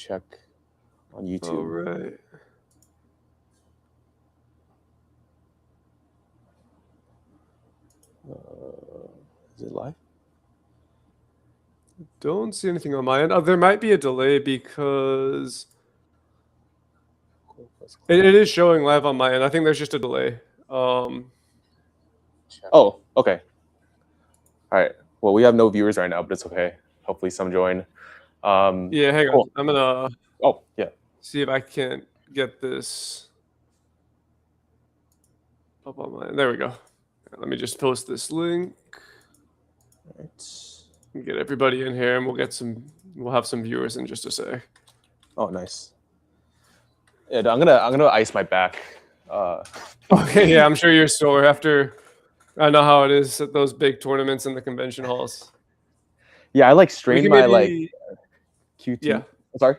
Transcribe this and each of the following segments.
check on YouTube. All right. Is it live? Don't see anything on my end. There might be a delay because it is showing live on my end. I think there's just a delay. Oh, okay. All right. Well, we have no viewers right now, but it's okay. Hopefully some join. Yeah, hang on. I'm gonna see if I can get this up on my. There we go. Let me just post this link. All right. Get everybody in here, and we'll have some viewers in just a sec. Oh, nice. Yeah, I'm gonna ice my back. Okay, yeah, I'm sure you're sore after. I know how it is at those big tournaments in the convention halls. Yeah, I like strained my QT. Yeah. I'm sorry.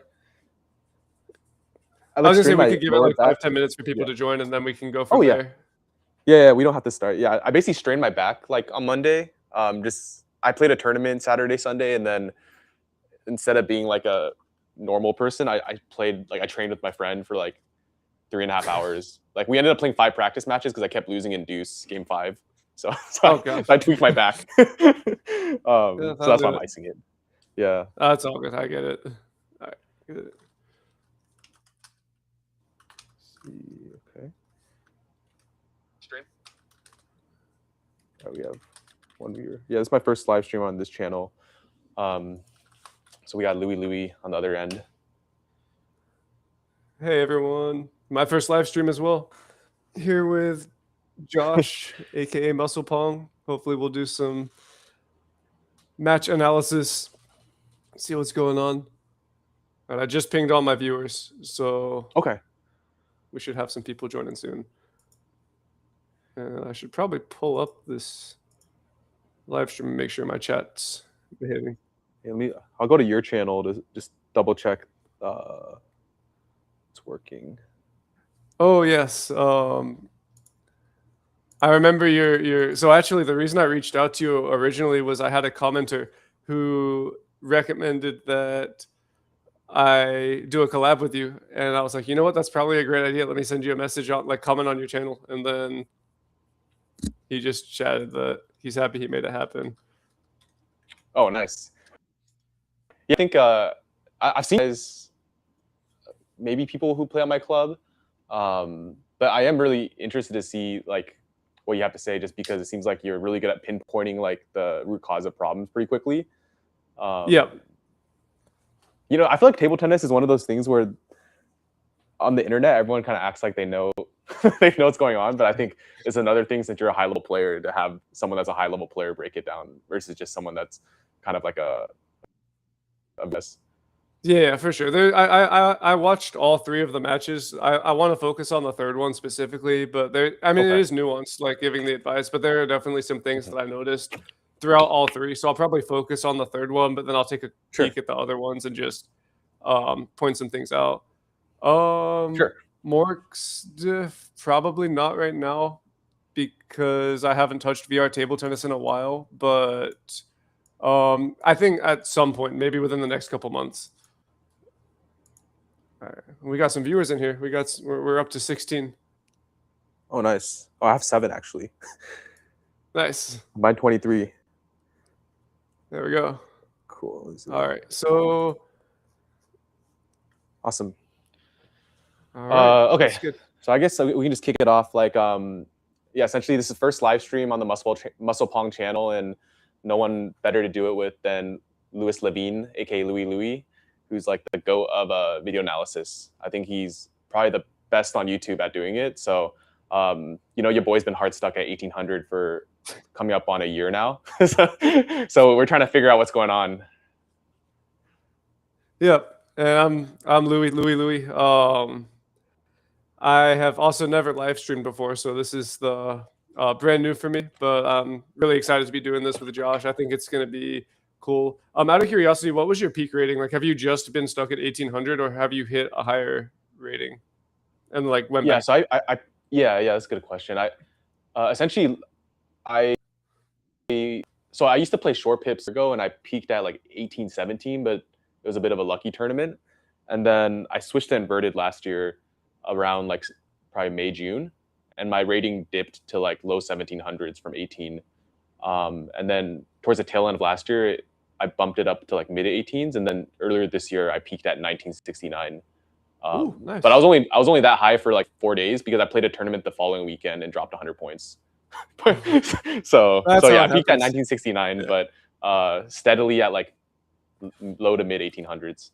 I was gonna say we could give it like 5-10 minutes for people to join, and then we can go from there. Yeah, we don't have to start. Yeah, I basically strained my back like on Monday. I played a tournament Saturday, Sunday, and then instead of being like a normal person, I trained with my friend for like 3.5 hours. Like we ended up playing 5 practice matches because I kept losing in deuce game 5. So I tweaked my back. So that's why I'm icing it. Yeah. That's all good. I get it. All right. Good. Okay. Stream. Oh, we have one viewer. Yeah, this is my first live stream on this channel. So we got Louie on the other end. Hey everyone, my first live stream as well. Here with Josh, aka Muscle Pong. Hopefully we'll do some match analysis, see what's going on. And I just pinged all my viewers, so okay, we should have some people joining soon. And I should probably pull up this live stream and make sure my chat's behaving. Yeah, I'll go to your channel to just double check it's working. Oh yes. I remember your so actually the reason I reached out to you originally was I had a commenter who recommended that I do a collab with you, and I was like, you know what, that's probably a great idea. Let me send you a message on, like, comment on your channel. And then he just chatted that he's happy he made it happen. Oh, nice. Yeah, I think I've seen guys, maybe people who play on my club, but I am really interested to see like what you have to say, just because it seems like you're really good at pinpointing like the root cause of problems pretty quickly. Yeah. You know, I feel like table tennis is one of those things where on the internet, everyone kind of acts like they know they know what's going on. But I think it's another thing, since you're a high-level player, to have someone that's a high-level player break it down versus just someone that's kind of like a mess. Yeah, for sure. I watched all 3 of the matches. I want to focus on the 3rd one specifically, but it is nuanced, like giving the advice, but there are definitely some things that I noticed throughout all 3. So I'll probably focus on the 3rd one, but then I'll take a peek at the other ones and just point some things out. Morks diff, probably not right now, because I haven't touched VR table tennis in a while, but I think at some point, maybe within the next couple months. All right. We got some viewers in here. We're up to 16. Oh, nice. Oh, I have 7 actually. Nice. Mine 23. There we go. Cool. All right. So awesome. All right. Okay. So I guess we can just kick it off. Like, yeah, essentially this is the first live stream on the Muscle Pong channel, and no one better to do it with than Louis Levine, aka Louie, who's like the GOAT of video analysis. I think he's probably the best on YouTube at doing it. So, you know, your boy's been hard stuck at 1800 for coming up on a year now. So we're trying to figure out what's going on. Yep. And I'm Louis. I have also never live streamed before, so this is the brand new for me, but I'm really excited to be doing this with Josh. I think it's going to be cool. Out of curiosity, what was your peak rating? Like, have you just been stuck at 1800, or have you hit a higher rating and like went back? So yeah, that's a good question. Essentially I used to play short pips ago, and I peaked at like 1817, but it was a bit of a lucky tournament. and then I switched to inverted last year around like probably May, June, and my rating dipped to like low 1700s from 18. And then towards the tail end of last year, I bumped it up to like mid 18s, and then earlier this year I peaked at 1969. Ooh, nice. But I was only that high for like 4 days because I played a tournament the following weekend and dropped 100 points. so yeah, I peaked at 1969, yeah. But steadily at like low to mid 1800s.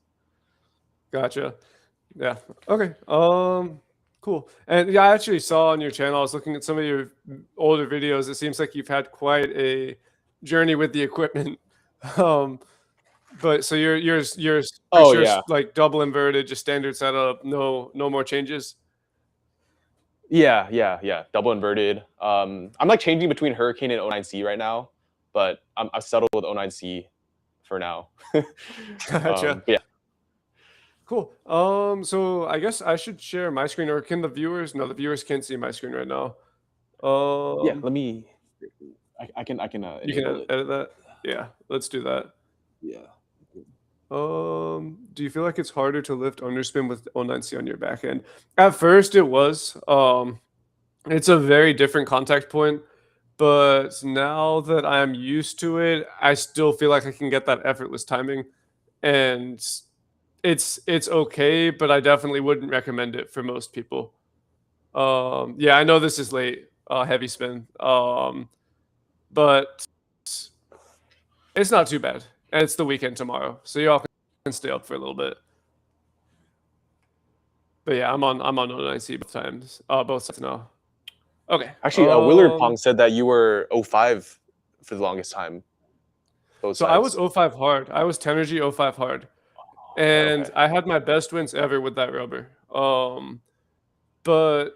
Gotcha. Yeah. Okay. Cool. And yeah, I actually saw on your channel, I was looking at some of your older videos. It seems like you've had quite a journey with the equipment. But so you're oh, sure yeah. like double inverted, just standard setup, no more changes. Yeah. Double inverted. I'm like changing between Hurricane and 09C right now, but I've settled with 09C for now. Gotcha. Yeah. Cool. So I guess I should share my screen, or can the viewers? No, the viewers can't see my screen right now. Yeah, let me. I can. You can edit that. Yeah, let's do that. Yeah. Do you feel like it's harder to lift underspin with 09C on your backhand? At first, it was. It's a very different contact point, but now that I'm used to it, I still feel like I can get that effortless timing, and it's okay, but I definitely wouldn't recommend it for most people. Yeah, I know this is late, heavy spin, but it's not too bad, and it's the weekend tomorrow, so y'all can stay up for a little bit. But yeah, I'm on 09C both sides now. Okay. Actually, Willard Pong said that you were 05 for the longest time. Both sides. I was 05 hard. I was Tenergy 05 hard. And okay. I had my best wins ever with that rubber. But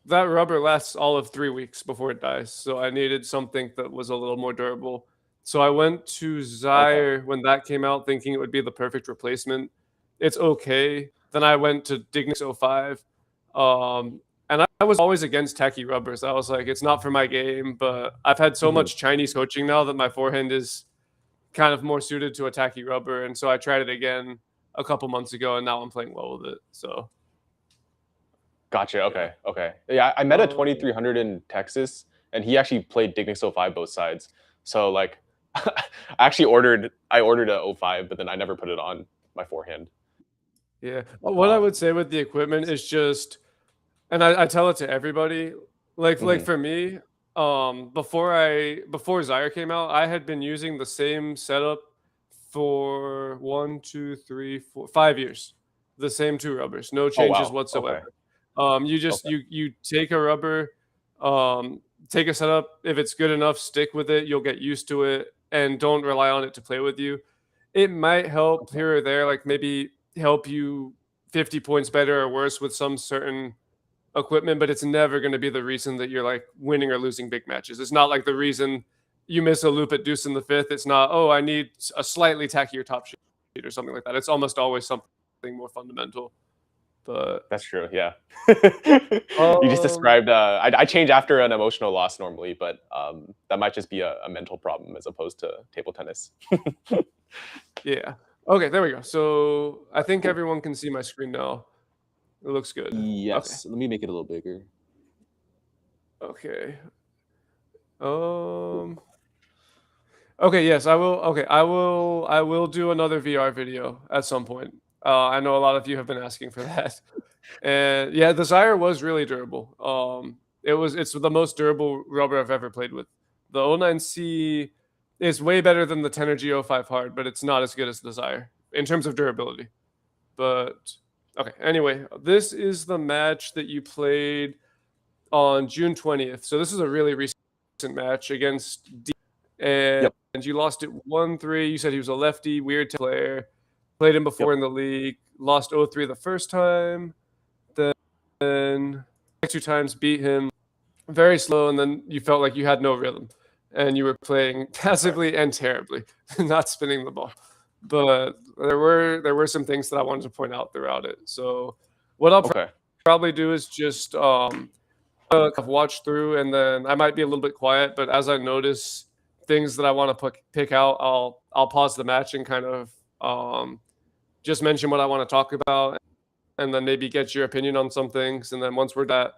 that rubber lasts all of 3 weeks before it dies. So I needed something that was a little more durable. So I went to Zaire when that came out, thinking it would be the perfect replacement. It's okay. Then I went to Dignix 05. And I was always against tacky rubbers. I was like, it's not for my game. But I've had so much Chinese coaching now that my forehand is kind of more suited to a tacky rubber. And so I tried it again a couple months ago, and now I'm playing well with it. So, gotcha. Okay. Yeah, I met a 2300 in Texas, and he actually played Dignix 05 both sides. So like, I ordered a 05, but then I never put it on my forehand. Yeah. What I would say with the equipment is just, and I tell it to everybody, like for me, before Zaire came out, I had been using the same setup for 5 years, the same 2 rubbers, no changes whatsoever. Okay. You just you take a rubber, take a setup. If it's good enough, stick with it. You'll get used to it, and don't rely on it to play with you. It might help here or there, like maybe help you 50 points better or worse with some certain equipment, but it's never going to be the reason that you're like winning or losing big matches. It's not like the reason you miss a loop at deuce in the 5th. It's not, oh, I need a slightly tackier top sheet or something like that. It's almost always something more fundamental. But that's true. Yeah. You just described, I change after an emotional loss normally, but that might just be a mental problem as opposed to table tennis. Yeah. Okay, there we go. So I think everyone can see my screen now. It looks good. Yes. Okay. Let me make it a little bigger. Okay. Okay, yes, I will. Okay, I will do another VR video at some point. I know a lot of you have been asking for that. And yeah, the Zaire was really durable. It's the most durable rubber I've ever played with. The 09C is way better than the Tenergy 05 hard, but it's not as good as the Zaire in terms of durability. But okay, anyway, this is the match that you played on June 20th. So this is a really recent match against D, and you lost it 1-3. You said he was a lefty, weird player. Played him before in the league. Lost 0-3 the first time. Then 2 times beat him. Very slow, and then you felt like you had no rhythm. And you were playing passively and terribly, not spinning the ball. But there were some things that I wanted to point out throughout it. So what I'll probably do is just watch through, and then I might be a little bit quiet. But as I notice things that I want to pick out, I'll pause the match and kind of just mention what I want to talk about, and then maybe get your opinion on some things. And then once we're done,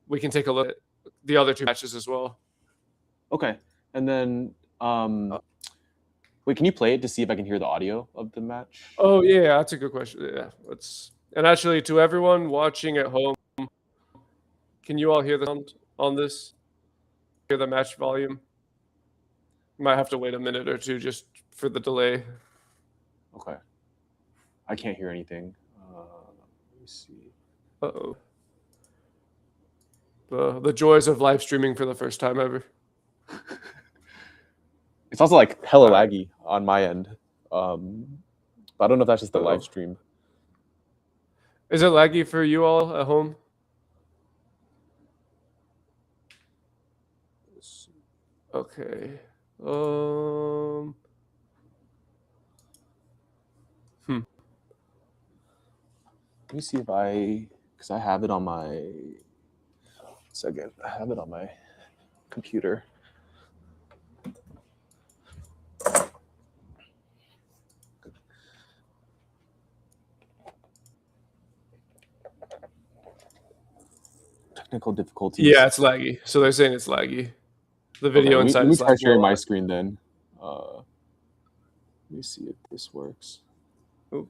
we can take a look at the other 2 matches as well. Okay. And then, wait, can you play it to see if I can hear the audio of the match? Oh yeah, that's a good question. Yeah, and actually, to everyone watching at home, can you all hear the sound on this? Hear the match volume? You might have to wait a minute or two just for the delay. Okay. I can't hear anything. Let me see. Uh-oh. The joys of live streaming for the first time ever. It's also like hella laggy on my end. But I don't know if that's just the live stream. Is it laggy for you all at home? Okay. Let me see if because I have it on my. Second, I have it on my computer. Technical difficulties. Yeah, it's laggy. So they're saying it's laggy. The video okay, inside. Let me try sharing my screen then. Let me see if this works. Oh,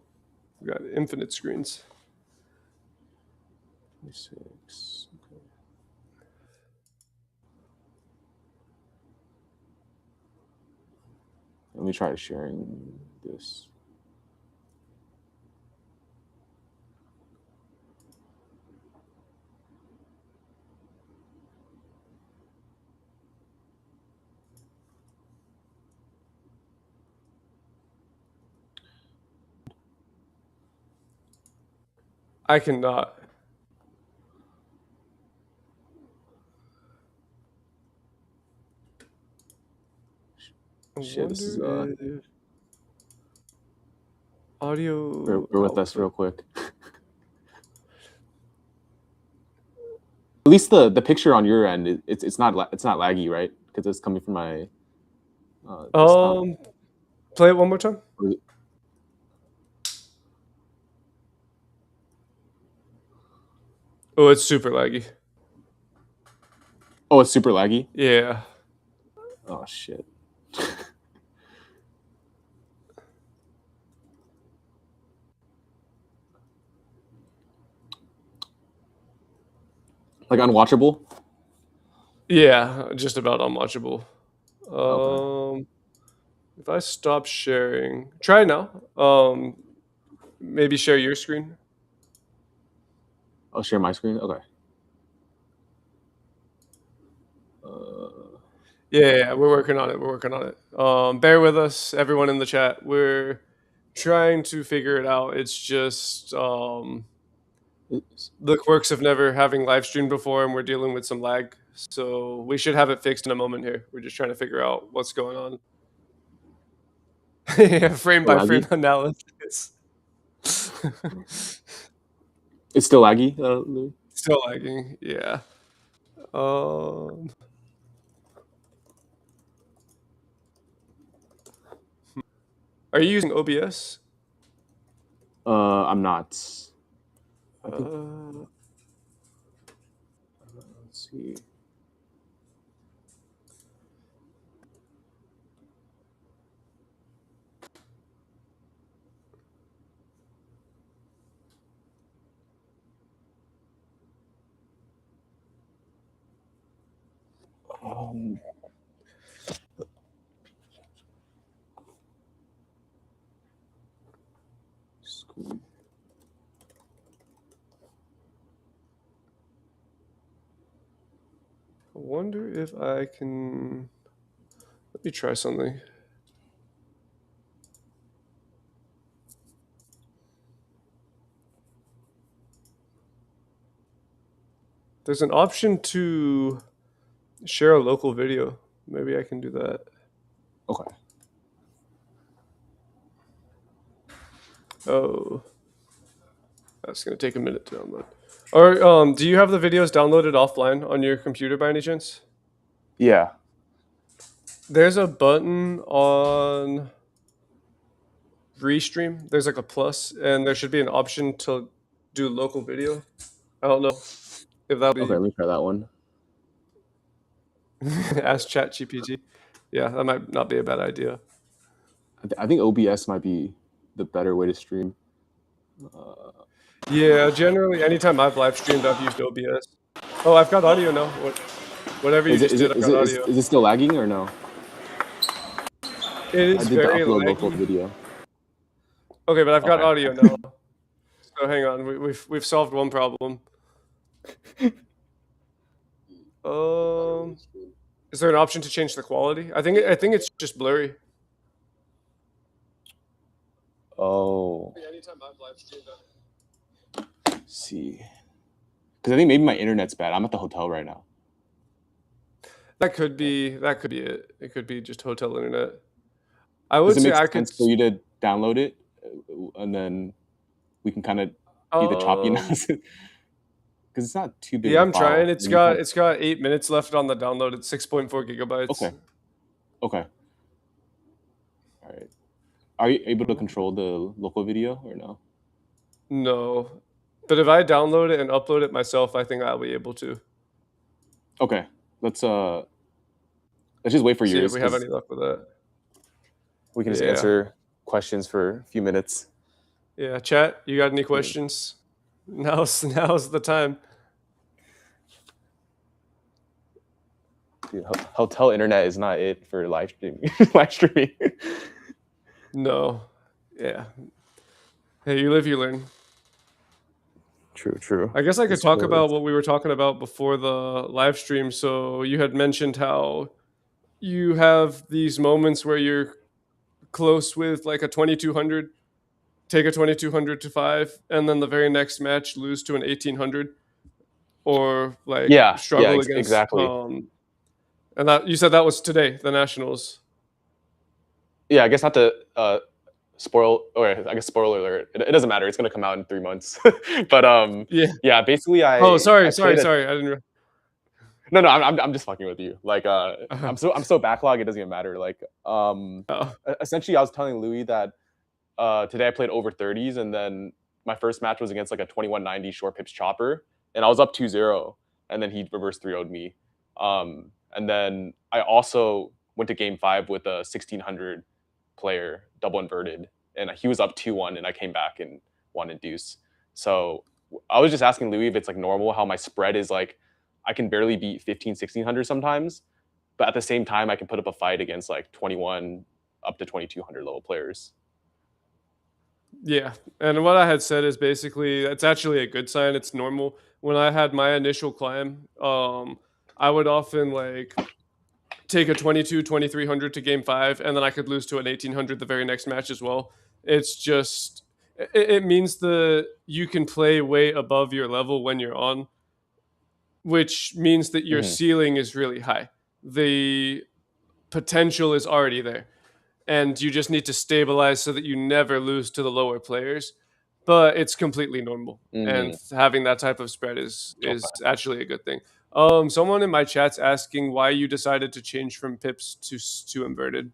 we got infinite screens. 26. Okay. Let me try sharing this. I cannot. Shit, this is audio. Bear with us real quick. At least the picture on your end, it's not laggy, right? Because it's coming from my. Play it one more time. Oh, it's super laggy. Oh, it's super laggy? Yeah. Oh, shit. Like unwatchable? Yeah, just about unwatchable. Okay. If I stop sharing, try now. Maybe share your screen. I'll share my screen? Okay. Yeah, we're working on it. Bear with us, everyone in the chat. We're trying to figure it out. It's just the quirks of never having live streamed before, and we're dealing with some lag. So we should have it fixed in a moment here. We're just trying to figure out what's going on. Yeah, frame by frame analysis. It's still laggy? Still lagging, yeah. Are you using OBS? I'm not. I think, let's see. Screen. I wonder if I can. Let me try something. There's an option to share a local video. Maybe I can do that. Okay. Oh, that's gonna take a minute to download. Or do you have the videos downloaded offline on your computer by any chance? Yeah. There's a button on restream. There's like a plus, and there should be an option to do local video. I don't know if that'll be. Okay, let me try that one. Ask ChatGPT. Yeah, that might not be a bad idea. I think OBS might be the better way to stream. Yeah, generally, anytime I've live streamed, I've used OBS. Oh, I've got audio now. Whatever you just did, I've got audio. Is it still lagging or no? It is very upload laggy. local video. Okay, but I've got audio now. So hang on, we've solved one problem. Is there an option to change the quality? I think it's just blurry. Oh. Anytime I've live streamed. See, because I think maybe my internet's bad. I'm at the hotel right now. That could be it. It could be just hotel internet. I would say I could for you to download it, and then we can kind of do the choppy analysis. Because it's not too big. Yeah, I'm trying. It's got 8 minutes left on the download. It's 6.4 gigabytes. Okay. All right. Are you able to control the local video or no? No, but if I download it and upload it myself, I think I'll be able to. Okay, let's just wait for yours. See if we have any luck with that. We can just answer questions for a few minutes. Yeah, chat. You got any questions? Now's the time. Dude, hotel internet is not it for live streaming. No. Yeah. Hey, you live, you learn. True. I guess I could talk about what we were talking about before the live stream. So you had mentioned how you have these moments where you're close with like a 2200, take a 2200 to 5, and then the very next match lose to an 1800, or like struggle against exactly. And that you said that was today, the nationals. Yeah, I guess not to spoiler alert. It doesn't matter. It's gonna come out in 3 months. But yeah. Basically, sorry. I didn't. No, I'm just fucking with you. Like, I'm so backlogged. It doesn't even matter. Like, essentially, I was telling Louis that today I played over 30s, and then my first match was against like a 2190 short pips chopper, and I was up 2-0, and then he reverse 3-0'd me. And then I also went to game 5 with a 1600 player double inverted, and he was up 2-1, and I came back and won in deuce. So I was just asking Louis if it's like normal how my spread is like I can barely beat 1600 sometimes, but at the same time I can put up a fight against like 21 up to 2200 level players. Yeah, and what I had said is basically it's actually a good sign. It's normal. When I had my initial climb, I would often like take a 2300 to game 5, and then I could lose to an 1800 the very next match as well. It's just it means that you can play way above your level when you're on, which means that your ceiling is really high. The potential is already there, and you just need to stabilize so that you never lose to the lower players. But it's completely normal, and having that type of spread is actually a good thing. Someone in my chat's asking why you decided to change from pips to inverted.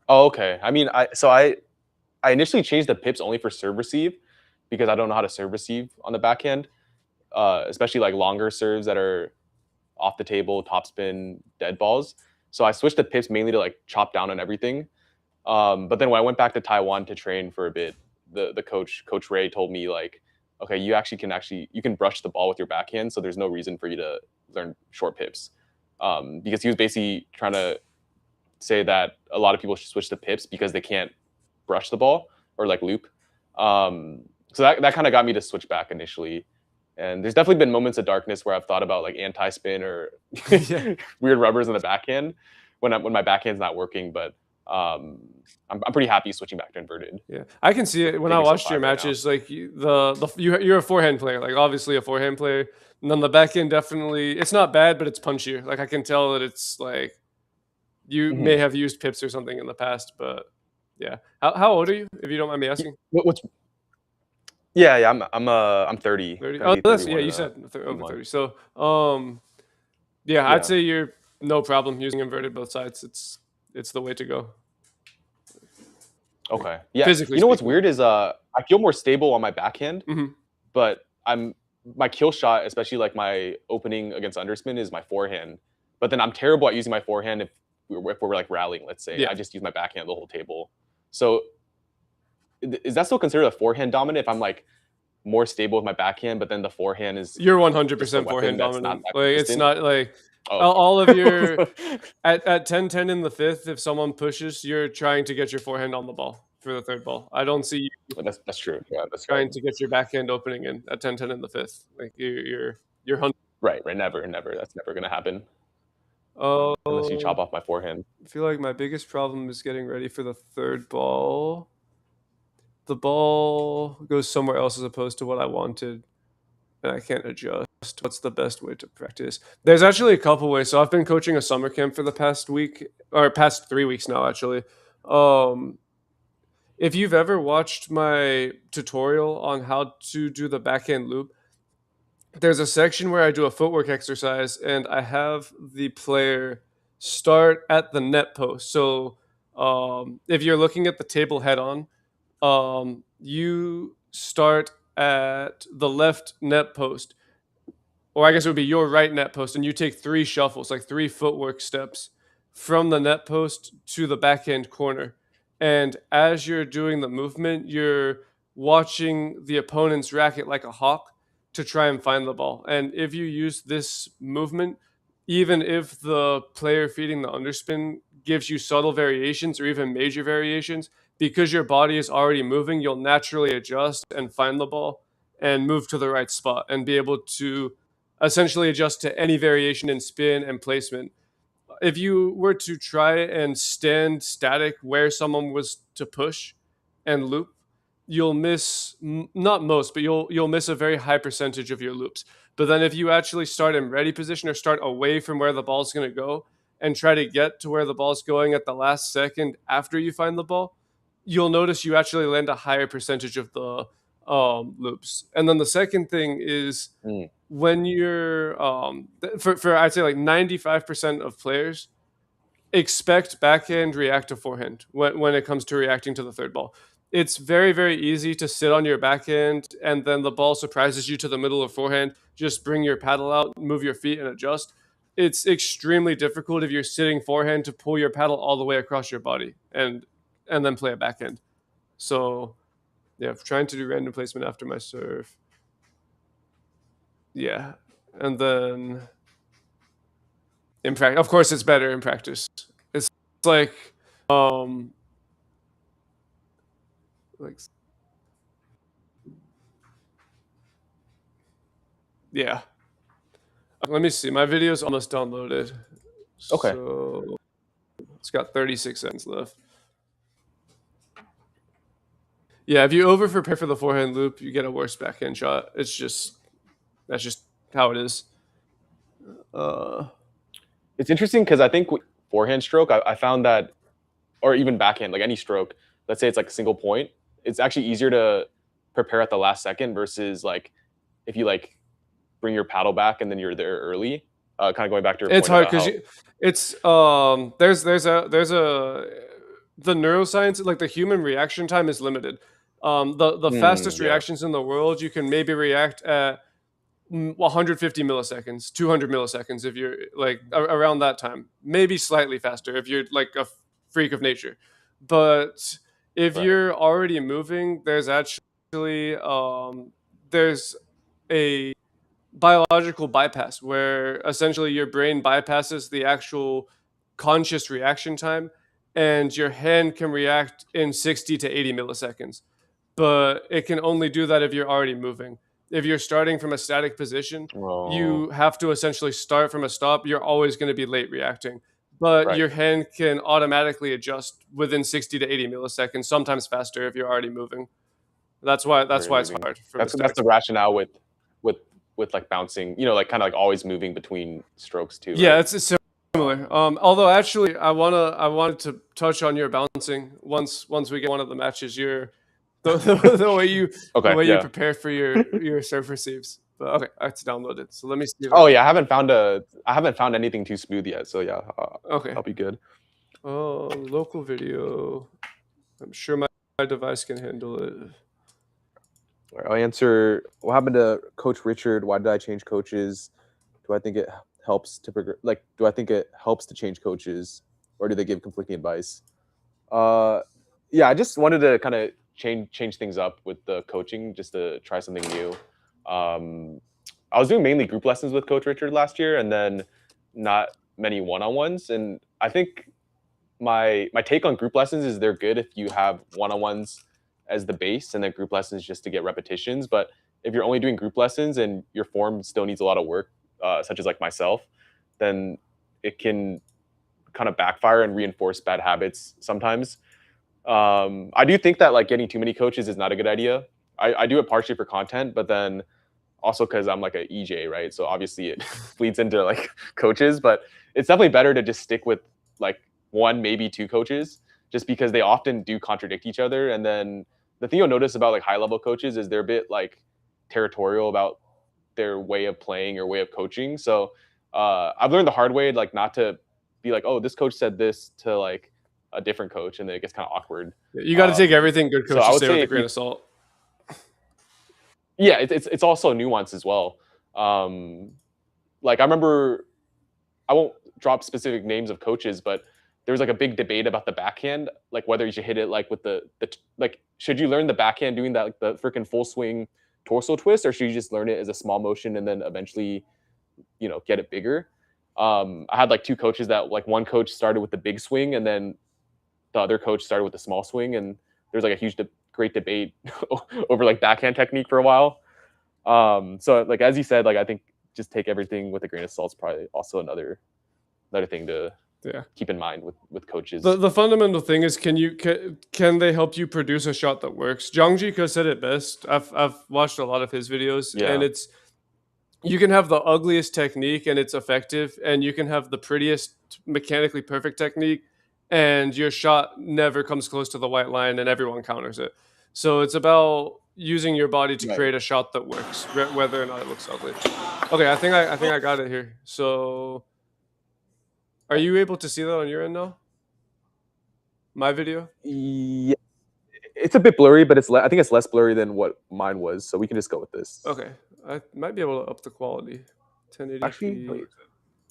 Oh, okay. I mean, I initially changed the pips only for serve receive because I don't know how to serve receive on the backhand, especially like longer serves that are off the table, topspin, dead balls. So I switched the pips mainly to like chop down on everything. But then when I went back to Taiwan to train for a bit, the Coach Ray told me like, okay, you can brush the ball with your backhand, so there's no reason for you to learn short pips. Because he was basically trying to say that a lot of people should switch to pips because they can't brush the ball or like loop. So that kind of got me to switch back initially. And there's definitely been moments of darkness where I've thought about like anti-spin or weird rubbers in the backhand when my backhand's not working. But I'm pretty happy switching back to inverted. Yeah, I can see it when I watched your matches. Like you're a forehand player, like obviously a forehand player. And then the backhand definitely, it's not bad, but it's punchier. Like I can tell that it's like you may have used pips or something in the past. But yeah, how old are you, if you don't mind me asking? Yeah, I'm 30. 30? Oh, you said over 30. So I'd say you're no problem using inverted both sides. It's the way to go. Okay. Yeah. Physically You know what's speaking. weird is I feel more stable on my backhand, Mhm. but my kill shot, especially like my opening against underspin, is my forehand. But then I'm terrible at using my forehand if we're like rallying. Let's say Yeah. I just use my backhand the whole table. So is that still considered a forehand dominant if I'm like more stable with my backhand, but then the forehand is You're just a 100% weapon forehand that's not dominant. that Like, it's consistent? not like Oh, all of your okay. at 10-10 in the fifth, if someone pushes, you're trying to get your forehand on the ball for the third ball. I don't see you That's true. Yeah, that's right. trying to get your backhand opening in at 10-10 in the fifth. Like you're Right. Never, never. That's never gonna happen unless you Oh, chop off my forehand. I feel like my biggest problem is getting ready for the third ball. The ball goes somewhere else as opposed to what I wanted, and I can't adjust. What's the best way to practice? There's actually a couple ways. So I've been coaching a summer camp for the past week or past 3 weeks now, actually. If you've ever watched my tutorial on how to do the backhand loop, there's a section where I do a footwork exercise and I have the player start at the net post. So if you're looking at the table head on, you start at the left net post, or I guess it would be your right net post, and you take 3 shuffles, like 3 footwork steps from the net post to the backhand corner. And as you're doing the movement, you're watching the opponent's racket like a hawk to try and find the ball. And if you use this movement, even if the player feeding the underspin gives you subtle variations or even major variations, because your body is already moving, you'll naturally adjust and find the ball and move to the right spot and be able to essentially adjust to any variation in spin and placement. If you were to try and stand static where someone was to push and loop, you'll miss not most, but you'll miss a very high percentage of your loops. But then if you actually start in ready position or start away from where the ball's going to go and try to get to where the ball's going at the last second after you find the ball, you'll notice you actually land a higher percentage of the loops. And then the second thing is Mm. when you're for I'd say like 95% of players expect backhand react to forehand when it comes to reacting to the third ball. It's very, very easy to sit on your backhand and then the ball surprises you to the middle of forehand. Just bring your paddle out, move your feet, and adjust. It's extremely difficult if you're sitting forehand to pull your paddle all the way across your body and then play a backhand. So yeah, trying to do random placement after my serve. Yeah, and then in practice, of course, it's better in practice. It's like um like yeah. Let me see. My video's almost downloaded. Okay. So it's got 36 seconds left. Yeah, if you over prepare for the forehand loop, you get a worse backhand shot. That's just how it is. It's interesting because I think forehand stroke, I found that, or even backhand, like any stroke, let's say it's like a single point, it's actually easier to prepare at the last second versus like if you like bring your paddle back and then you're there early. Kind of going back to your It's point hard about because how. it's there's a the neuroscience, like the human reaction time is limited. The fastest Yeah. reactions in the world, you can maybe react at 150 milliseconds, 200 milliseconds if you're like around that time, maybe slightly faster if you're like a freak of nature. But if Right. you're already moving, there's actually there's a biological bypass where essentially your brain bypasses the actual conscious reaction time and your hand can react in 60 to 80 milliseconds, but it can only do that if you're already moving. If you're starting from a static position, Oh, you have to essentially start from a stop. You're always going to be late reacting, but right. your hand can automatically adjust within 60 to 80 milliseconds, sometimes faster if you're already moving. That's Very why it's moving. hard from a That's static. the rationale with with like bouncing, like kind of like always moving between strokes too, Yeah, right? it's similar. Although actually, I wanted to touch on your bouncing once we get one of the matches. Your the way you Okay, yeah. prepare for your serve receives. But okay, it's downloaded. So let me see if I Oh can. yeah, I haven't found anything too smooth yet. So yeah, Okay. I'll be good. Oh, local video. I'm sure my My device can handle it. All right, I'll answer. What happened to Coach Richard? Why did I change coaches? Do I think it helps to do I think it helps to change coaches, or do they give conflicting advice? Uh, yeah, I just wanted to kind of change things up with the coaching, just to try something new. I was doing mainly group lessons with Coach Richard last year, and then not many one-on-ones. And I think my take on group lessons is they're good if you have one-on-ones as the base, and then group lessons just to get repetitions. But if you're only doing group lessons and your form still needs a lot of work, such as like myself, then it can kind of backfire and reinforce bad habits sometimes. I do think that like getting too many coaches is not a good idea. I do it partially for content, but then also because I'm like a EJ, right? So obviously it bleeds into like coaches, but it's definitely better to just stick with like one, maybe two coaches, just because they often do contradict each other. And then the thing you'll notice about like high level coaches is they're a bit like territorial about their way of playing or way of coaching. So I've learned the hard way, like not to be like, oh, this coach said this to like a different coach, and then it gets kind of awkward. You got to take everything good So I coaches would say say with a if grain you, of salt. yeah, it's also nuance as well. Like I remember, I won't drop specific names of coaches, but there was like a big debate about the backhand, like whether you should hit it like with the like should you learn the backhand doing that like the freaking full swing torso twist, or should you just learn it as a small motion and then eventually get it bigger? I had like two coaches that like one coach started with the big swing and then the other coach started with the small swing, and there's like a huge great debate over like backhand technique for a while. So like as you said, like I think just take everything with a grain of salt is probably also another thing to keep in mind with coaches. The fundamental thing is can they help you produce a shot that works? Zhang Jike said it best. I've watched a lot of his videos, and it's you can have the ugliest technique and it's effective, and you can have the prettiest mechanically perfect technique and your shot never comes close to the white line and everyone counters it. So it's about using your body to create a shot that works, whether or not it looks ugly. Okay, I think I got it here. So are you able to see that on your end now? My video? Yeah, it's a bit blurry, but I think it's less blurry than what mine was, so we can just go with this. Okay, I might be able to up the quality. 1080p. Actually,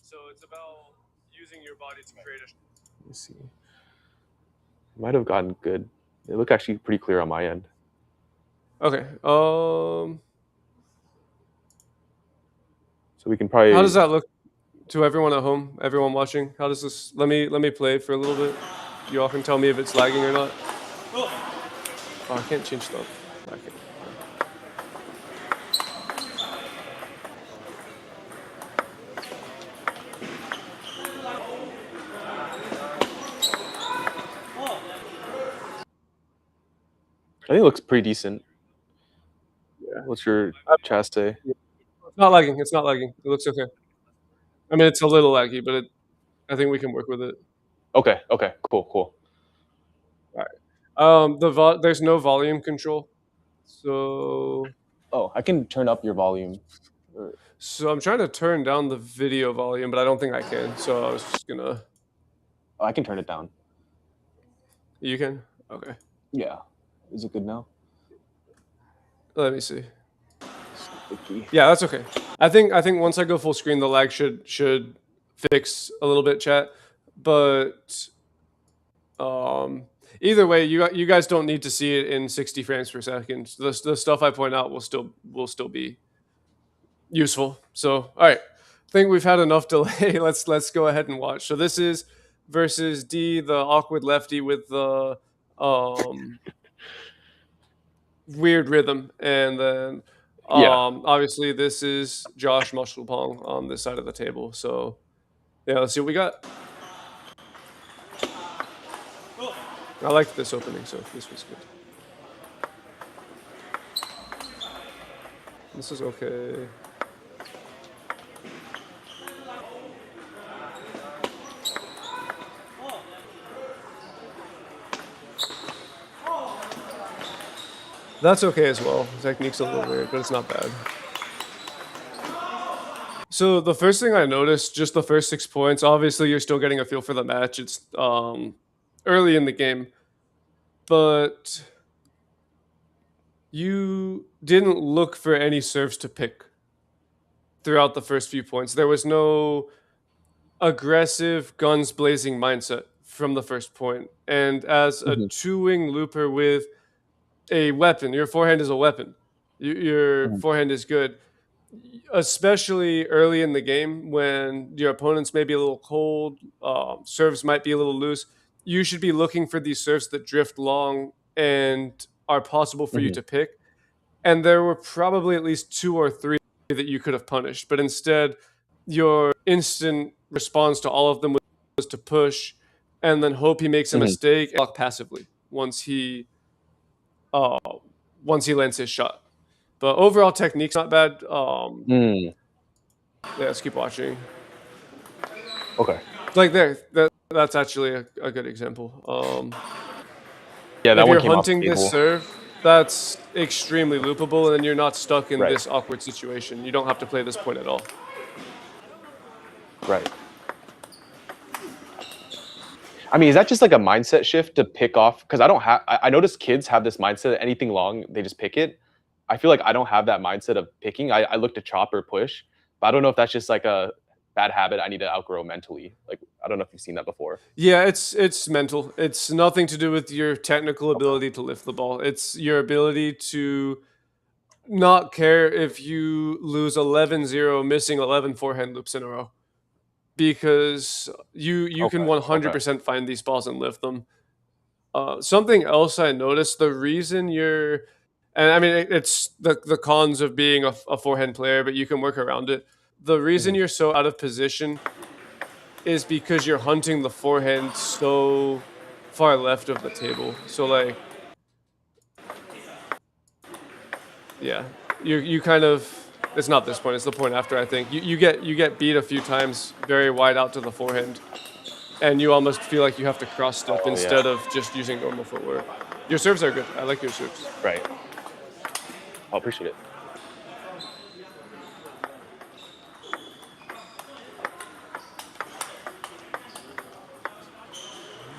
so it's about using your body to create a. Let me see. Might have gotten good. They look actually pretty clear on my end. Okay. So we can probably. How does that look to everyone at home? Everyone watching? How does this? Let me play for a little bit. You all can tell me if it's lagging or not. Oh, I can't change stuff. Okay. I think it looks pretty decent. Yeah. What's your chat say? It's not lagging. It's not lagging. It looks okay. I mean, it's a little laggy, but I think we can work with it. Okay. Okay. Cool. Cool. All right. There's no volume control, so. Oh, I can turn up your volume. So I'm trying to turn down the video volume, but I don't think I can. So I was just gonna. Oh, I can turn it down. You can? Okay. Yeah. Is it good now? Let me see. Yeah, that's okay. I think once I go full screen, the lag should fix a little bit, chat. But either way, you guys don't need to see it in 60 frames per second. The stuff I point out will still be useful. So all right, I think we've had enough delay. Let's go ahead and watch. So this is versus D, the awkward lefty with the weird rhythm, and then obviously this is Josh Mushelpong on this side of the table. So yeah, let's see what we got. I liked this opening, so this was good. This is okay. That's okay as well. The technique's a little weird, but it's not bad. So the first thing I noticed, just the first 6 points, obviously you're still getting a feel for the match. It's early in the game, but you didn't look for any serves to pick throughout the first few points. There was no aggressive, guns blazing mindset from the first point. And as a Mhm, two-wing looper with a weapon, your forehand is a weapon. Your mhm, forehand is good, especially early in the game when your opponents may be a little cold, serves might be a little loose. You should be looking for these serves that drift long and are possible for you mhm, to pick. And there were probably at least two or three that you could have punished, but instead, your instant response to all of them was to push and then hope he makes a mhm, mistake and block passively uh, once he lands his shot. But overall technique's not bad. mm, Yeah, let's keep watching. okay. Like that's actually a good example. Yeah, If that one you're came off hunting this stable. serve, that's extremely loopable, and then you're not stuck in Right, this awkward situation. You don't have to play this point at all. right. I mean, is that just like a mindset shift to pick off? Because I don't have. I notice kids have this mindset that anything long, they just pick it. I feel like I don't have that mindset of picking. I look to chop or push, but I don't know if that's just like a bad habit I need to outgrow mentally. Like I don't know if you've seen that before. Yeah, it's mental. It's nothing to do with your technical Okay. ability to lift the ball. It's your ability to not care if you lose 11-0, missing 11 forehand loops in a row, because you can Okay. Okay. 100% find these balls and lift them. Something else I noticed, the reason you're, and I mean, it's the cons of being a forehand player, but you can work around it. The reason Mhm, you're so out of position is because you're hunting the forehand so far left of the table. So like, yeah, you kind of, it's not this point, it's the point after. I think you get beat a few times very wide out to the forehand, and you almost feel like you have to cross step Oh yeah. instead of just using normal footwork. Your serves are good. I like your serves. Right. I appreciate it.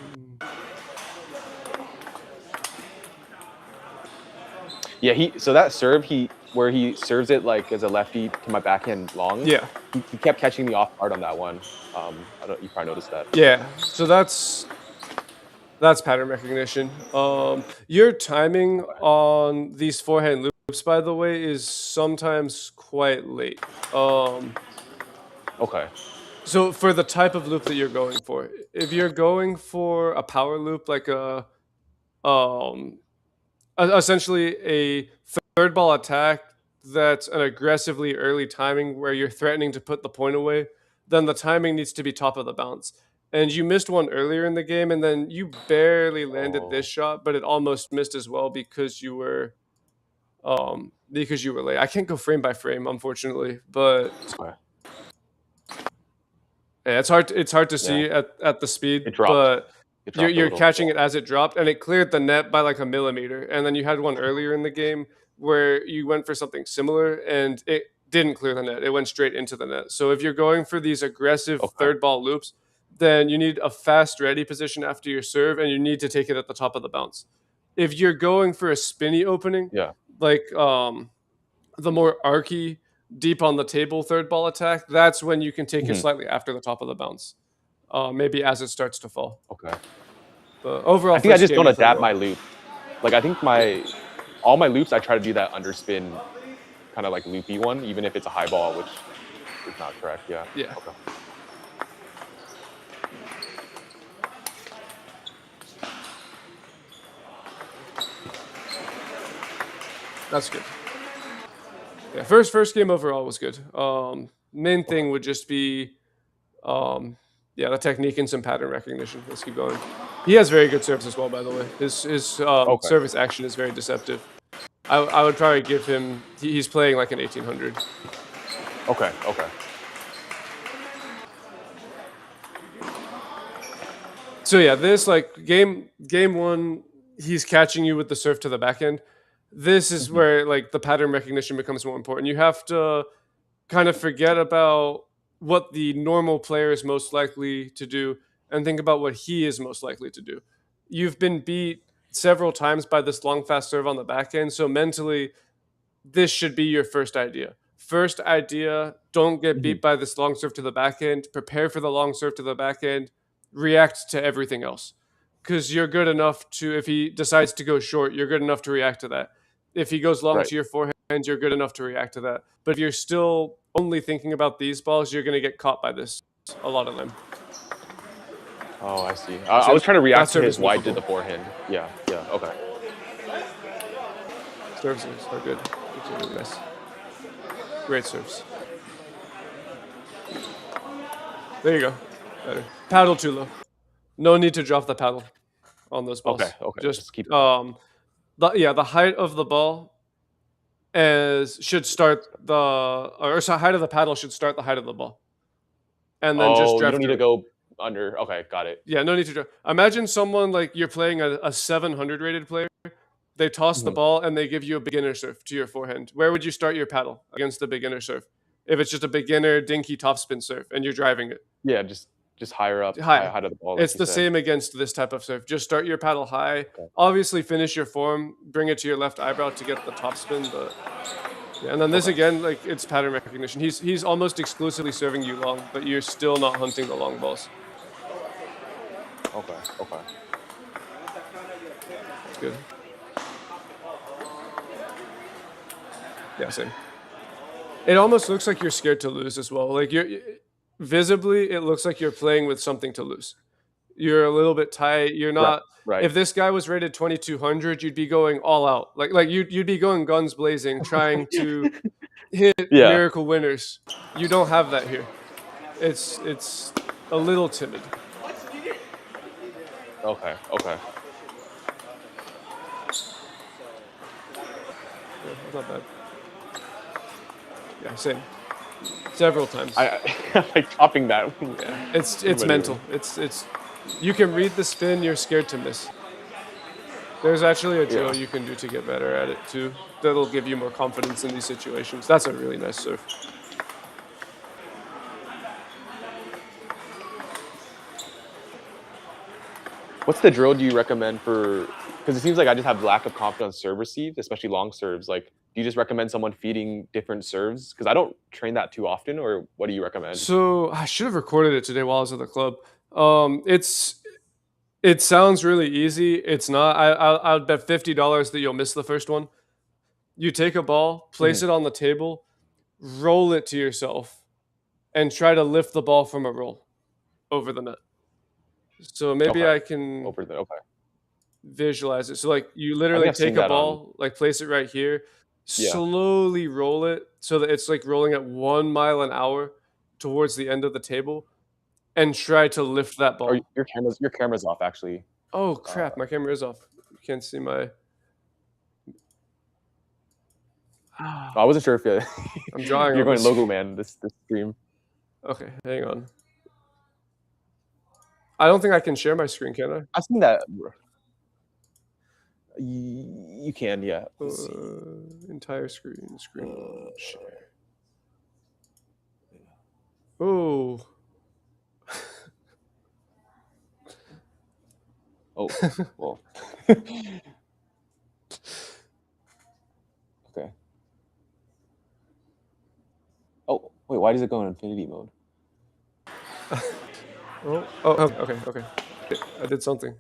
Mm. Yeah, so that serve where he serves it like as a lefty to my backhand long, Yeah, he kept catching me off guard on that one. I don't you probably noticed that. yeah. So that's pattern recognition. Your timing Okay. on these forehand loops, by the way, is sometimes quite late. Okay. So for the type of loop that you're going for, if you're going for a power loop, like um, essentially a third ball attack that's an aggressively early timing where you're threatening to put the point away, then the timing needs to be top of the bounce. And you missed one earlier in the game, and then you barely landed this Oh, shot, but it almost missed as well because you were late. I can't go frame by frame, unfortunately, but okay. yeah, it's hard to Yeah. see at the It speed, dropped. but It you're dropped a you're little. catching Yeah. it as it dropped, and it cleared the net by like a millimeter. And then you had one earlier in the game where you went for something similar, and it didn't clear the net. It went straight into the net. So if you're going for these aggressive Okay. third ball loops, then you need a fast ready position after your serve, and you need to take it at the top of the bounce. If you're going for a spinny opening, Yeah. like the more arky, deep on the table third ball attack, that's when you can take it Mhm. slightly after the top of the bounce, maybe as it starts to fall. Okay. But overall, I think I first just game don't you played adapt my well. loop. Like I think my all my loops I try to do that underspin kind of like loopy one, even if it's a high ball, which is not correct. Yeah. Yeah, Okay. that's good. Yeah, first game overall was good. Main Okay. thing would just be, um, yeah, the technique and some pattern recognition. Let's keep going. He has very good serves as well, by the way. His Okay. service action is very deceptive. I would probably give him. He's playing like an 1800. Okay. Okay. So yeah, this like game one, he's catching you with the serve to the back end. This is Mhm. where like the pattern recognition becomes more important. You have to kind of forget about what the normal player is most likely to do and think about what he is most likely to do. You've been beat several times by this long fast serve on the backhand. So mentally, this should be your first idea. First idea, don't get beat by this long serve to the backhand. Prepare for the long serve to the backhand. React to everything else. Because you're good enough to, if he decides to go short, you're good enough to react to that. If he goes long to your forehand, you're good enough to react to that. But if you're still only thinking about these balls, you're going to get caught by this a lot of them. Oh, I see. I was trying to react to his wide to the forehand. Yeah, okay. Serves are good. It's really nice. Great serves. There you go. Better. Paddle too low. No need to drop the paddle on those balls. Okay. Just keep the height of the ball should start height of the paddle should start the height of the ball. And then just you don't need to go under. Okay, got it. Yeah, no need to drop. Imagine someone like you're playing a 700 rated player. They toss the ball and they give you a beginner serve to your forehand. Where would you start your paddle against the beginner serve? If it's just a beginner dinky topspin serve and you're driving it. Yeah, just higher up, high to the ball. Like it's the same against this type of serve. Just start your paddle high. Okay. Obviously, finish your form. Bring it to your left eyebrow to get the topspin. But yeah, and then this again, like it's pattern recognition. He's almost exclusively serving you long, but you're still not hunting the long balls. Okay. That's good. Yeah, same. It almost looks like you're scared to lose as well. Like visibly, it looks like you're playing with something to lose. You're a little bit tight. You're not. Right. If this guy was rated 2200, you'd be going all out. Like you'd be going guns blazing, trying to hit miracle winners. You don't have that here. It's a little timid. Okay. Yeah, not bad. Yeah, same. Several times. I like chopping that. Yeah, it's mental. It's you can read the spin. You're scared to miss. There's actually a drill you can do to get better at it too. That'll give you more confidence in these situations. That's a really nice serve. What's the drill do you recommend for? Because it seems like I just have lack of confidence serve receive, especially long serves. Like, do you just recommend someone feeding different serves? Because I don't train that too often. Or what do you recommend? So I should have recorded it today while I was at the club. It sounds really easy. It's not. I'll bet $50 that you'll miss the first one. You take a ball, place it on the table, roll it to yourself, and try to lift the ball from a roll over the net. So maybe I can visualize it. So like you literally take a ball, like place it right here, slowly roll it so that it's like rolling at 1 mile an hour towards the end of the table, and try to lift that ball. Or your camera's off actually. Oh crap, my camera is off. You can't see my. I wasn't sure if I'm drawing. You're going logo man this stream. Okay, hang on. I don't think I can share my screen, can I? I've seen that. You can, yeah. Entire screen share. Oh. Oh, well. Okay. Oh, wait, why does it go in infinity mode? Okay. I did something.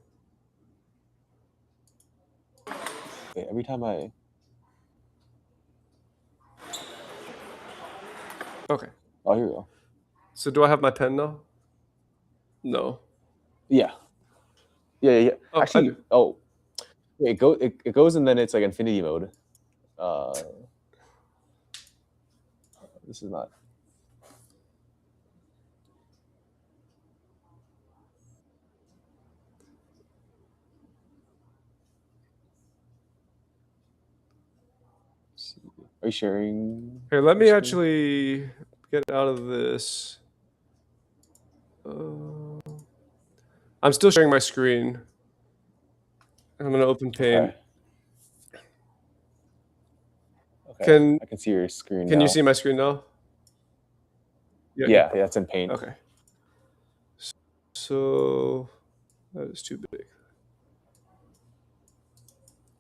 Okay, every time I... Okay. Oh, here we go. So do I have my pen now? No. Yeah. Oh, actually, it goes and then it's like infinity mode. This is not... Are you sharing? Here, let me actually get out of this. I'm still sharing my screen. I'm gonna open Paint. Okay. I can see your screen now. Can you see my screen now? Yeah, it's in Paint. Okay. So that is too big.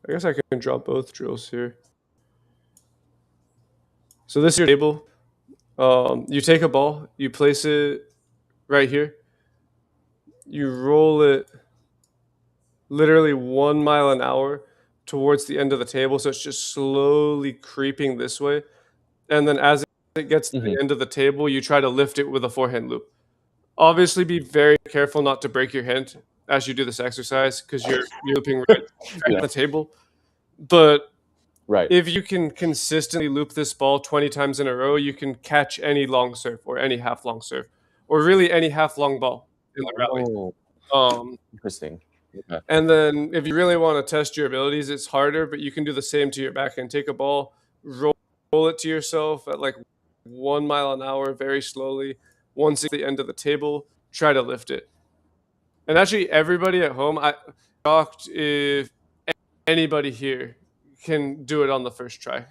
I guess I can draw both drills here. So this is your table. You take a ball, you place it right here. You roll it literally 1 mile an hour towards the end of the table. So it's just slowly creeping this way. And then as it gets to the end of the table, you try to lift it with a forehand loop. Obviously, be very careful not to break your hand as you do this exercise because you're looping right at the table. But if you can consistently loop this ball 20 times in a row, you can catch any long serve or any half long serve, or really any half long ball in the rally. Interesting. Okay. And then if you really want to test your abilities, it's harder, but you can do the same to your backhand. Take a ball, roll it to yourself at like 1 mile an hour very slowly. Once it's at the end of the table, try to lift it. And actually, everybody at home, I'm shocked if anybody here can do it on the first try.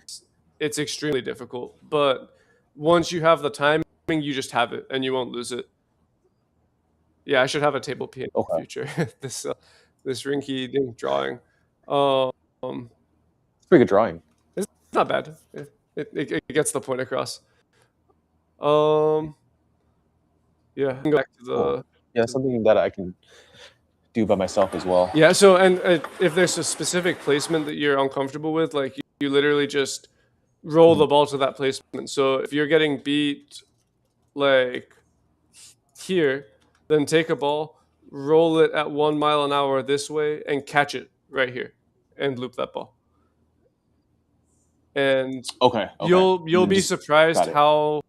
It's extremely difficult, but once you have the timing, you just have it and you won't lose it. Yeah, I should have a table P in the future. This rinky dink drawing. It's pretty good drawing. It's not bad. It gets the point across. Yeah, I can go back to the. Yeah, something that I can do by myself as well. Yeah. So, and if there's a specific placement that you're uncomfortable with, like you literally just roll the ball to that placement. So if you're getting beat, like here, then take a ball, roll it at 1 mile an hour this way, and catch it right here, and loop that ball. And you'll be surprised how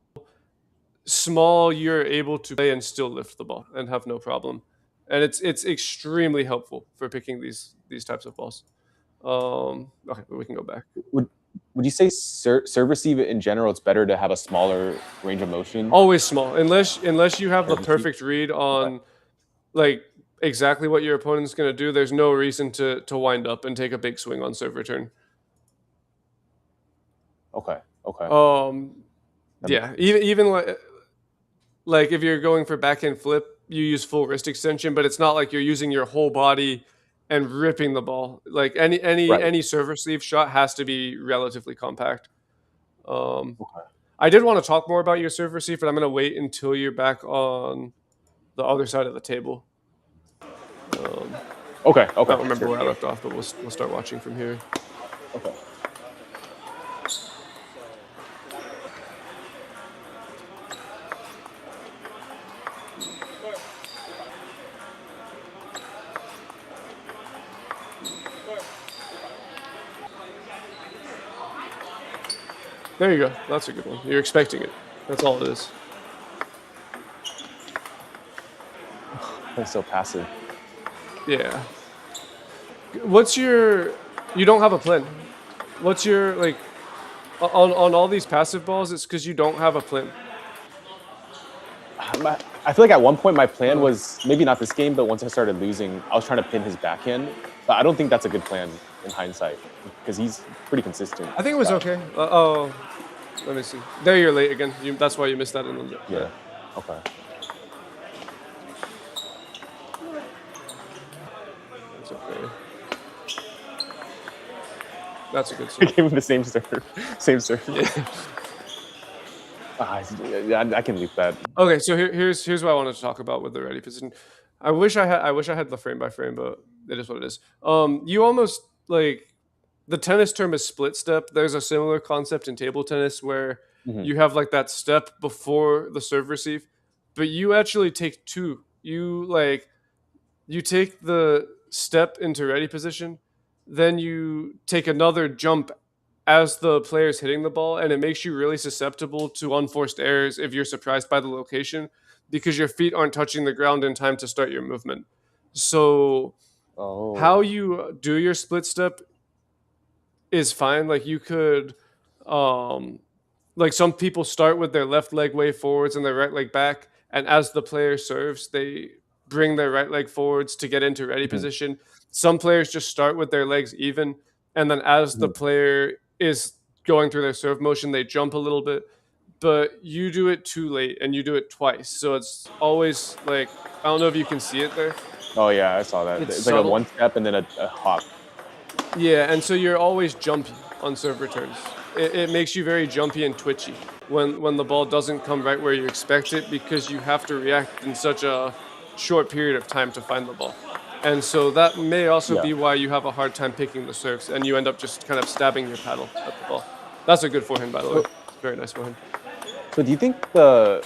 small you're able to play and still lift the ball and have no problem. And it's extremely helpful for picking these types of balls. Okay, we can go back. Would you say serve receive in general, it's better to have a smaller range of motion? Always small, unless you have the perfect read on like exactly what your opponent's going to do. There's no reason to wind up and take a big swing on serve return. Okay. Yeah, even like if you're going for backhand flip, you use full wrist extension, but it's not like you're using your whole body and ripping the ball. Like any serve receive shot has to be relatively compact. I did want to talk more about your serve receive, but I'm going to wait until you're back on the other side of the table. Okay. I don't remember where I left off, but we'll start watching from here. Okay. There you go. That's a good one. You're expecting it. That's all it is. That's so passive. Yeah. What's your? You don't have a plan. What's your like? On all these passive balls, it's because you don't have a plan. I feel like at one point my plan was maybe not this game, but once I started losing, I was trying to pin his backhand. But I don't think that's a good plan in hindsight because he's pretty consistent. I think it was okay. Let me see. There you're late again. That's why you missed that in the. Yeah. Okay. That's okay. That's a good I gave him the same serve. Yeah, I can leave that. Okay, so here's what I wanted to talk about with the ready position. I wish I had the frame by frame, but it is what it is. You almost like the tennis term is split step. There's a similar concept in table tennis where you have like that step before the serve receive, but you actually take two. You take the step into ready position, then you take another jump as the player's hitting the ball, and it makes you really susceptible to unforced errors if you're surprised by the location because your feet aren't touching the ground in time to start your movement. So how you do your split step is fine. Like you could, like some people start with their left leg way forwards and their right leg back, and as the player serves, they bring their right leg forwards to get into ready position. Some players just start with their legs even, and then as the player is going through their serve motion, they jump a little bit, but you do it too late and you do it twice. So it's always like, I don't know if you can see it there. Oh yeah, I saw that. It's like a one step and then a hop. Yeah, and so you're always jumpy on serve returns. It makes you very jumpy and twitchy when the ball doesn't come right where you expect it because you have to react in such a short period of time to find the ball. And so that may also Yeah. be why you have a hard time picking the serves and you end up just kind of stabbing your paddle at the ball. That's a good forehand, by the way. So, Very nice forehand. so do you think the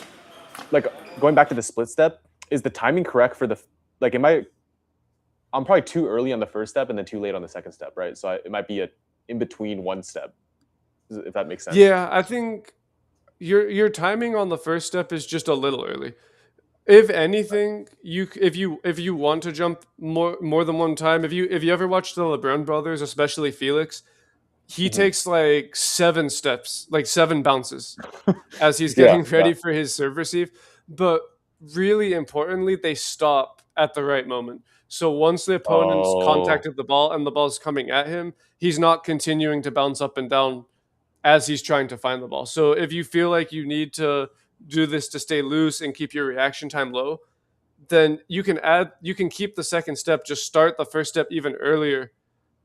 like going back to the split step, is the timing correct for the like? I'm probably too early on the first step and then too late on the second step, right? So it might be a in between one step, if that makes sense. Yeah, I think your timing on the first step is just a little early. If anything, if you want to jump more than one time, if you ever watch the LeBron brothers, especially Felix, he Mhm. takes like 7 steps, like 7 bounces as he's Yeah, getting yeah. ready for his serve receive. But really importantly, they stop at the right moment. So once the opponent's Oh, contacted the ball and the ball's coming at him, he's not continuing to bounce up and down as he's trying to find the ball. So if you feel like you need to do this to stay loose and keep your reaction time low, then you can keep the second step, just start the first step even earlier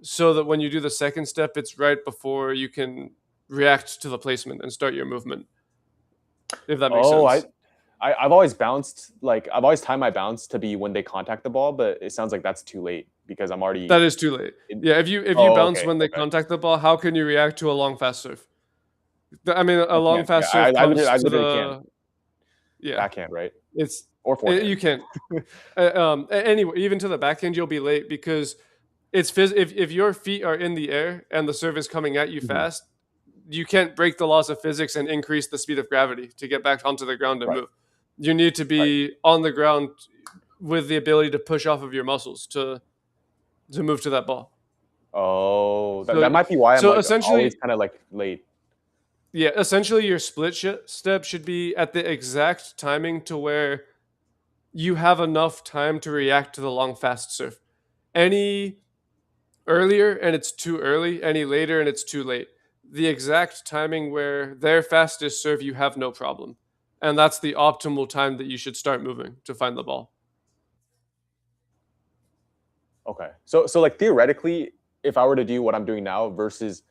so that when you do the second step, it's right before you can react to the placement and start your movement, if that makes oh, sense. I've always bounced like I've always timed my bounce to be when they contact the ball, but it sounds like that's too late because I'm already That is too late. in. Yeah, if you Oh, bounce okay, when they okay. contact the ball, how can you react to a long fast serve? I mean, a You long can't. Yeah, fast serve comes I to literally can't. the yeah. Backhand, right? It's Or you forehand. can't. Anyway, even to the backhand, you'll be late because if your feet are in the air and the serve is coming at you Mhm. fast, you can't break the laws of physics and increase the speed of gravity to get back onto the ground and Right, move. You need to right. be on the ground with the ability to push off of your muscles to move to that ball. Oh, that So might be why I'm so like always essentially, kind of like late. yeah, essentially your step should be at the exact timing to where you have enough time to react to the long fast serve. Any earlier and it's too early, any later and it's too late. The exact timing where their fastest serve, you have no problem. And that's the optimal time that you should start moving to find the ball. Okay. So like theoretically, if I were to do what I'm doing now versus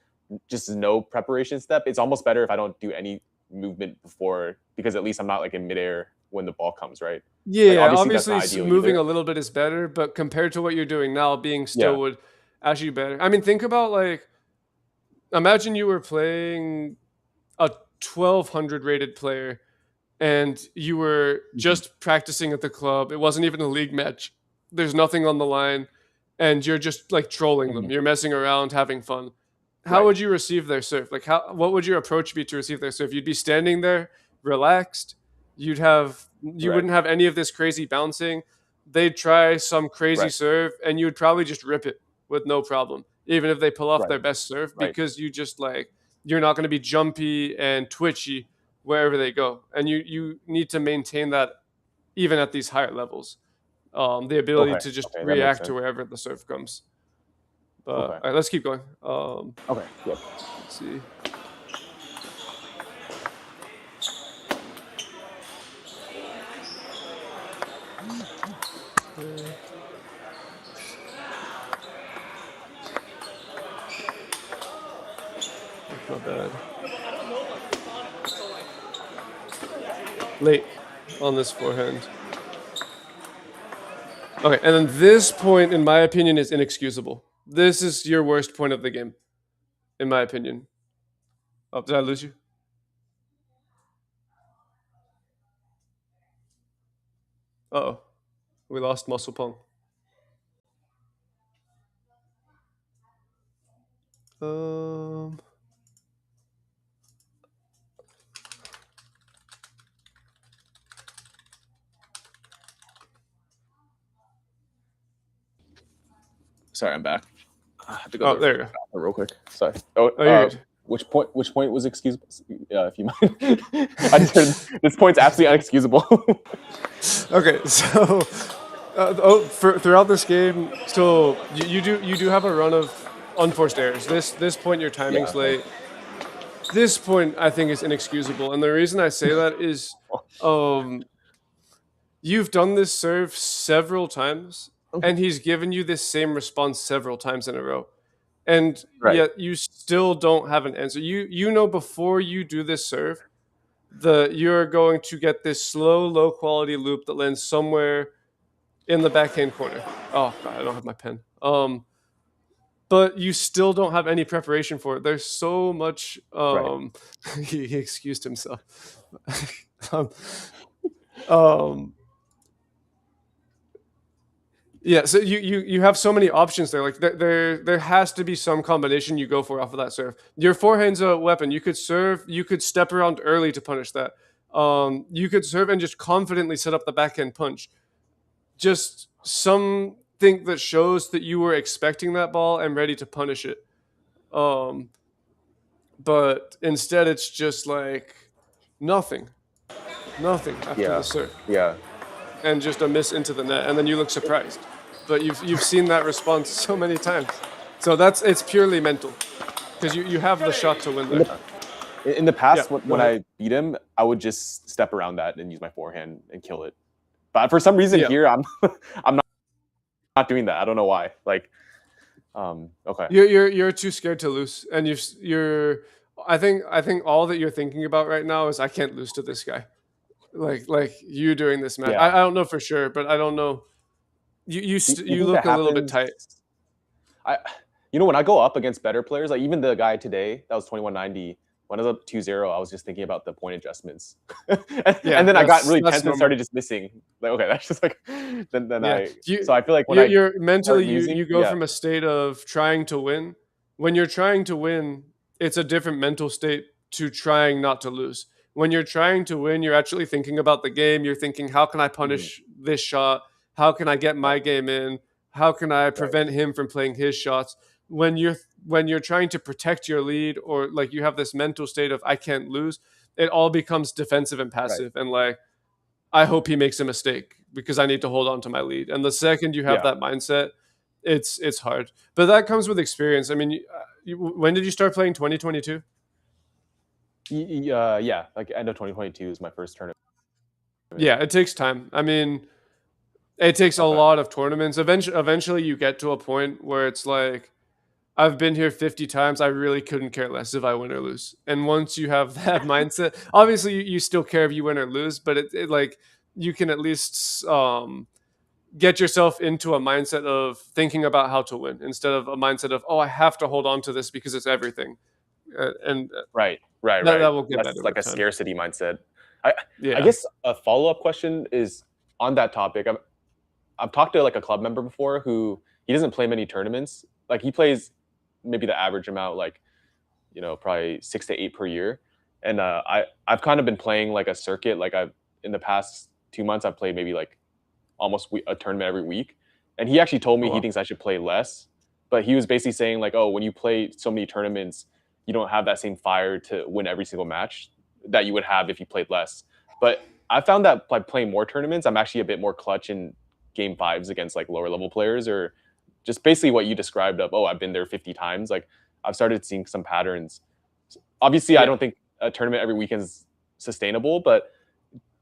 just no preparation step, it's almost better if I don't do any movement before because at least I'm not like in midair when the ball comes, right? Like Yeah, obviously that's obviously not ideal moving either. a little bit is better, but compared to what you're doing now, being Yeah. still would actually be better. I mean, think about like imagine you were playing a 1200 rated player and you were Mhm. just practicing at the club. It wasn't even a league match. There's nothing on the line, and you're just like trolling them. Mhm. You're messing around, having fun. How Right. would you receive their serve? Like how what would your approach be to receive their serve? You'd be standing there, relaxed. You Right. wouldn't have any of this crazy bouncing. They'd try some crazy Right. serve and you would probably just rip it with no problem, even if they pull off Right. their best serve, Right. because you just like you're not going to be jumpy and twitchy wherever they go. And you need to maintain that even at these higher levels. The ability Okay. to just Okay. That makes react to sense. wherever the serve comes. But all Okay. right, let's keep going. Okay. Yep. Let's see. Uh, Not bad. Late on this forehand. Okay, and then this point, in my opinion, is inexcusable. This is your worst point of the game, in my opinion. Oh, did I lose you? Oh, we lost Muscle Pong. Um, Sorry, I'm back. I have to go to oh, the there you go. bathroom real quick. Sorry. Oh, Oh, you're good. which point? Which point was excusable? If you mind, I just heard this point's absolutely unexcusable. Okay, so throughout this game, so you do have a run of unforced errors. This point, your Yeah. timing's Okay. late. This point, I think, is inexcusable, and the reason I say that is, um, you've done this serve several times, Okay. and he's given you this same response several times in a row. and Right. yet you still don't have an answer. You know before you do this serve, you're going to get this slow, low quality loop that lands somewhere in the backhand corner. Oh god, I don't have my pen. But you still don't have any preparation for it. There's so much. Right. He excused himself. um, um, yeah, so you have so many options there. Like there has to be some combination you go for off of that serve. Your forehand's a weapon. You could serve. You could step around early to punish that. You could serve and just confidently set up the backhand punch. Just something that shows that you were expecting that ball and ready to punish it. But instead, it's just like nothing after Yeah. the serve, Yeah. and just a miss into the net, and then you look surprised. But you've seen that response so many times, so it's purely mental because you have the shot to win In there. the Yeah, past, go when ahead. I beat him, I would just step around that and use my forehand and kill it. But for some reason Yeah, here, I'm I'm not doing that. I don't know why. Like, okay. you're too scared to lose, and you're. I think all that you're thinking about right now is I can't lose to this guy. Like you during this match. I Yeah. don't know for sure, but I don't know. Do you You think that look a little bit happens? tight. I, when I go up against better players, like even the guy today that was 2190, when I was up 2-0, I was just thinking about the point adjustments. And Yeah, then I got really that's tense and normal. started just missing. Like, okay, that's just like, then Yeah, so I feel like when I you're mentally start losing, you go yeah, from a state of trying to win. When you're trying to win, it's a different mental state to trying not to lose. When you're trying to win, you're actually thinking about the game. You're thinking, how can I mhm, punish this shot? How can I get my right, game in? How can I right, prevent him from playing his shots? When you're trying to protect your lead, or like you have this mental state of I can't lose, it all becomes defensive and right, passive, and like I hope he makes a mistake because I need to hold on to my lead. And the second you have yeah. that mindset, it's hard. But that comes with experience. I mean, when did you start playing 2022? Yeah, like end of 2022 is my first tournament. Yeah, it takes time. I mean, it takes a Okay. lot of tournaments. Eventually, you get to a point where it's like, I've been here 50 times. I really couldn't care less if I win or lose. And once you have that mindset, obviously you still care if you win or lose, but it like you can at least get yourself into a mindset of thinking about how to win instead of a mindset of, oh, I have to hold on to this because it's everything. And Right, right, that right. will get That's better like with a time. scarcity mindset. I I Yeah. guess a follow-up question is on that topic. I've talked to like a club member before who he doesn't play many tournaments. Like he plays maybe the average amount, like probably 6 to 8 per year. And I've kind of been playing like a circuit. Like I've in the past 2 months, I've played maybe like almost a tournament every week. And he actually told Oh, me he wow. thinks I should play less. But he was basically saying like, oh, when you play so many tournaments, you don't have that same fire to win every single match that you would have if you played less. But I found that by playing more tournaments, I'm actually a bit more clutch in game fives against like lower level players, or just basically what you described of, oh, I've been there 50 times. Like I've started seeing some patterns. Obviously, I Yeah. don't think a tournament every weekend is sustainable, but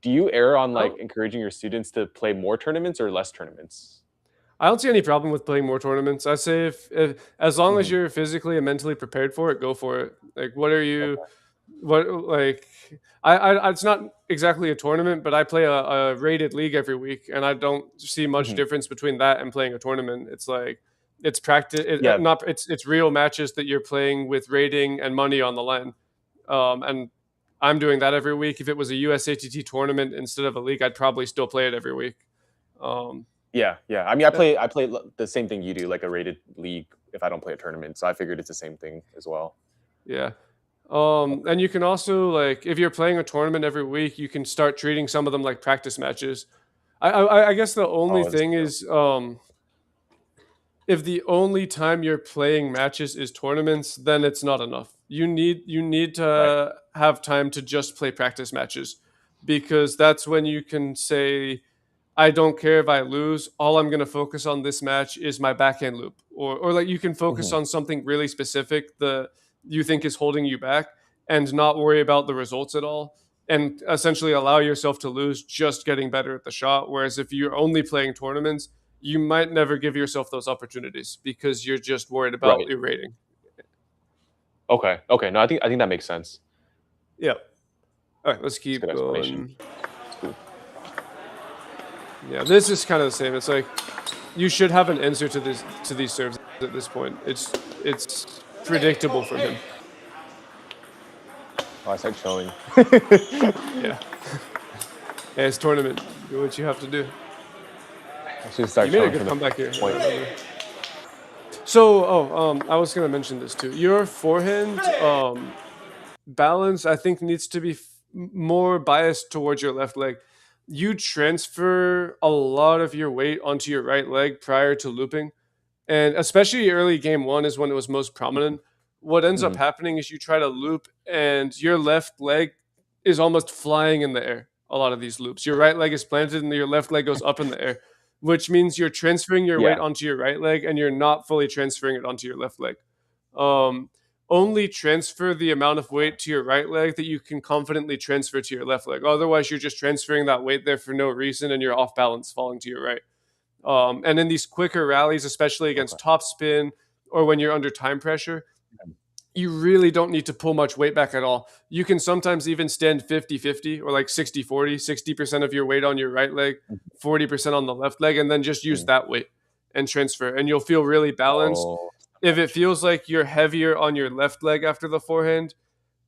do you err on I like don't, encouraging your students to play more tournaments or less tournaments? I don't see any problem with playing more tournaments. I say if as long as Mhm. you're physically and mentally prepared for it, go for it. Like, what are you? Okay. What like? It's not exactly a tournament, but I play a rated league every week, and I don't see much Mhm. difference between that and playing a tournament. It's like it's practice. Yeah. Not it's real matches that you're playing with rating and money on the line. And I'm doing that every week. If it was a USATT tournament instead of a league, I'd probably still play it every week. Um, Yeah. Yeah. I mean, uh, I play the same thing you do, like a rated league if I don't play a tournament. So I figured it's the same thing as well. yeah. And you can also like if you're playing a tournament every week, you can start treating some of them like practice matches. I guess the only Oh, that's thing true. is if the only time you're playing matches is tournaments, then it's not enough. You need Right. to have time to just play practice matches because that's when you can say I don't care if I lose. All I'm going to focus on this match is my backhand loop, or like you can focus Mhm. on something really specific that you think is holding you back, and not worry about the results at all, and essentially allow yourself to lose just getting better at the shot. Whereas if you're only playing tournaments, you might never give yourself those opportunities because you're just worried about Right. your rating. Okay. Okay. No, I think that makes sense. Yeah. All right, let's It's a keep good explanation. going. Cool. Yeah, this is kind of the same. It's like you should have an answer to these serves at this point. It's predictable from him. Oh, I start showing. Yeah. Yeah, it's tournament. Do what you have to do. I should You start made a showing good from the comeback here. I point. remember. So, I was gonna mention this too. Your forehand balance, I think, needs to be more biased towards your left leg. You transfer a lot of your weight onto your right leg prior to looping, and especially early game one is when it was most prominent. What ends up Mhm. happening is you try to loop, and your left leg is almost flying in the air. A lot of these loops, your right leg is planted, and your left leg goes up in the air, which means you're transferring your weight Yeah. onto your right leg, and you're not fully transferring it onto your left leg. Um, Only transfer the amount of weight to your right leg that you can confidently transfer to your left leg. Otherwise, you're just transferring that weight there for no reason, and you're off balance, falling to your right. And in these quicker rallies, especially Okay. against topspin or when you're under time pressure, Mhm. you really don't need to pull much weight back at all. You can sometimes even stand 50-50 or like 60-40, 60% of your weight on your right leg, 40% on the left leg, and then just use Mhm. that weight and transfer. And you'll feel really balanced. Oh. If it feels like you're heavier on your left leg after the forehand,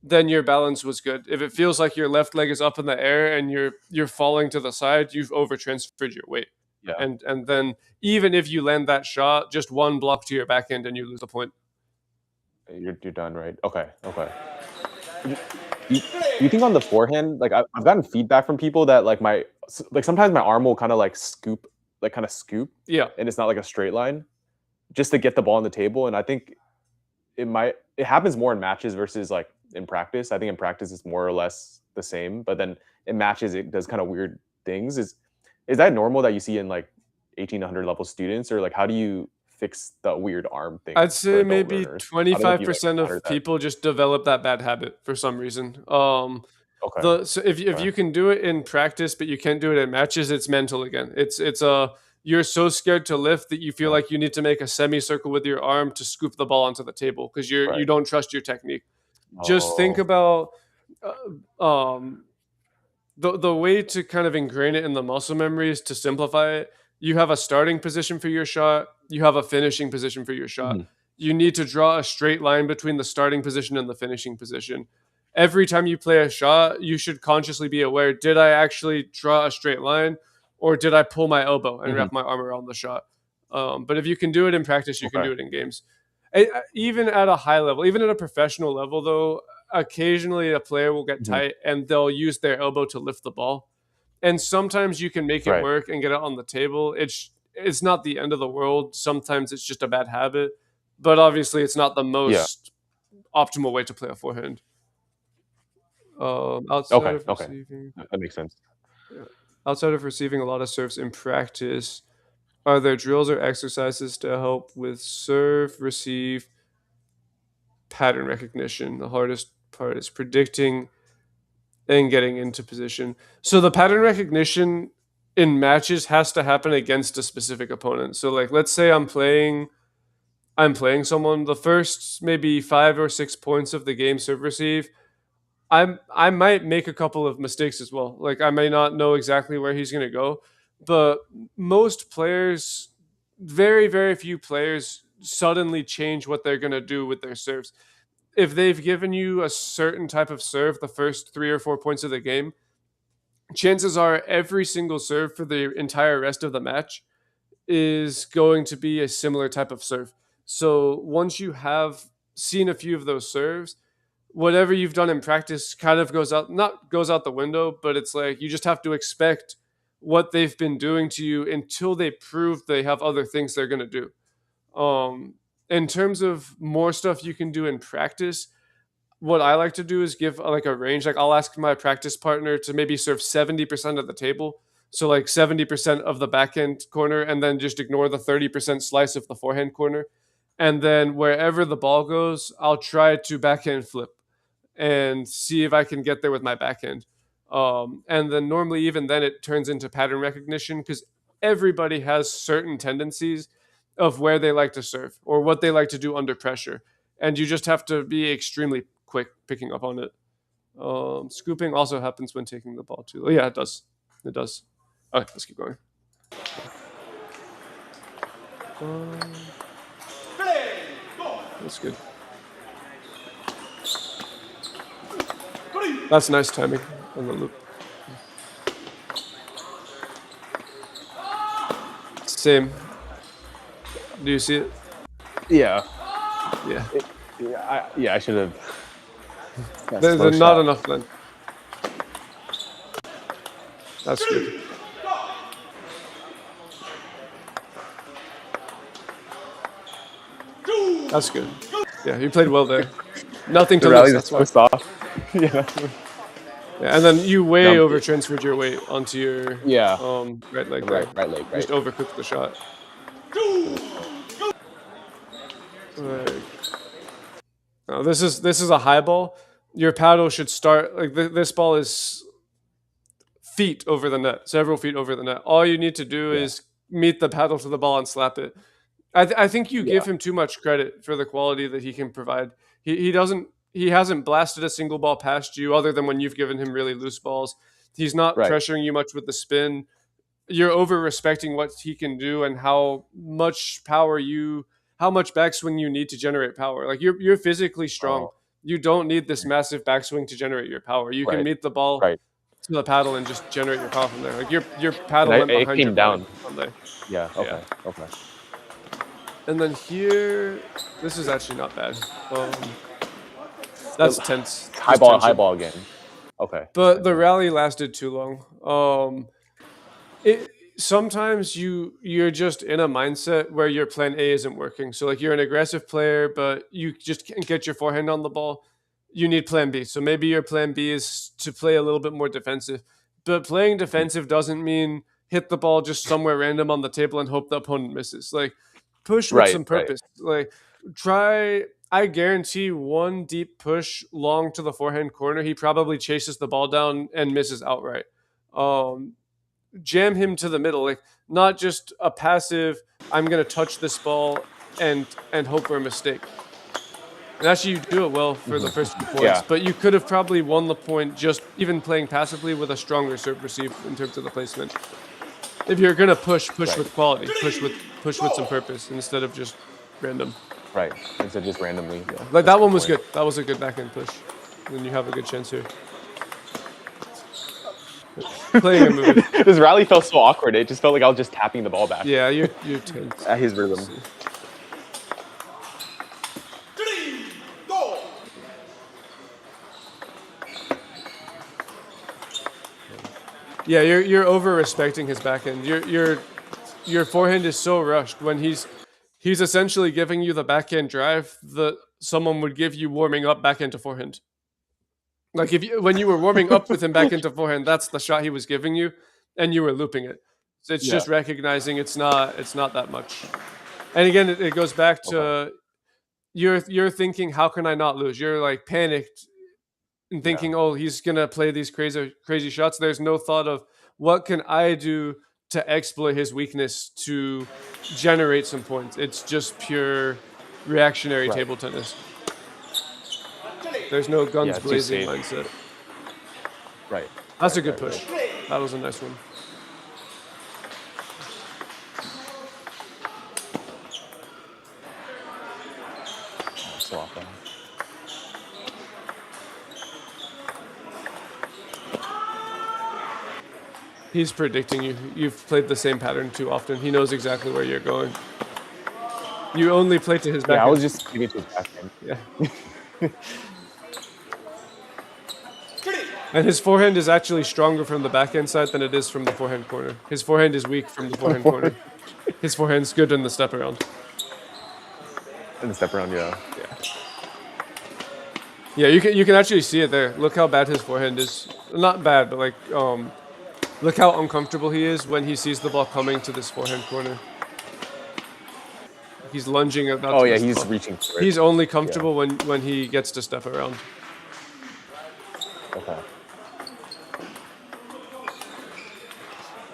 then your balance was good. If it feels like your left leg is up in the air and you're falling to the side, you've over transferred your weight. Yeah. And then even if you land that shot, just one block to your backhand and you lose the point. You're done, right? Okay. Okay. Do you, do you think on the forehand, like I've gotten feedback from people that like like sometimes my arm will kind of like scoop, like kind of scoop, Yeah. and it's not like a straight line, just to get the ball on the table. And I think it happens more in matches versus like in practice. I think in practice it's more or less the same, but then in matches it does kind of weird things. Is that normal that you see in like 1800 level students, or like how do you fix the weird arm thing I'd for say adult maybe learners? I don't know if you like 25% encountered of that. people just develop that bad habit for some reason. Okay. So if Okay. you can do it in practice, but you can't do it in matches, it's mental again. It's you're so scared to lift that you feel Okay. like you need to make a semicircle with your arm to scoop the ball onto the table because you Right. don't trust your technique. Just think Oh. about uh, um, the way to kind of ingrain it in the muscle memory is to simplify it. You have a starting position for your shot, you have a finishing position for your shot. Mhm. You need to draw a straight line between the starting position and the finishing position. Every time you play a shot, you should consciously be aware, did I actually draw a straight line or did I pull my elbow and Mhm. wrap my arm around the shot? But if you can do it in practice, you can Okay. do it in games. Even at a high level, even at a professional level, though, occasionally a player will get Mhm. tight and they'll use their elbow to lift the ball. And sometimes you can make it Right. work and get it on the table. It's not the end of the world. Sometimes it's just a bad habit, but obviously it's not the Yeah. most optimal way to play a forehand. Outside Okay. of Okay. receiving, That makes sense. yeah. Outside of receiving a lot of serves in practice, are there drills or exercises to help with serve, receive, pattern recognition? The hardest part is predicting and getting into position. So the pattern recognition in matches has to happen against a specific opponent. So like let's say I'm playing someone, the first maybe 5 or 6 points of the game serve receive, I might make a couple of mistakes as well. Like I may not know exactly where he's gonna go. But most players, very, very few players suddenly change what they're gonna do with their serves. If they've given you a certain type of serve the first 3 or 4 points of the game, chances are every single serve for the entire rest of the match is going to be a similar type of serve. So once you have seen a few of those serves, whatever you've done in practice kind of goes out, not goes out the window, but it's like you just have to expect what they've been doing to you until they prove they have other things they're going to do. Um, in terms of more stuff you can do in practice, what I like to do is give like a range. Like I'll ask my practice partner to maybe serve 70% of the table. So like 70% of the backhand corner and then just ignore the 30% slice of the forehand corner. And then wherever the ball goes, I'll try to backhand flip and see if I can get there with my backhand. And then normally even then it turns into pattern recognition because everybody has certain tendencies of where they like to serve or what they like to do under pressure, and you just have to be extremely quick picking up on it. Scooping also happens when taking the ball too. Oh, yeah, it does. It does. Okay, let's keep going. That's good. That's nice timing on the loop. Same. Do you see it? Yeah. Yeah. I should have. There's not enough length. That's good. That's good. Yeah, you played well there. Nothing to lose. That's why. Off. Yeah. Yeah, and then you way over transferred your weight onto your right leg there. Right leg. Just overcooked the shot. Now this is a high ball. Your paddle should start like this ball is feet over the net, several feet over the net. All you need to do is meet the paddle to the ball and slap it. I think you give him too much credit for the quality that he can provide. He hasn't blasted a single ball past you other than when you've given him really loose balls. He's not pressuring you much with the spin. You're over respecting what he can do and how much backswing you need to generate power. Like you're physically strong. You don't need this massive backswing to generate your power. You can meet the ball to the paddle and just generate your power from there. Like your paddle went behind your down from there. Yeah. Okay. And then here, this is actually not bad. That's tense. High ball again. Okay. But the rally lasted too long. Sometimes you're just in a mindset where your plan A isn't working. So like you're an aggressive player, but you just can't get your forehand on the ball. You need plan B. So maybe your plan B is to play a little bit more defensive. But playing defensive doesn't mean hit the ball just somewhere random on the table and hope the opponent misses. Like push with some purpose. Like I guarantee one deep push long to the forehand corner, he probably chases the ball down and misses outright. Jam him to the middle, like not just a passive, I'm going to touch this ball and hope for a mistake. And actually, you do it well for the first 2 points, but you could have probably won the point just even playing passively with a stronger serve receive in terms of the placement. If you're going to push with quality, push with some purpose instead of just random. Right, instead of just randomly. Yeah. Like that one was good. That was a good backhand push. Then you have a good chance here. Playing a move. This rally felt so awkward. It just felt like I was just tapping the ball back. Yeah, you're tense. At his rhythm. Yeah, you're over respecting his backhand. Your forehand is so rushed when he's essentially giving you the backhand drive that someone would give you warming up backhand to forehand. Like when you were warming up with him back into forehand, that's the shot he was giving you, and you were looping it. So it's just recognizing it's not that much. And again, it goes back to you're thinking, how can I not lose? You're like panicked and thinking, oh, he's gonna play these crazy shots. There's no thought of what can I do to exploit his weakness to generate some points. It's just pure reactionary table tennis. There's no guns blazing mindset. Right. That's a good push. That was a nice one. So often. He's predicting you. You've played the same pattern too often. He knows exactly where you're going. You only play to his backhand. Yeah, I was just giving to his backhand. Yeah. And his forehand is actually stronger from the backhand side than it is from the forehand corner. His forehand is weak from the forehand corner. His forehand's good in the step around. In the step around, yeah. Yeah, you can actually see it there. Look how bad his forehand is. Not bad, but like look how uncomfortable he is when he sees the ball coming to this forehand corner. He's lunging about. Oh yeah, he's reaching for it. He's only comfortable when he gets to step around. Okay.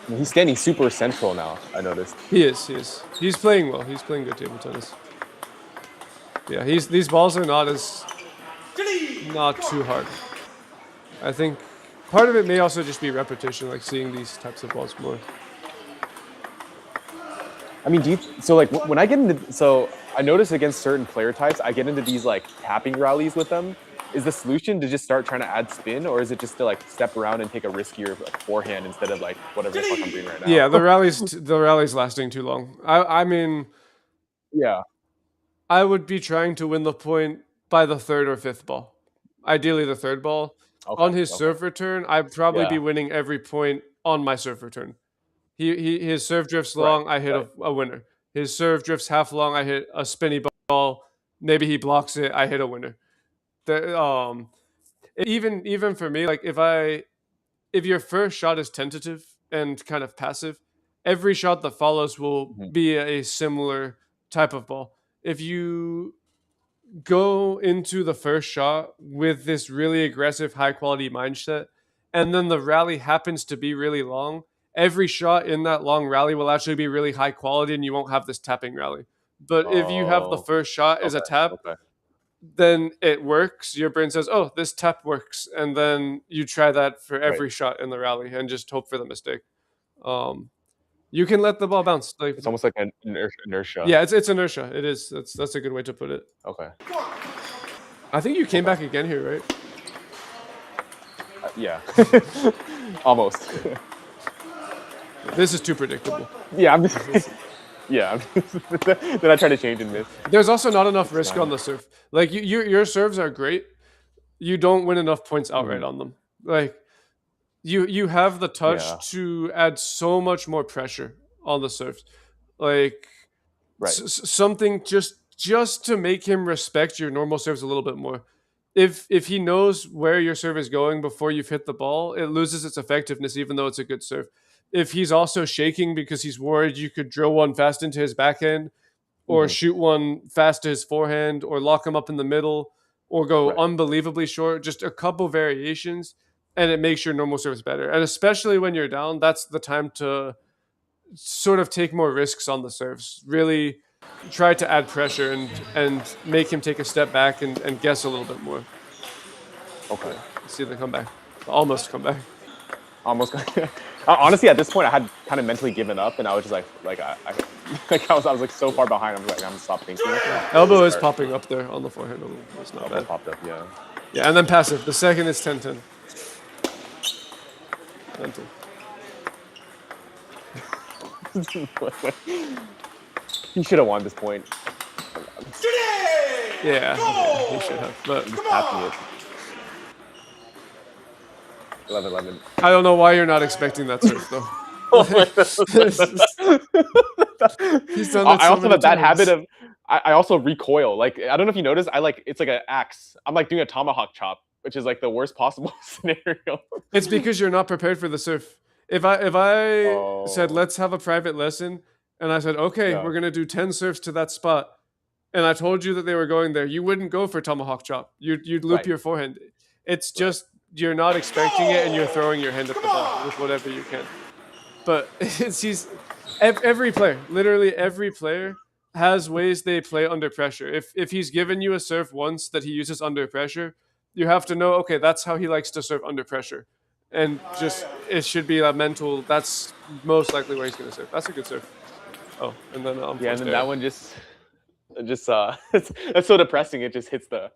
He's standing super central now, I noticed. He is. He's playing well. He's playing good table tennis. Yeah, these balls are not too hard. I think part of it may also just be repetition, like seeing these types of balls more. I mean, so like when I get into, so I notice against certain player types, I get into these like tapping rallies with them. Is the solution to just start trying to add spin, or is it just to like step around and take a riskier like, forehand instead of like whatever the fuck I'm doing right now? Yeah, the rally's lasting too long. I mean, yeah, I would be trying to win the point by the third or fifth ball. Ideally, the third ball. okay, On his serve return, I'd probably be winning every point on my serve return. His serve drifts long, I hit a winner. His serve drifts half long, I hit a spinny ball. Maybe he blocks it, I hit a winner. Even for me, like if your first shot is tentative and kind of passive, every shot that follows will be a similar type of ball. If you go into the first shot with this really aggressive, high quality mindset, and then the rally happens to be really long, every shot in that long rally will actually be really high quality and you won't have this tapping rally. But if you have the first shot as a tap, then it works. Your brain says, oh, this tap works. And then you try that for every shot in the rally and just hope for the mistake. You can let the ball bounce. Like, it's almost like an inertia. Yeah, it's inertia. It is. That's a good way to put it. Okay. I think you came back again here, right? Yeah. Almost. This is too predictable. Yeah, I'm just... Yeah, then I try to change and miss. There's also not enough risk on the serve. Like your serves are great. You don't win enough points outright on them. Like you have the touch to add so much more pressure on the serves. Like something just to make him respect your normal serves a little bit more. If he knows where your serve is going before you've hit the ball, it loses its effectiveness even though it's a good serve. If he's also shaking because he's worried you could drill one fast into his backhand or shoot one fast to his forehand or lock him up in the middle or go unbelievably short, just a couple variations, and it makes your normal service better. And especially when you're down, that's the time to sort of take more risks on the serves. Really try to add pressure and make him take a step back and guess a little bit more. Okay. Let's see the comeback. Almost comeback. Almost. Honestly, at this point, I had kind of mentally given up, and I was just I was like so far behind. I was like, I'm gonna stop thinking. Elbow is popping up there on the forehand. It's not bad. Popped up, yeah. Yeah, and then passive. The second is 10-10. 10-10. He should have won this point. Yeah, he should have. But just tapping it. 11-11. I don't know why you're not expecting that serve though. He's done that I also have a bad times. habit of I also recoil. Like I don't know if you noticed, it's like an axe. I'm like doing a tomahawk chop, which is like the worst possible scenario. It's because you're not prepared for the serve. If I said let's have a private lesson, and I said okay, we're gonna do 10 serves to that spot, and I told you that they were going there, you wouldn't go for tomahawk chop. You'd loop your forehand. It's just you're not expecting it, and you're throwing your hand at the ball with whatever you can. But every player, literally every player, has ways they play under pressure. If he's given you a serve once that he uses under pressure, you have to know, okay, that's how he likes to serve under pressure. And just, it should be a mental, that's most likely where he's going to serve. That's a good serve. Oh, and then and then that one just that's so depressing. It just hits the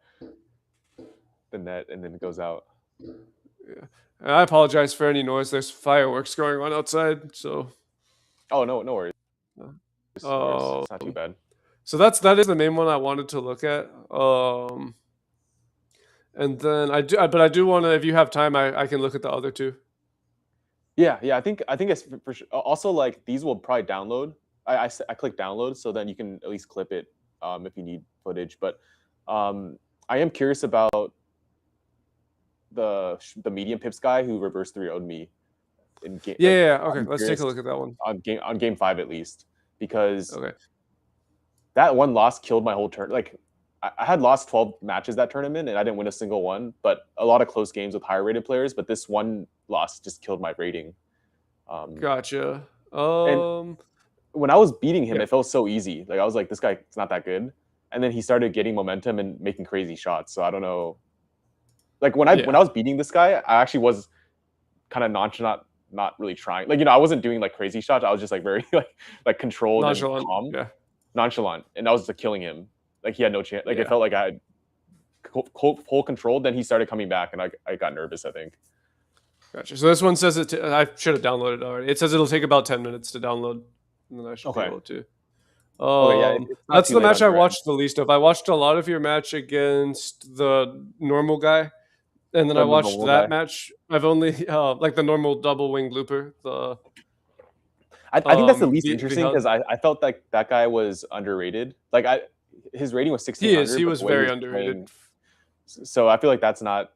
net and then it goes out. Yeah. And I apologize for any noise. There's fireworks going on outside, so. Oh, no worries. It's not too bad. So that is the main one I wanted to look at. And then I do want to, if you have time, I can look at the other two. Yeah. I think it's for sure. Also, like these will probably download. I click download, so then you can at least clip it if you need footage. But I am curious about the medium pips guy who reverse 3-0'd me in game. Yeah. Okay, let's take a look at that one on game 5 at least, because that one loss killed my whole turn. Like I had lost 12 matches that tournament and I didn't win a single one, but a lot of close games with higher rated players. But this one loss just killed my rating. Gotcha. And when I was beating him, Yeah, it felt so easy. Like I was like, this guy's not that good. And then he started getting momentum and making crazy shots. So I don't know. Like when I yeah, was beating this guy, I actually was kind of nonchalant, not really trying. Like I wasn't doing like crazy shots. I was just like very like controlled and nonchalant. calm, Yeah, nonchalant, and I was like killing him. Like he had no chance. Like it yeah. felt like I had full control. Then he started coming back, and I got nervous. I think. Gotcha. So this one says I should have downloaded it already. It says it'll take about 10 minutes to download, and then I should be Okay. able to. Okay. Yeah. It's not That's too the late match on I your end. watched the least of. I watched a lot of your match against the normal guy, and then I The watched normal that guy. match. I've only like the normal double wing looper. I think that's the least The interesting hug. because I felt like that guy was underrated. Like his rating was He is. 1600, He but was the way he very was underrated. playing, so I feel like that's not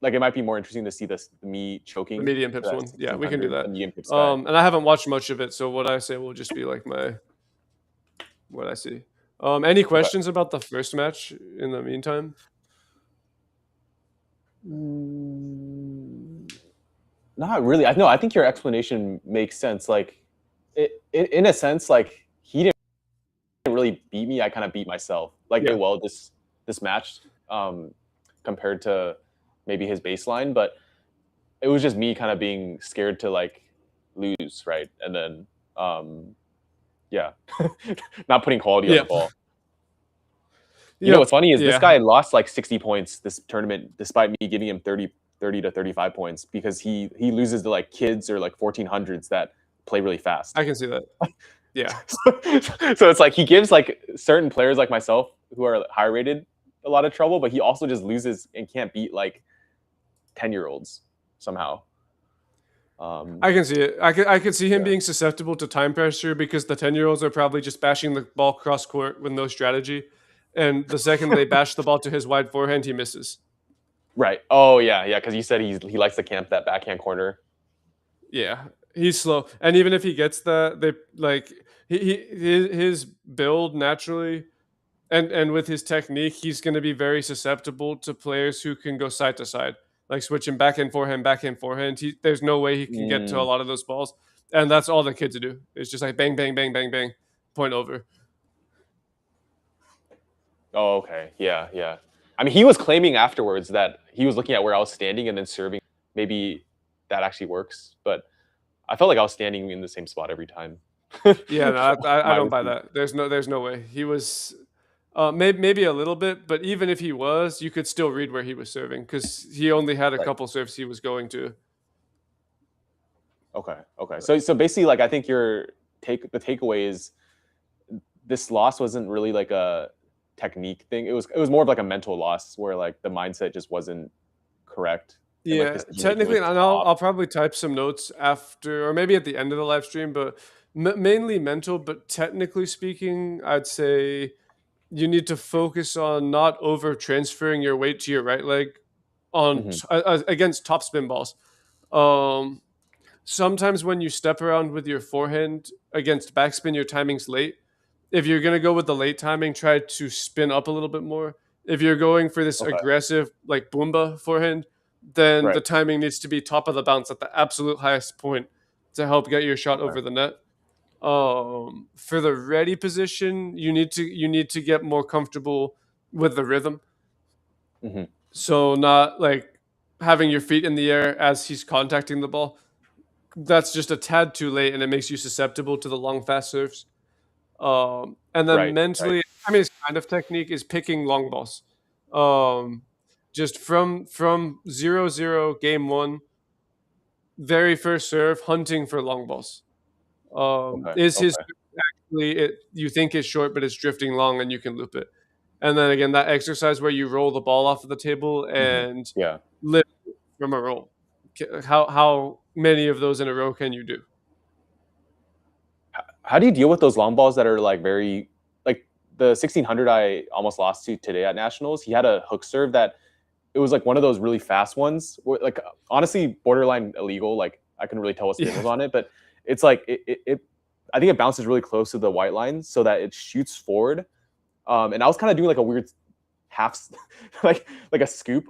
like it might be more interesting to see this me The choking medium to pips that one. Yeah, we can do 1600 that. the medium pips guy. And I haven't watched much of it, so what I say will just be like what I see. Any Okay. questions about the first match in the meantime? Not really. I think your explanation makes sense. Like, in a sense, like he didn't really beat me. I kind of beat myself. Like, Yeah, did well this match, compared to maybe his baseline, but it was just me kind of being scared to like lose, right? And then, yeah, not putting quality on yeah, the ball. You know yep, what's funny is this yeah. guy lost like 60 points this tournament, despite me giving him 30 to 35 points because he loses to like kids or like 1400s that play really fast. I can see that. Yeah, So it's like he gives like certain players like myself who are high rated a lot of trouble, but he also just loses and can't beat like 10-year-olds somehow. I can see it. I could see him Yeah. being susceptible to time pressure because the 10-year-olds are probably just bashing the ball cross court with no strategy, and the second they bash the ball to his wide forehand, he misses. Right. Oh yeah. Because you said he likes to camp that backhand corner. Yeah, he's slow, and even if he gets that, they like his build naturally, and with his technique, he's going to be very susceptible to players who can go side to side, like switching back and forehand. There's no way he can get to a Mm. lot of those balls, and that's all the kids do. It's just like bang, bang, bang, bang, bang, point over. Oh, okay. Yeah. I mean, he was claiming afterwards that he was looking at where I was standing and then serving. Maybe that actually works, but I felt like I was standing in the same spot every time. Yeah, no, I My don't buy receipt. that. There's no way he was. Maybe a little bit, but even if he was, you could still read where he was serving because he only had a Right. couple serves he was going to. Okay. So basically, like I think the takeaway is this loss wasn't really like a technique thing. It was more of like a mental loss where like the mindset just wasn't correct and like Yeah, decision making technically, was and off. I'll probably type some notes after, or maybe at the end of the live stream, but mainly mental. But technically speaking, I'd say you need to focus on not over transferring your weight to your right leg Hmm. against top spin balls. Um, Sometimes when you step around with your forehand against backspin, your timing's late. If you're gonna go with the late timing, try to spin up a little bit more. If you're going for this Okay. aggressive like boomba forehand, then the Right. timing needs to be top of the bounce at the absolute highest point to help get your shot Okay. over the net. For the ready position, you need to get more comfortable with the rhythm. Hmm. So not like having your feet in the air as he's contacting the ball. That's just a tad too late, and it makes you susceptible to the long fast serves. And then Right. mentally, I mean, it's kind of technique is picking long balls. Um, just from 0-0 game one, very first serve, hunting for long balls. Okay. Is his Okay. actually it you think it's short, but it's drifting long, and you can loop it. And then again, that exercise where you roll the ball off of the table Hmm. and Yeah. lift from a roll. How many of those in a row can you do? How do you deal with those long balls that are like very like the 1600 I almost lost to today at nationals? He had a hook serve that it was like one of those really fast ones where like honestly borderline illegal. Like I couldn't really tell what spin Yeah, was on it, but it's like I think it bounces really close to the white line so that it shoots forward. And I was kind of doing like a weird half like a scoop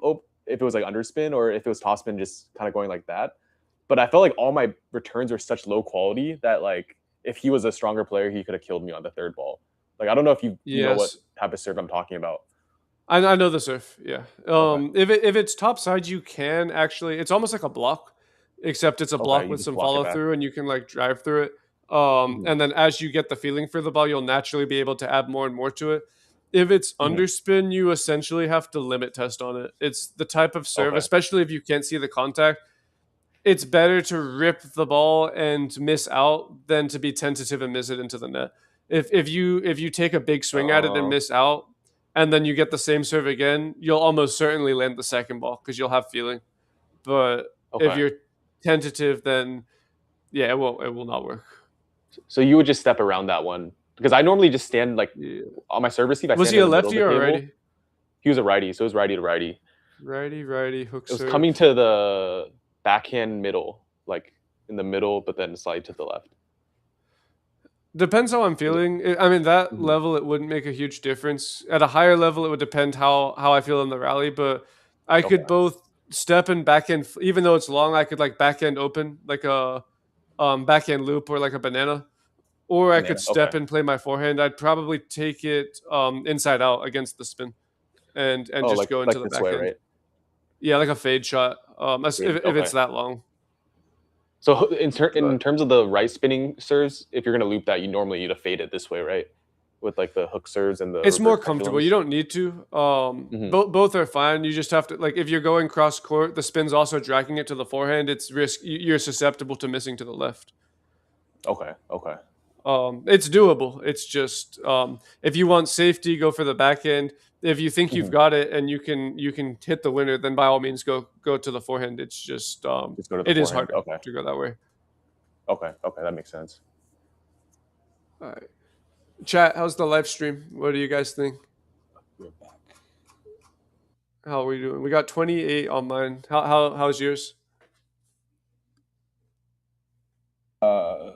if it was like underspin or if it was topspin just kind of going like that. but I felt like all my returns were such low quality that like if he was a stronger player, he could have killed me on the third ball. Like I don't know if you know what Yes. type of serve I'm talking about. I know the surf, yeah. Okay. If it's topside, you can actually it's almost like a block, except it's a Okay, block you with just some block it follow back. through, and you can like drive through it. Mhm. And then as you get the feeling for the ball, you'll naturally be able to add more and more to it. If it's Mhm. underspin, you essentially have to limit test on it. It's the type of serve, Okay. especially if you can't see the contact. It's better to rip the ball and miss out than to be tentative and miss it into the net. If you take a big swing at it and Uh, miss out, and then you get the same serve again, you'll almost certainly land the second ball because you'll have feeling. But if okay. you're tentative, then yeah, it will not work. So you would just step around that one because I normally just stand like Yeah. on my serve receive. I Was stand he in a the middle of lefty the or a table. righty? He was a righty, so it was righty to righty. Righty, hook It was serve. coming to the backhand middle, like in the middle, but then slide to the left. Depends how I'm Was it? feeling. I mean, that Mhm. level it wouldn't make a huge difference. At a higher level, it would depend how I feel in the rally. But I Okay. could both step and backhand, even though it's long. I could like backhand open like a backhand loop or like a banana, or I could Banana. Okay. step and play my forehand. I'd probably take it inside out against the spin and Oh, just go into like the this way, backhand. right? Yeah, like a fade shot. If Okay. it's that long. So But in terms of the right spinning serves, if you're gonna loop that, you normally need to fade it this way, right? With like the hook serves and the it's more reverse comfortable. You pendulums. don't need to. Hmm. Both are fine. You just have to like if you're going cross court, the spin's also dragging it to the forehand. It's risk. You're susceptible to missing to the left. Okay. Okay. It's doable. It's just if you want safety, go for the backhand. If you think you've Hmm. got it and you can hit the winner, then by all means go to the forehand. It's just Just go to the it is forehand. harder Okay. to go that way. Okay. Okay. That makes sense. All right, chat. How's the live stream? What do you guys think? How are we doing? We got 28 on mine. How's yours? Uh,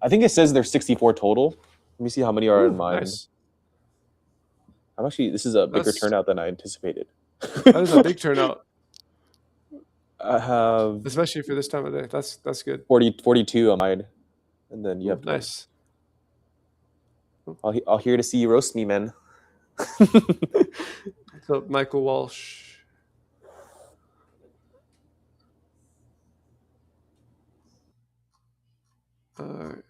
I think it says there's 64 total. Let me see how many are in Ooh, mine. nice. I'm actually this is a bigger That's turnout than I anticipated. that is a big turnout, I have especially for this time of day. That's good. 42 on mine, and then you Ooh, have 20. nice. I'll here to see you roast me, man. What's up, Michael Walsh? All right.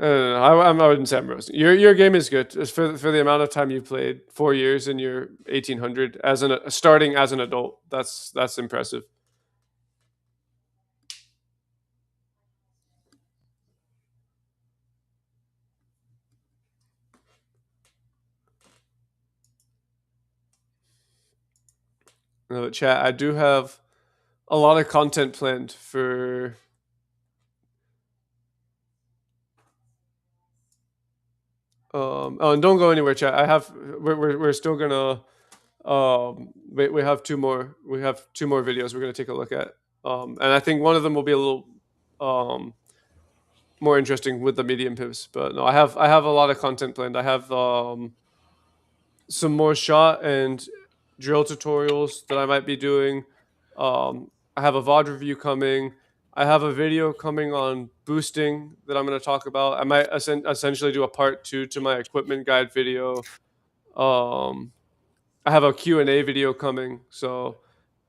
I wouldn't say I'm roasting. Your game is good. Just for the amount of time you played, 4 years in your 1800 as starting as an adult. That's impressive. Chat. I do have a lot of content planned for. Oh, and don't go anywhere, chat. We're still gonna we have two more videos we're gonna take a look at. And I think one of them will be a little um more interesting with the medium pivots. But no, I have a lot of content planned. I have some more shot and drill tutorials that I might be doing. I have a VOD review coming. I have a video coming on boosting that I'm going to talk about. I might essentially do a part 2 to my equipment guide video. Um, I have a Q&A video coming, so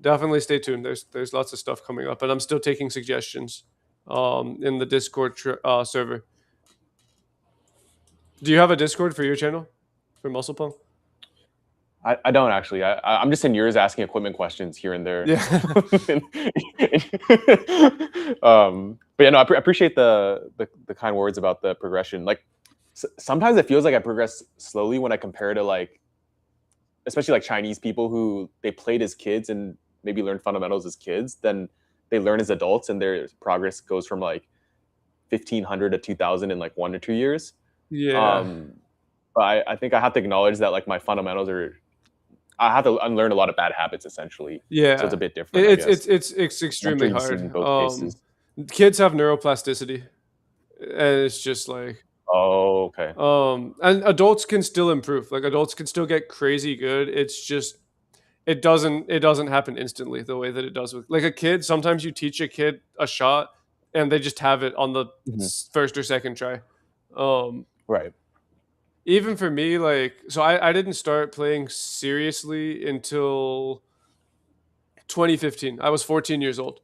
definitely stay tuned. There's lots of stuff coming up, and I'm still taking suggestions in the Discord server. Do you have a Discord for your channel for Muscle Punk? I don't actually. I'm just in yours asking equipment questions here and there. Yeah. But yeah, no, I appreciate the kind words about the progression. Like sometimes it feels like I progress slowly when I compare to like, especially like Chinese people who they played as kids and maybe learned fundamentals as kids. Then they learn as adults, and their progress goes from like 1500 to 2000 in like 1 or 2 years. Yeah. Um, but I think I have to acknowledge that like my fundamentals are I have to unlearn a lot of bad habits essentially. So it's Yeah. a bit different, It, I it's guess. it's it's it's I'm sure extremely you've seen hard. both cases. Kids have neuroplasticity, and it's just like Oh, okay. And adults can still improve. Like adults can still get crazy good. It's just it doesn't happen instantly the way that it does with like a kid. Sometimes you teach a kid a shot and they just have it on the Mhm. first or second try. Um, Right. Even for me, like so I didn't start playing seriously until 2015. I was 14 years old.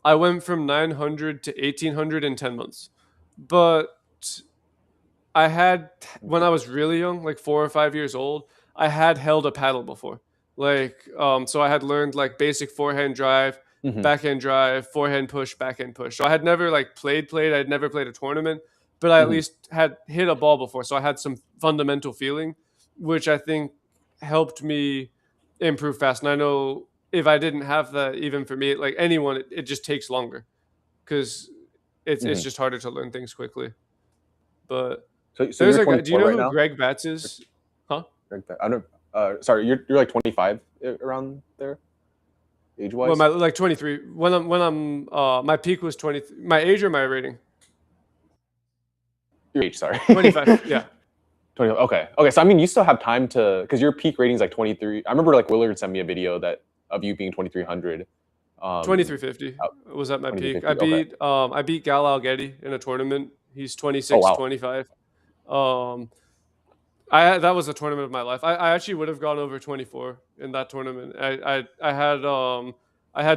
I went from 900 to 1800 in 10 months. But I had when I was really young, like 4 or 5 years old, I had held a paddle before. Like, so I had learned like basic forehand drive, Mhm. backhand drive, forehand push, backhand push. So I had never like played. I had never played a tournament, but I at Mhm. least had hit a ball before. So I had some fundamental feeling, which I think helped me improve fast. And I know if I didn't have that, even for me, like anyone, it just takes longer because it's Mhm. just harder to learn things quickly. But So there's you're a guy. Do you 24 know right who now? Greg Batts is? Huh? I don't. Sorry, you're like 25 around there, age Well, wise. my like 23. When I'm my peak was 20. My age or my rating? Your age, sorry. 25. Yeah, 20, okay. Okay. So I mean, you still have time to because your peak rating is like 23. I remember like Willard sent me a video that of you being 2300. 2350 Uh, was at my peak. 2350. Okay. I beat Gal Algetti in a tournament. He's Oh 26, wow. 25. Um, I that was the tournament of my life. I actually would have gone over 24 in that tournament. I had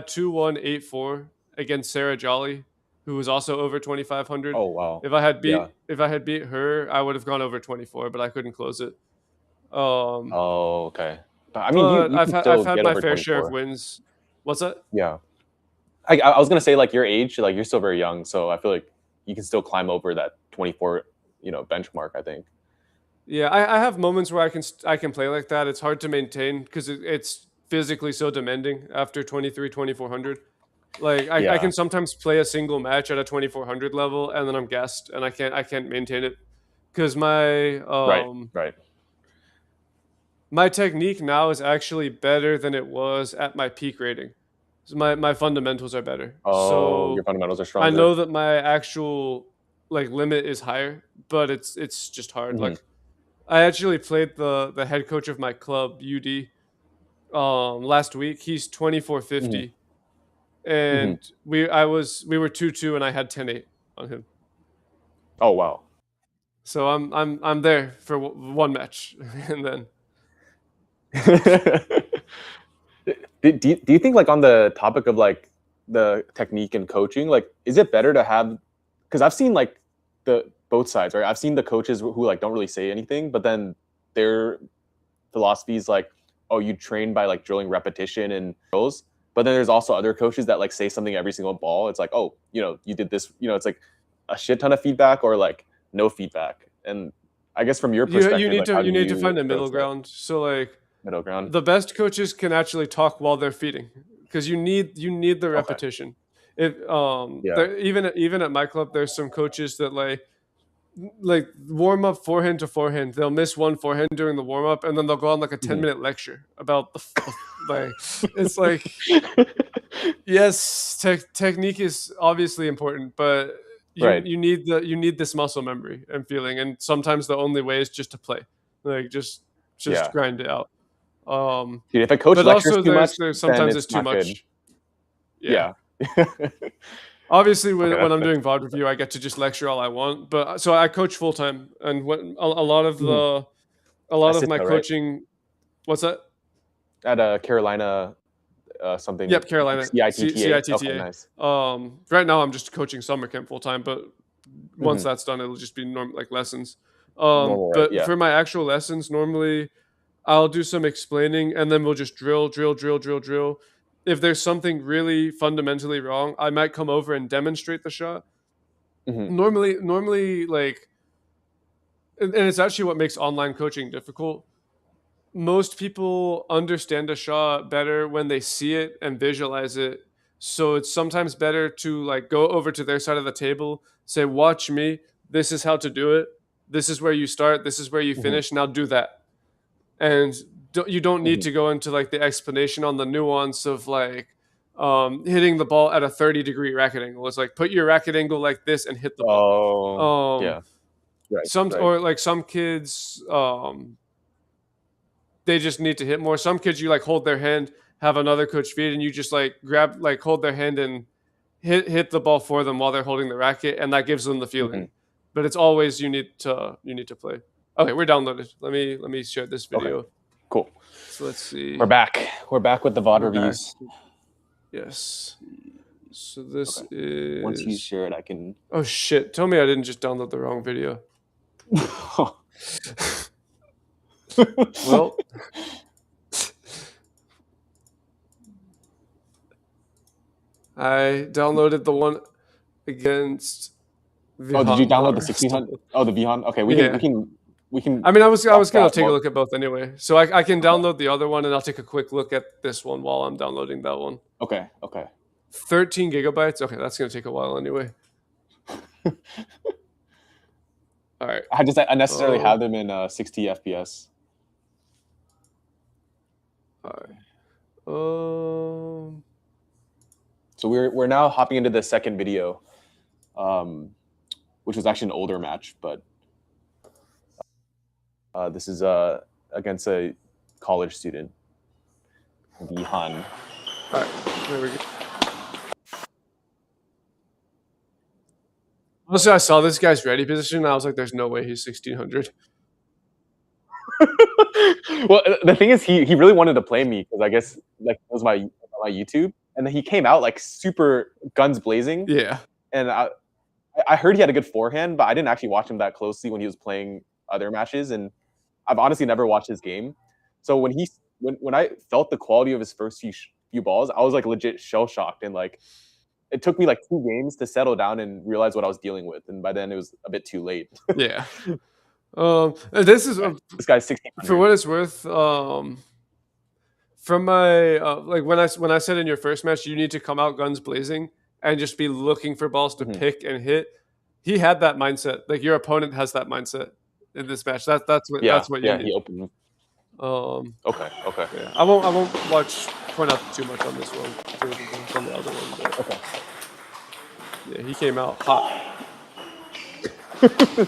2-1, 8-4 against Sarah Jolly, who was also over 2500. Oh wow. Yeah. If I had beat her, I would have gone over 24, but I couldn't close it. Um, Oh okay. But I mean, but you can I've still had get my over fair share of 24. wins. What's that? Yeah. I was gonna say like your age, like you're still very young, so I feel like you can still climb over that 24, benchmark. I think. Yeah, I have moments where I can play like that. It's hard to maintain because it's physically so demanding after 23, 2400. Like I Yeah. can sometimes play a single match at a 2400 level and then I'm gassed and I can't maintain it because Right. Right. my technique now is actually better than it was at my peak rating. So my fundamentals are better. Oh, your So fundamentals are I stronger. know that my actual like limit is higher, but it's just hard. Hmm. Like I actually played the head coach of my club, UD, last week. He's Hmm. 2450 Hmm. and we were 2-2 and I had 10-8 on him. Oh wow. So I'm there for one match and then Do you think like on the topic of like the technique and coaching, like is it better to have because I've seen like the both sides, right? I've seen the coaches who like don't really say anything, but then their philosophy is like, oh, you train by like drilling repetition and drills. But then there's also other coaches that like say something every single ball. It's like, oh, you did this, it's like a shit ton of feedback or like no feedback. And I guess from your perspective, like how do you need to you find a approach middle that ground. So like middle ground? the best coaches can actually talk while they're feeding because you need the Okay. repetition. It Yeah. there, even at my club there's some coaches that like warm up forehand to forehand. They'll miss one forehand during the warm up, and then they'll go on like a 10 minute lecture about like it's like yes, technique is obviously important, but Right. you need this muscle memory and feeling, and sometimes the only way is just to play, like just Yeah. grind it out. Um, Dude, if a coach but lectures also too much, there's then sometimes it's it's too not good. much. Yeah. Yeah. Okay, Obviously, when I'm that's doing VOD review, I get to just lecture all I want. But so I coach full time, and when mhm. a lot At of my Citgo, right? coaching. What's that? At Carolina something Yep, Carolina CITTA. Okay, CITTA. nice. Right now I'm just coaching summer camp full time, but once Hmm. that's done, it'll just be like lessons. Normal, right? But Yeah. for my actual lessons, normally I'll do some explaining, and then we'll just drill. If there's something really fundamentally wrong, I might come over and demonstrate the shot. Hmm. Normally, like, and it's actually what makes online coaching difficult. Most people understand a shot better when they see it and visualize it. So it's sometimes better to like go over to their side of the table, say, "Watch me. This is how to do it. This is where you start. This is where you Hmm. finish. Now do that." And you don't need Hmm. to go into like the explanation on the nuance of like hitting the ball at a 30-degree racket angle. It's like put your racket angle like this and hit the ball. Oh, yeah. Right. Or like some kids, they just need to hit more. Some kids, you like hold their hand, have another coach feed, and you just like grab, like hold their hand and hit the ball for them while they're holding the racket, and that gives them the feeling. But it's always you need to play. Okay, we're downloaded. Let me share this video. Okay. Cool. So let's see. We're back. We're back with the VOD reviews. Yes. So this is. Once you share it, I can. Oh shit! Tell me I didn't just download the wrong video. Well, I downloaded the one against. Oh, did you download the 1600? Oh, the Vihan. Okay, we can. I mean, I was gonna take a look at both anyway, so I can download the other one and I'll take a quick look at this one while I'm downloading that one. Okay. 13 gigabytes. Okay, that's gonna take a while anyway. All right. I just unnecessarily have them in 60 FPS. All right. So we're now hopping into the second video, which was actually an older match, but this is against a college student, Vihan. All right, there we go. Honestly, I saw this guy's ready position, and I was like, "There's no way he's 1600." Well, the thing is, he really wanted to play me because I guess like it was my YouTube, and then he came out like super guns blazing. Yeah. And I heard he had a good forehand, but I didn't actually watch him that closely when he was playing other matches, and I've honestly never watched his game. So when I felt the quality of his first few balls, I was like legit shell shocked, and like it took me like 2 games to settle down and realize what I was dealing with, and by then it was a bit too late. Yeah. This is this guy's 1600. For what it's worth. From my like when I said in your first match you need to come out guns blazing and just be looking for balls to pick and hit. He had that mindset. Like your opponent has that mindset in this match. That's what you need. He opened. Okay. Yeah. I won't point out too much on this one from the other one. But okay. Yeah, he came out hot.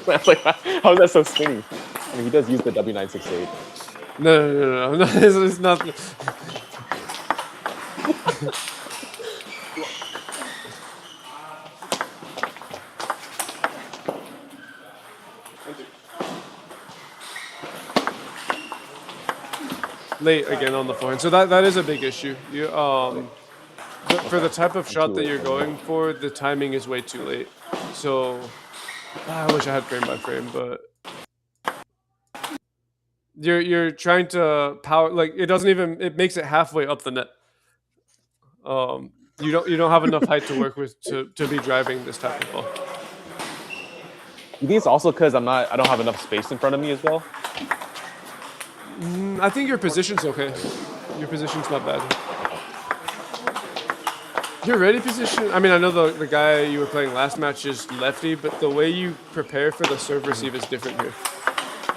That's like, how is that so skinny? I mean, he does use the W968. No. It's not. Late again on the forehand, so that is a big issue. You for the type of shot that you're going for, the timing is way too late. So I wish I had frame by frame, but you're trying to power, like it makes it halfway up the net. You don't have enough height to work with to be driving this type of ball. You think it's also because I don't have enough space in front of me as well? I think your position's okay. Your position's not bad. Your ready position, I mean, I know the guy you were playing last match is lefty, but the way you prepare for the serve receive is different here.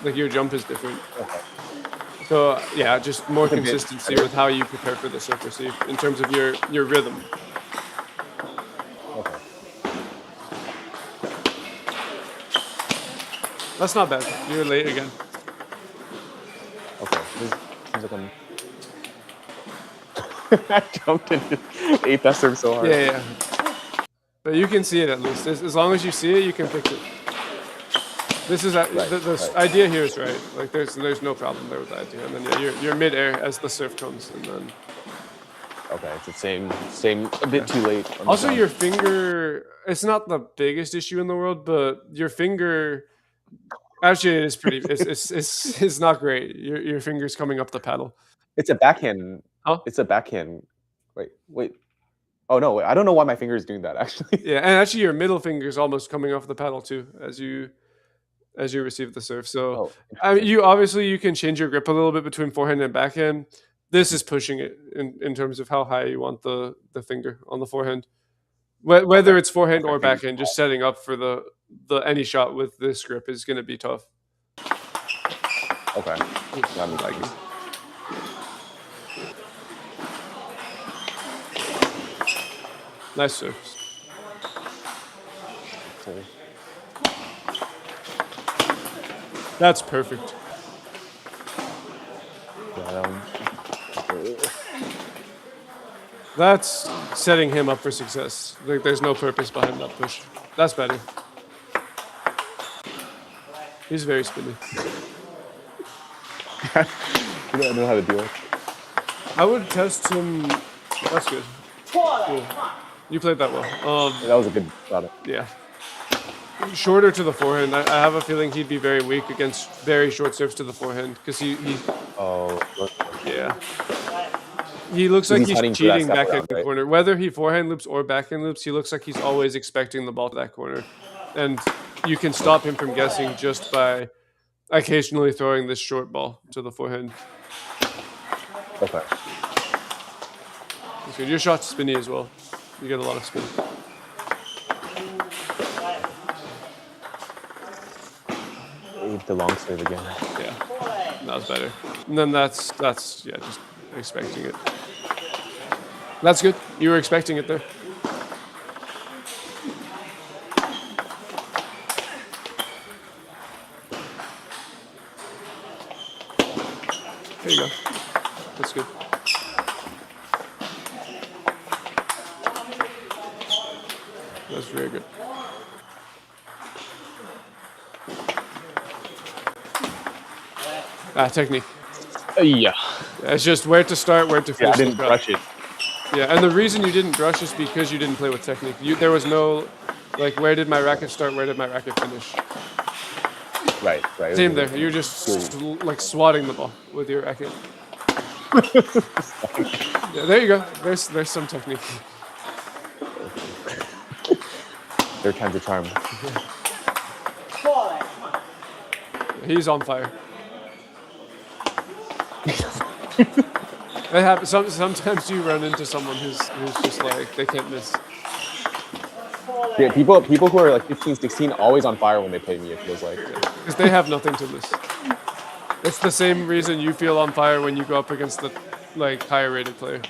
Like your jump is different. Okay. So yeah, just more consistency with how you prepare for the serve receive in terms of your rhythm. Okay. That's not bad. You're late again. Okay. Seems like I'm. I jumped and ate that serve so hard. Yeah. But you can see it at least. As long as you see it, you can fix it. This is the idea here is right. Like there's no problem there with the idea. And then you're mid-air as the serve comes, and then. Okay, it's the same. A bit too late. Also, your finger. It's not the biggest issue in the world, but your finger. Actually, it is pretty. It's not great. Your finger's coming up the paddle. It's a backhand. Huh? It's a backhand. Wait. Oh no! Wait, I don't know why my finger is doing that. Actually. Yeah, and actually, your middle finger is almost coming off the paddle too as you receive the serve. So, I mean, you can change your grip a little bit between forehand and backhand. This is pushing it in terms of how high you want the finger on the forehand. Whether it's forehand or backhand, just setting up for the any shot with this grip is going to be tough. Okay. Nice serves. That's perfect. That's setting him up for success. Like there's no purpose behind that push. That's better. He's very spinny. I don't know how to deal with it. I would test him. That's good. Cool. You played that well. That was a good shot. Yeah. Shorter to the forehand. I have a feeling he'd be very weak against very short serves to the forehand because he. Oh. Yeah. He looks like he's cheating backhand right? corner. Whether he forehand loops or backhand loops, he looks like he's always expecting the ball to that corner. And you can stop him from guessing just by occasionally throwing this short ball to the forehand. Okay. So your shot's spinny as well. You get a lot of spin. The long serve again. Yeah, that was better. And then that's yeah, just expecting it. That's good. You were expecting it there. There you go. That's good. That's very good. Technique. Yeah. It's just where to start, where to finish. I didn't brush it. Yeah, and the reason you didn't brush is because you didn't play with technique. There was no, like, where did my racket start, where did my racket finish? Right. Same there. You're just like swatting the ball with your racket. Yeah, there you go. There's some technique. Third time's a charm. He's on fire. It happens. Sometimes you run into someone who's just like they can't miss. Yeah, people who are like 15, 16 always on fire when they play me, it feels like. Because they have nothing to lose. It's the same reason you feel on fire when you go up against the like higher rated player.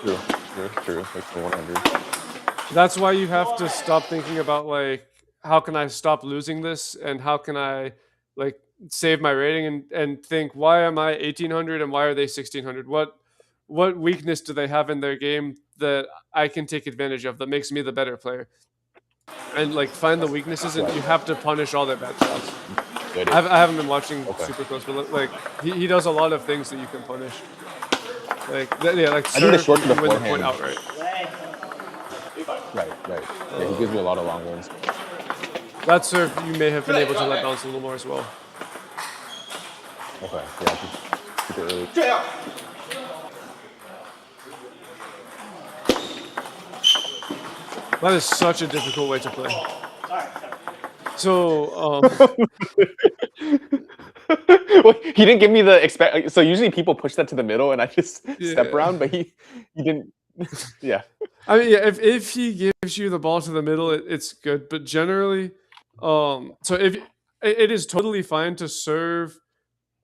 True. Like 100. That's why you have to stop thinking about like how can I stop losing this and how can I like save my rating and think why am I 1800 and why are they 1600? What weakness do they have in their game that I can take advantage of that makes me the better player? And like find the weaknesses and you have to punish all their bad shots. I haven't been watching super close, but like he does a lot of things that you can punish. Like yeah, like I do the short to the win the forehand. point outright. Right. Yeah, he gives me a lot of long ones. That serve you may have been able to let bounce a little more as well. Okay, yeah, just keep it early. That is such a difficult way to play. So, Well, he didn't give me the expect. So usually people push that to the middle, and I just step around, but he didn't. Yeah. I mean, yeah, if he gives you the ball to the middle, it's good. But generally, so if it is totally fine to serve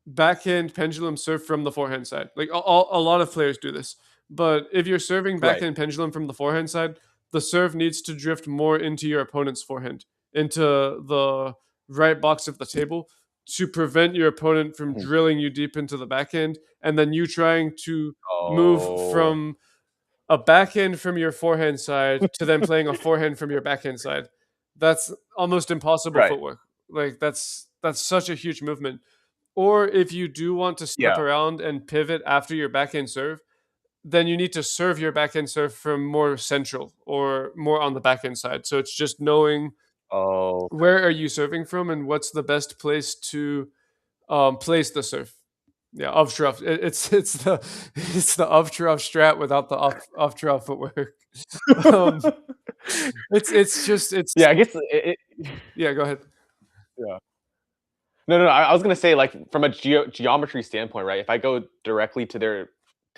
backhand pendulum serve from the forehand side. Like a lot of players do this. But if you're serving backhand pendulum from the forehand side, the serve needs to drift more into your opponent's forehand, into the right box of the table to prevent your opponent from drilling you deep into the backhand and then you trying to move from a backhand from your forehand side to then playing a forehand from your backhand side. That's almost impossible footwork. Like that's such a huge movement. Or if you do want to step around and pivot after your backhand serve, then you need to serve your backhand serve from more central or more on the backhand side. So it's just knowing where are you serving from and what's the best place to place the serve. Yeah, off trough. It's the off trough strat without the off trough footwork. It's yeah. I guess yeah. Go ahead. Yeah. No. I was gonna say like from a geometry standpoint, right? If I go directly to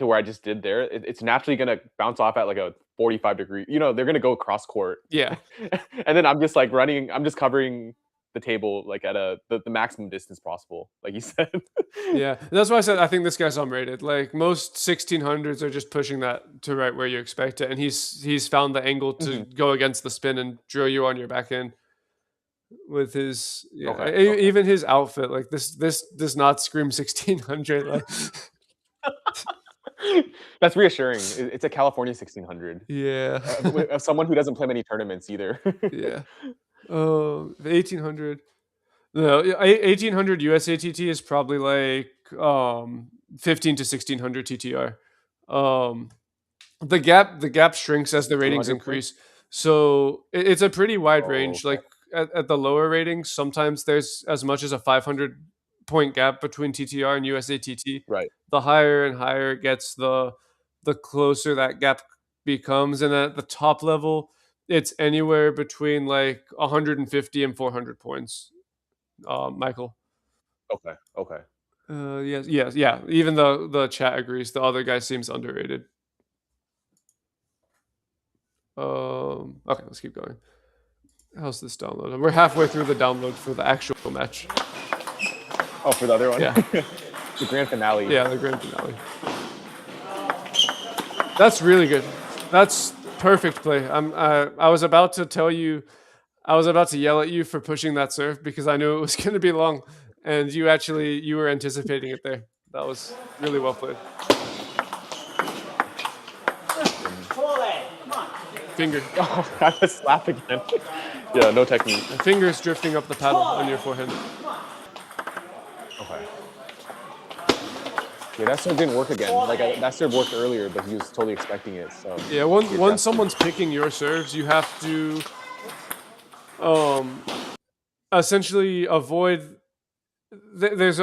where I just did there, it's naturally gonna bounce off at like a 45 degree. You know, they're gonna go cross court. Yeah. And then I'm just like running. I'm just covering the table like at the maximum distance possible, like you said. Yeah, that's why I said I think this guy's unrated. Like most 1600s are just pushing that to right where you expect it, and he's found the angle to go against the spin and drill you on your back end with his Okay. even his outfit. Like this does not scream 1600. Like That's reassuring. It's a California 1600. yeah, Of someone who doesn't play many tournaments either. yeah. Oh, the 1800. No, 1800 USATT is probably like 15 to 1600 TTR. Um, the gap shrinks as the ratings 200 points? increase, so it's a pretty wide Oh, range. okay. Like at the lower ratings, sometimes there's as much as a 500-point gap between TTR and USATT. Right. The higher and higher it gets, the closer that gap becomes, and at the top level, it's anywhere between like 150 and 400 points. Michael. Okay. Okay. Yes, yes, yeah. Even though the chat agrees, the other guy seems underrated. Okay, let's keep going. How's this download? We're halfway through the download for the actual match. Oh, for the other one? Yeah. The grand finale. Yeah, the grand finale. That's really good. That's perfect play. I was about to tell you, I was about to yell at you for pushing that serve because I knew it was going to be long, and you were anticipating it there. That was really well played. Finger. Oh, I got slap again. Yeah, no technique. The fingers drifting up the paddle on your forehand. Okay. Yeah, that serve didn't work again. Like that serve worked earlier, but he was totally expecting it. So yeah, once someone's picking your serves, you have to essentially avoid. There's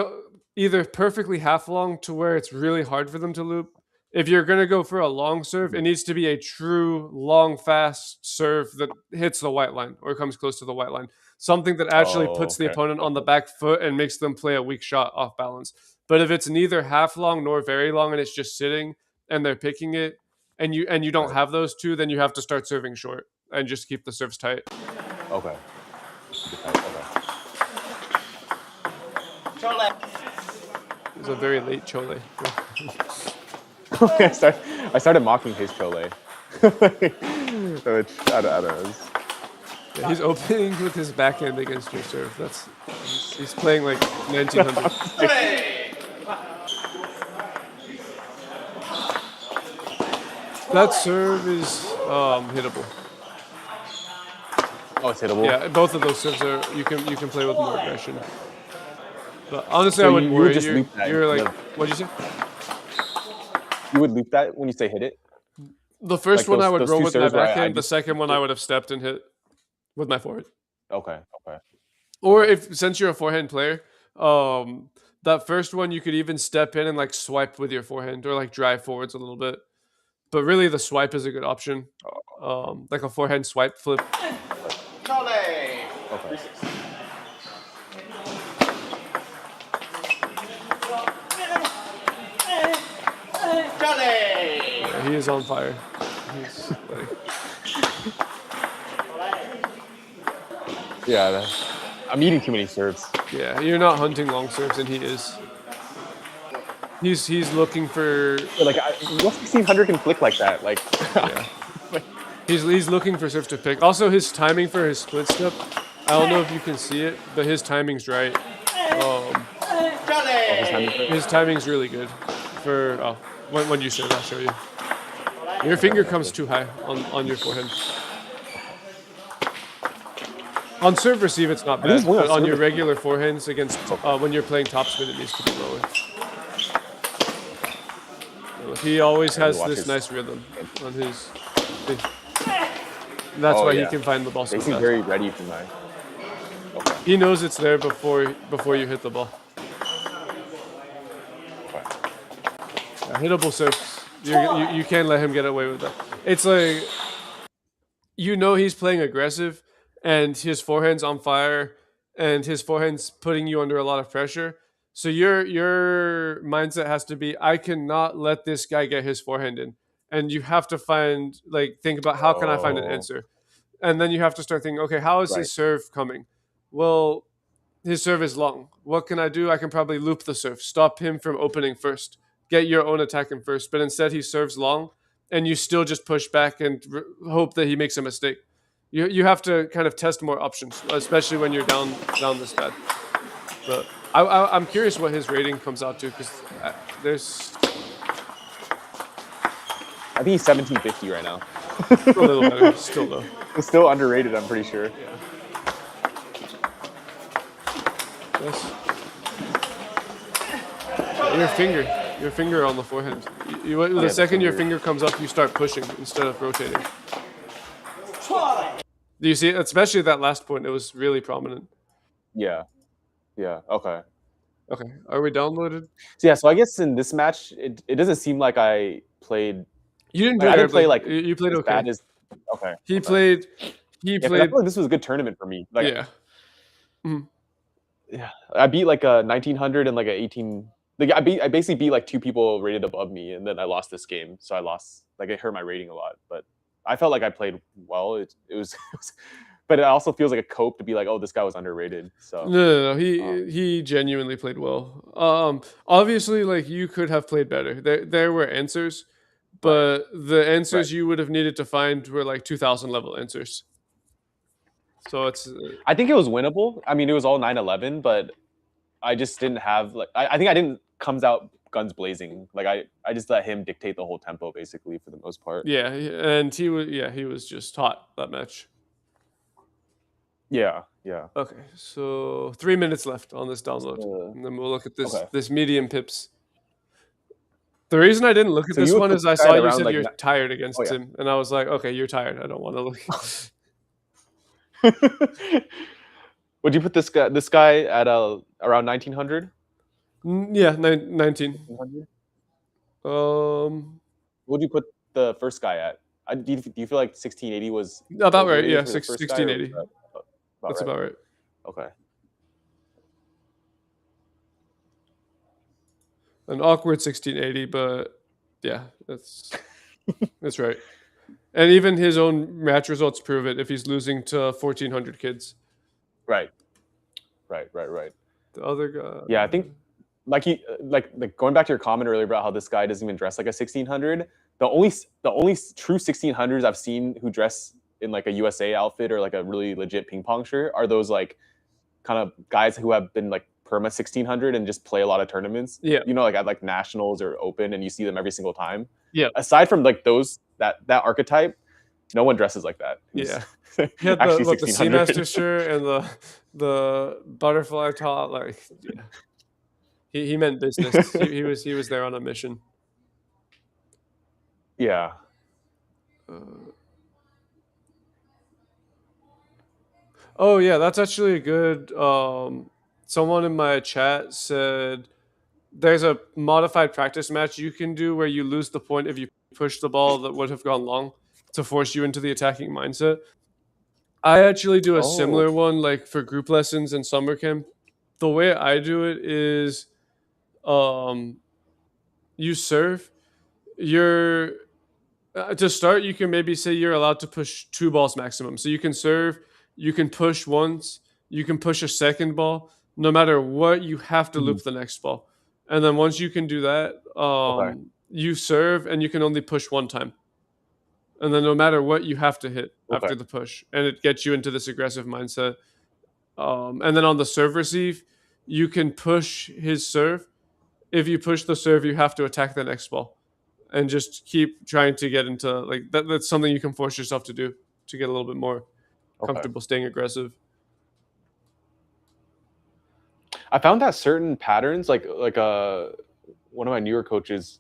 either perfectly half long to where it's really hard for them to loop. If you're gonna go for a long serve, it needs to be a true long, fast serve that hits the white line or comes close to the white line. Something that actually puts the opponent on the back foot and makes them play a weak shot off balance. But if it's neither half long nor very long and it's just sitting and they're picking it, and you don't have those two, then you have to start serving short and just keep the serves tight. Okay. Chole. It was a very late chole. I started mocking his chole. Which, I don't know. Yeah, he's opening with his backhand against your serve. He's playing like 1900. That serve is hittable. Oh, it's hittable. Yeah, both of those serves are you can play with more aggression. But honestly, So I wouldn't worry. You're like, no. what'd you say? You would loop that when you say hit it? The first Like one I would roll with my backhand. The just, second one I would have stepped and hit with my forehand. Okay. Or since you're a forehand player, that first one you could even step in and like swipe with your forehand or like drive forwards a little bit. But really, the swipe is a good option. Like a forehand swipe flip. Okay. Yeah, he is on fire. He's like... Yeah, I'm eating too many serves. Yeah, you're not hunting long serves, and he is. He's looking for like what 1600 can flick like that. Like yeah. He's looking for serves to pick. Also, his timing for his split step. I don't know if you can see it, but his timing's right. His timing's really good. For when you serve, I'll show you. Your finger comes too high on your forehand. On serve receive, it's not bad, but on your regular forehands against when you're playing topspin, it needs to be lower. He always has this nice rhythm on his. That's why he can find the ball so fast. They seem very ready for my. Okay. He knows it's there before you hit the ball. Okay. Yeah, hittable serves. You can't let him get away with that. It's like he's playing aggressive, and his forehand's on fire, and his forehand's putting you under a lot of pressure. So your mindset has to be, I cannot let this guy get his forehand in. And you have to think about how can I find an answer? And then you have to start thinking, okay, how is his serve coming? well, his serve is long. What can I do? I can probably loop the serve, stop him from opening first, get your own attack in first. But instead, he serves long, and you still just push back and hope that he makes a mistake. You have to kind of test more options, especially when you're down this bad. But I'm curious what his rating comes out to, because there's I think he's 1750 right now. a little better, still low. It's still underrated, I'm pretty sure. Yeah. Yes. Your finger on the forehand. The second your finger comes up, you start pushing instead of rotating. Do you see it? Especially at that last point, it was really prominent. Yeah. Yeah. Okay. Okay, are we downloaded? So yeah, so I guess in this match, it doesn't seem like I played. You didn't do Like, I didn't terribly. play like You played as okay. bad as. Okay. He okay. played. Yeah, 'cause I feel like this was a good tournament for me. Like, Yeah. Mhm. yeah, I beat like a 1900 and like a 18. Like I basically beat like two people rated above me, and then I lost this game. So I lost. Like it hurt my rating a lot, but I felt like I played well. It was, but it also feels like a cope to be like, oh, this guy was underrated. So No. He genuinely played well. Obviously, like you could have played better. There were answers, but the answers you would have needed to find were like 2000 level answers. So it's. I think it was winnable. I mean, it was all 9-11, but I just didn't have like I think I didn't comes out guns blazing. Like I just let him dictate the whole tempo basically for the most part. Yeah, and he was just hot that match. Yeah, yeah. Okay, so 3 minutes left on this download, and then we'll look at this medium pips. The reason I didn't look at So this you one put is I this saw guy you around, said like, you're na- tired against Oh, yeah. him, and I was like, okay, you're tired. I don't want to look. Would you put this guy at around 1900? Yeah, 19. 1900? Um, What would you put the first guy at? Do you feel like 1680 was about right. overrated Yeah, for the first guy, or was 1680. that That's about right. Okay. An awkward 1680, but yeah, that's right. And even his own match results prove it. If he's losing to 1400 kids, Right. the other guy. Yeah, I think like going back to your comment earlier about how this guy doesn't even dress like a 1600. The only true 1600s I've seen who dress in like a USA outfit or like a really legit ping pong shirt are those like kind of guys who have been like perma 1600 and just play a lot of tournaments. Yeah. You know, like at like nationals or open, and you see them every single time. Yeah. Aside from like those that archetype, no one dresses like that. Yeah. He had the Seamaster shirt and the butterfly top. Like, yeah. He meant business. he was there on a mission. Yeah. Oh yeah, that's actually a good. Someone in my chat said there's a modified practice match you can do where you lose the point if you push the ball that would have gone long to force you into the attacking mindset. I actually do a similar one, like for group lessons and summer camp. The way I do it is, you serve. You're to start. You can maybe say you're allowed to push 2 balls maximum. So you can serve. You can push once. You can push a second ball. No matter what, you have to loop the next ball. And then once you can do that, you serve and you can only push 1 time. And then no matter what, you have to hit after the push. And it gets you into this aggressive mindset. And then on the serve receive, you can push his serve. If you push the serve, you have to attack the next ball. And just keep trying to get into, like, that's something you can force yourself to do to get a little bit more comfortable staying aggressive. I found that certain patterns, like one of my newer coaches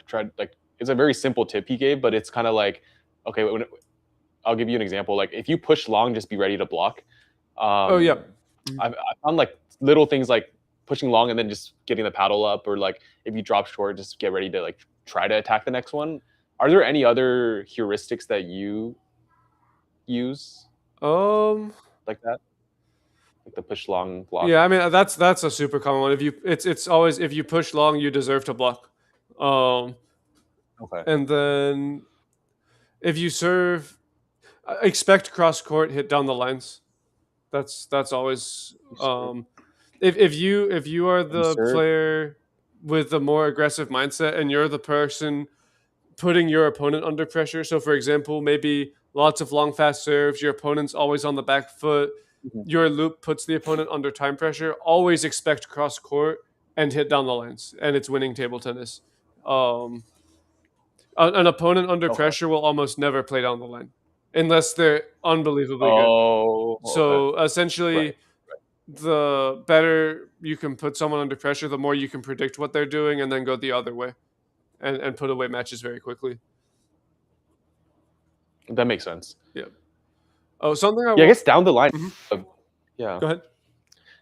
tried, like, it's a very simple tip he gave, but it's kind of like, okay, I'll give you an example. Like if you push long, just be ready to block. I found like little things like pushing long and then just getting the paddle up, or like if you drop short, just get ready to like try to attack the next one. Are there any other heuristics that you use like that? Like the push long block. Yeah, I mean that's a super common one. If you it's always, if you push long, you deserve to block. And then if you serve, expect cross court hit down the lines. That's always Yes, sir. if you are Yes, the sir. player with the more aggressive mindset and you're the person putting your opponent under pressure. So, for example, maybe lots of long, fast serves, your opponent's always on the back foot, Mhm. your loop puts the opponent under time pressure. Always expect cross court and hit down the lines, and it's winning table tennis. Um, an opponent under Okay. pressure will almost never play down the line unless they're unbelievably good. Oh, okay. So, Right. essentially, the better you can put someone under pressure, the more you can predict what they're doing and then go the other way and put away matches very quickly. That makes sense. Yeah. Oh, something I Yeah, I want. guess down the line. Mhm. Yeah. Go ahead.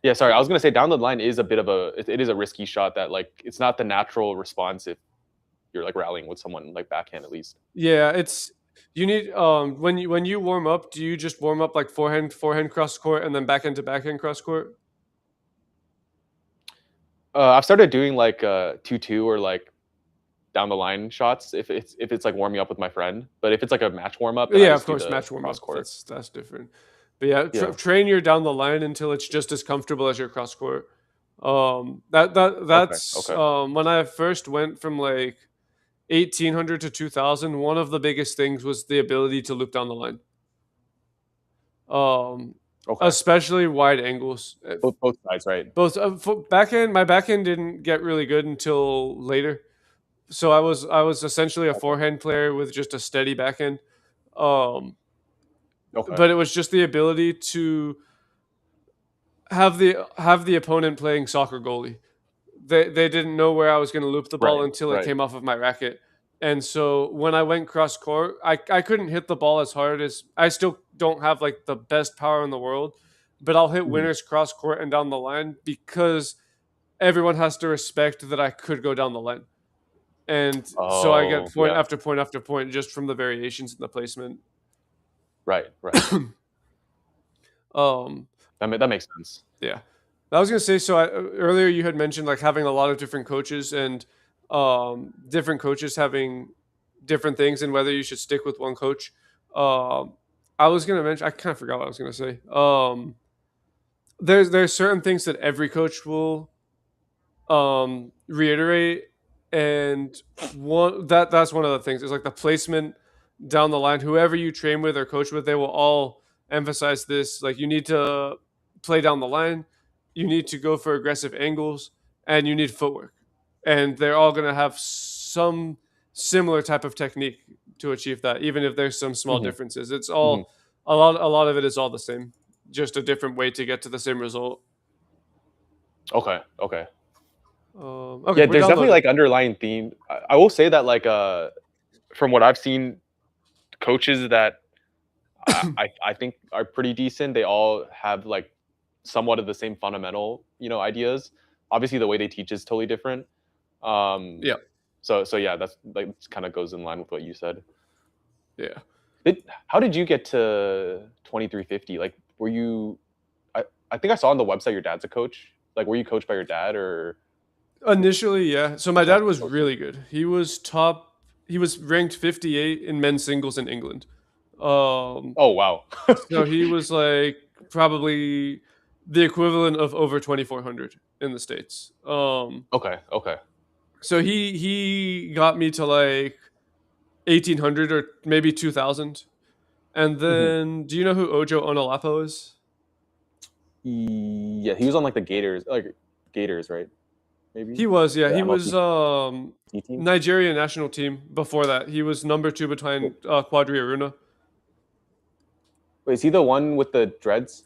Yeah, sorry. I was gonna say down the line is a bit of it is a risky shot that like it's not the natural response if you're like rallying with someone like backhand at least. Yeah, it's you need when you warm up, do you just warm up like forehand cross court and then backhand to backhand cross court? I've started doing like 2-2 or like down the line shots if it's like warming up with my friend. But if it's like a match warm up, then I Yeah, of just do course, the match warm cross up. court. That's different. But yeah, Yeah. train your down the line until it's just as comfortable as your cross court. Okay. That's Okay. when I first went from like 1800 to 2000. One of the biggest things was the ability to loop down the line. Um, Okay. Especially wide angles. Both sides, right? Both backhand. My backhand didn't get really good until later. So I was essentially a Okay. forehand player with just a steady backhand. Um, Okay. but it was just the ability to have the opponent playing soccer goalie. They didn't know where I was going to loop the ball Right. until it Right. came off of my racket. And so when I went cross court, I couldn't hit the ball as hard as I still don't have like the best power in the world, but I'll hit Mhm. winners cross court and down the line because everyone has to respect that I could go down the line. And so I get Oh, point yeah. after point after point just from the variations in the placement. Right. Right. um That makes sense. Yeah. I was gonna say, so earlier you had mentioned like having a lot of different coaches and different coaches having different things and whether you should stick with one coach. Um, I was gonna mention, I kind of forgot what I was gonna say. There's certain things that every coach will reiterate, and that's one of the things is like the placement down the line. Whoever you train with or coach with, they will all emphasize this. Like you need to play down the line, you need to go for aggressive angles, and you need footwork. And they're all going to have some similar type of technique to achieve that, even if there's some small Hmm. differences. It's Hmm. all a lot of it is all the same, just a different way to get to the same result. Okay. Okay. Okay, Yeah, we're there's definitely downloading. like underlying theme. I will say that like from what I've seen, coaches that I think are pretty decent. They all have like somewhat of the same fundamental, ideas. Obviously, the way they teach is totally different. Um, Yeah, so yeah, that's like kind of goes in line with what you said. yeah. How did you get to 2350? Like, were you? I think I saw on the website your dad's a coach. Like, were you coached by your dad or Initially, yeah. So my was that dad was coaching? really good. He was top. He was ranked 58 in men's singles in England. Um, Oh wow. so he was like probably the equivalent of over 2400 in the states. Okay. Okay. So he got me to like 1800 or maybe 2000. And Hmm. then, do you know who Ojo Onolapo is? Yeah, he was on like the Gators, right? Maybe He was, yeah. the He was MLT team. Nigerian national team before that. He was number two behind Quadri Aruna. Wait, is he the one with the dreads,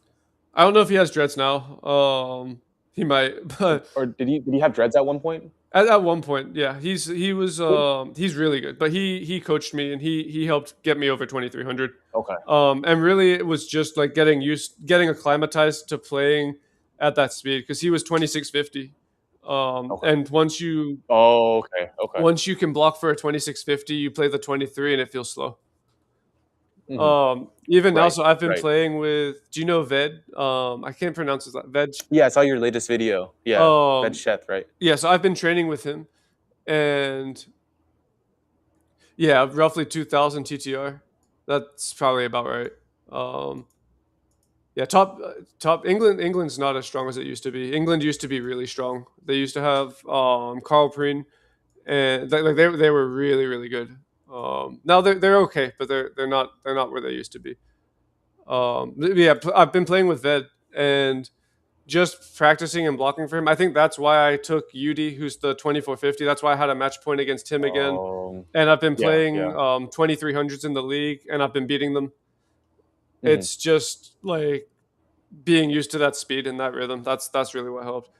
I don't know if he has dreads now. He might, or, but or did he have dreads at one point? at one point, yeah, What? he's really good. But he coached me and he helped get me over 2300. Okay. And really, it was just like getting acclimatized to playing at that speed because he was 2650. Okay. And Oh, okay. Okay. once you can block for a 2650, you play the 23 and it feels slow. Hmm. Even now, Right. so I've been Right. playing with. Do you know Ved? I can't pronounce his Veg. Yeah, I saw your latest video. Yeah, Veg Um, Sheth, right? yeah, so I've been training with him, and yeah, roughly 2000 TTR. That's probably about right. Um, Yeah, top England's not as strong as it used to be. England used to be really strong. They used to have Carl Preen, and they were really really good. Now they're okay, but they're not where they used to be. Yeah, I've been playing with Ved and just practicing and blocking for him. I think that's why I took Udi, who's the 2450. That's why I had a match point against him again. And I've been Yeah, playing yeah. 2300s in the league, and I've been beating them. Mhm. It's just like being used to that speed and that rhythm. That's really what helped.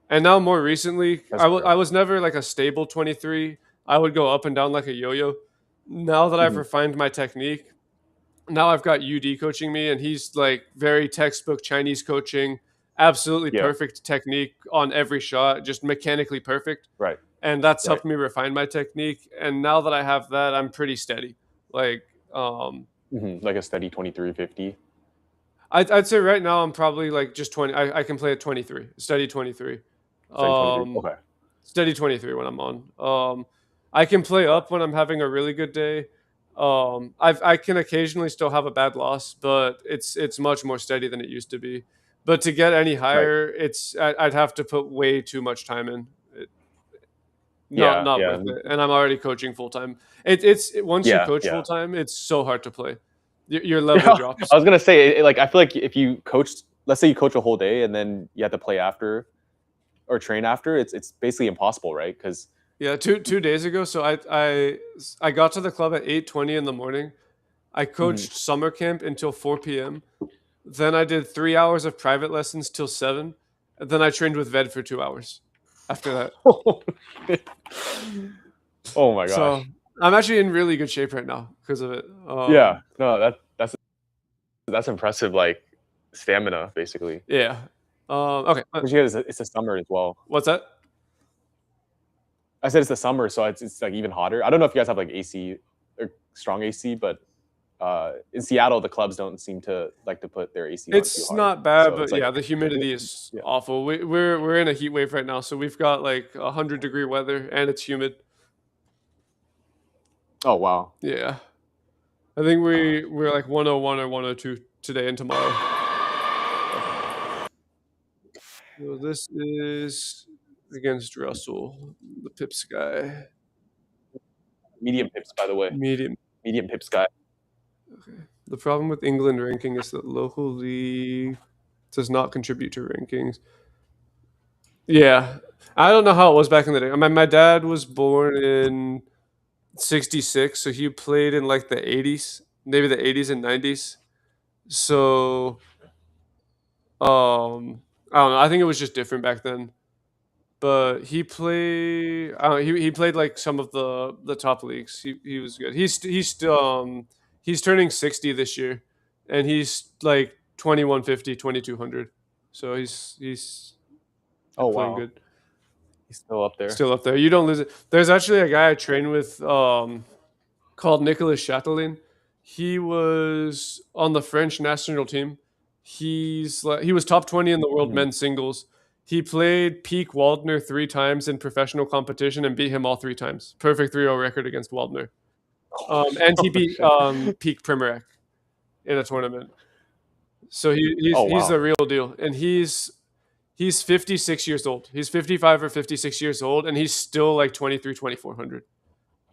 And now more recently, That's fair. I was never like a stable 23. I would go up and down like a yo-yo. Now that I've Mhm. refined my technique, now I've got UD coaching me, and he's like very textbook Chinese coaching, absolutely Yeah. perfect technique on every shot, just mechanically perfect. Right. And that's Right. helped me refine my technique. And now that I have that, I'm pretty steady. Like, Like a steady 2350. I'd say right now I'm probably like just 20. I can play at 23, steady 23. Steady 23. Okay. Steady 23 when I'm on. I can play Okay. up when I'm having a really good day. I can occasionally still have a bad loss, but it's much more steady than it used to be. But to get any Right. higher, I'd have to put way too much time in. Yeah. Not Yeah. worth it. And I'm already coaching full time. Once you Yeah. coach full Yeah. time, it's so hard to play. Your level Yeah. drops. I was gonna say, like, I feel like if you coach, let's say you coach a whole day and then you have to play after or train after, it's basically impossible, right? Because Yeah, 2 days ago. So I got to the club at 8:20 in the morning. I coached summer camp until 4 p.m. Then I did 3 hours of private lessons till 7. And then I trained with Ved for 2 hours after that. oh my gosh. So I'm actually in really good shape right now because of it. Yeah. No, that's impressive. Like stamina, basically. Yeah. Okay. Because it's a summer as well. What's that? I said it's the summer, so it's like even hotter. I don't know if you guys have like AC or strong AC, but in Seattle, the clubs don't seem to like to put their AC on too It's hard. not bad, So but it's like yeah, the humidity is yeah. awful. We're in a heat wave right now, so we've got like 100-degree weather and it's humid. Oh wow. Yeah. I think we're like 101 or 102 today and tomorrow. So this is against Russell, the Pips guy. Medium pips, by the way. Medium. Medium pips guy. Okay. The problem with England ranking is that local league does not contribute to rankings. Yeah. I don't know how it was back in the day. I mean, my dad was born in 66, so he played in like the 80s, maybe the 80s and 90s. So I don't know. I think it was just different back then. But he played. He played like some of the top leagues. He was good. He's turning 60 this year, and he's like 2150, 2200. So he's Oh playing wow. good. He's still up there. Still up there. You don't lose it. There's actually a guy I train with called Nicolas Chatelain. He was on the French national team. He was top 20 in the world men's singles. He played Peak Waldner 3 times in professional competition and beat him all 3 times. Perfect 3-0 record against Waldner. And he beat Peak Primorac in a tournament. So he's the real deal. And he's 56 years old. He's 55 or 56 years old, and he's still like 23, 2400.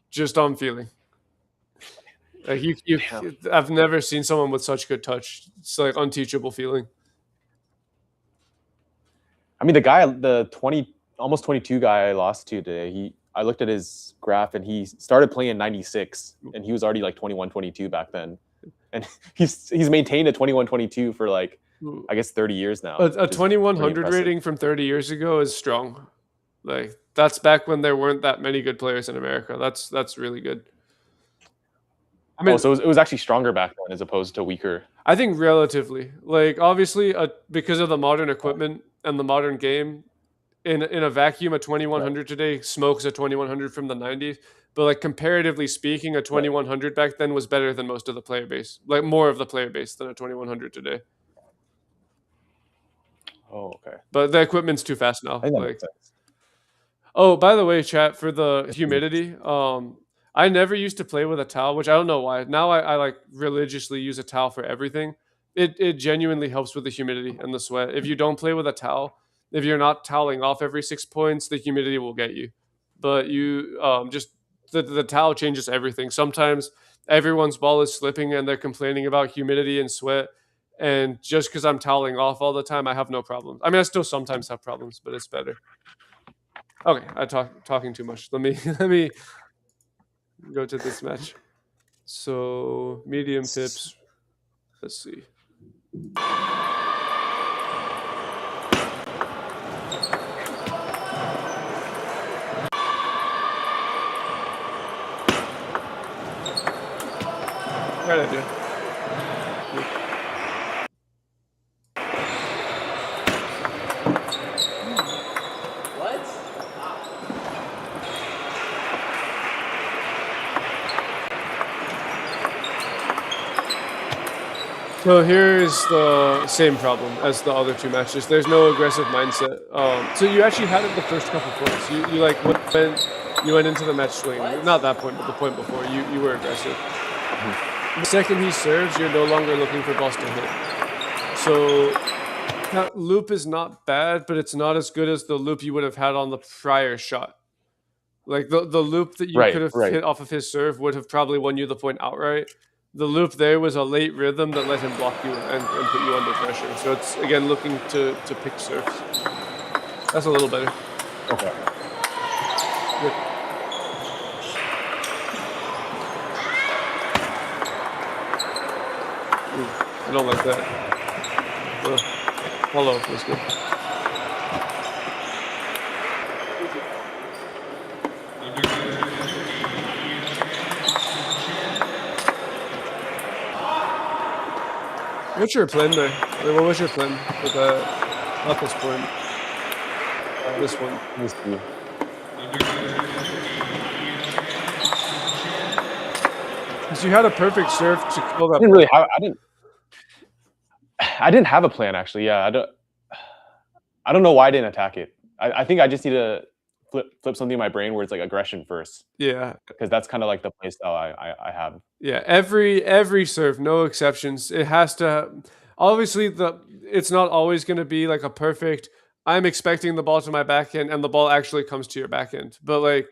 Just on feeling. Like I've never seen someone with such good touch. It's like unteachable feeling. I mean, the 20, almost 22 guy I lost to today, I looked at his graph and he started playing in 96 and he was already like 21, 22 back then. And he's maintained a 21, 22 for like, I guess 30 years now. A 2100 rating from 30 years ago is strong. Like that's back when there weren't that many good players in America. That's really good. I mean, so it was actually stronger back then as opposed to weaker. I think relatively, like obviously, because of the modern equipment and the modern game, in a vacuum, a 2100 today smokes a 2100 from the 90s. But like comparatively speaking, a 2100 back then was better than most of the player base, like more of the player base than a 2100 today. Oh, okay. But the equipment's too fast now. I think that makes sense. Oh, by the way, chat, for the humidity, I never used to play with a towel, which I don't know why. Now I like religiously use a towel for everything. it genuinely helps with the humidity and the sweat. If you don't play with a towel, if you're not toweling off every 6 points, the humidity will get you. But you just the towel changes everything. Sometimes everyone's ball is slipping and they're complaining about humidity and sweat. And just because I'm toweling off all the time, I have no problems. I mean, I still sometimes have problems, but it's better. Okay, talking too much. Let me let me go to this match. So medium tips. Let's see. Right idea. What? So here's the same problem as the other two matches. There's no aggressive mindset. So you actually had it the first couple points. You like you went into the match swinging. What? Not that point, but the point before. You were aggressive. The second he serves, you're no longer looking for balls to hit. So that loop is not bad, but it's not as good as the loop you would have had on the prior shot. Like the loop that you could have hit off of his serve would have probably won you the point outright. The loop there was a late rhythm that let him block you and put you under pressure. So it's, again, looking to pick serves. That's a little better. Okay. Good. Ooh, I don't like that. Hello, that's good. What's your plan there? Like, what was your plan with that? Not this point. This one. Let me see. Because you had a perfect serve to kill that. I didn't have a plan actually. Yeah, I don't know why I didn't attack it. I think I just need to flip something in my brain where it's like aggression first. Yeah, because that's kind of like the play style I have. Yeah, every serve, no exceptions. It has to. Obviously, it's not always going to be like a perfect. I'm expecting the ball to my backhand, and the ball actually comes to your backhand. But like,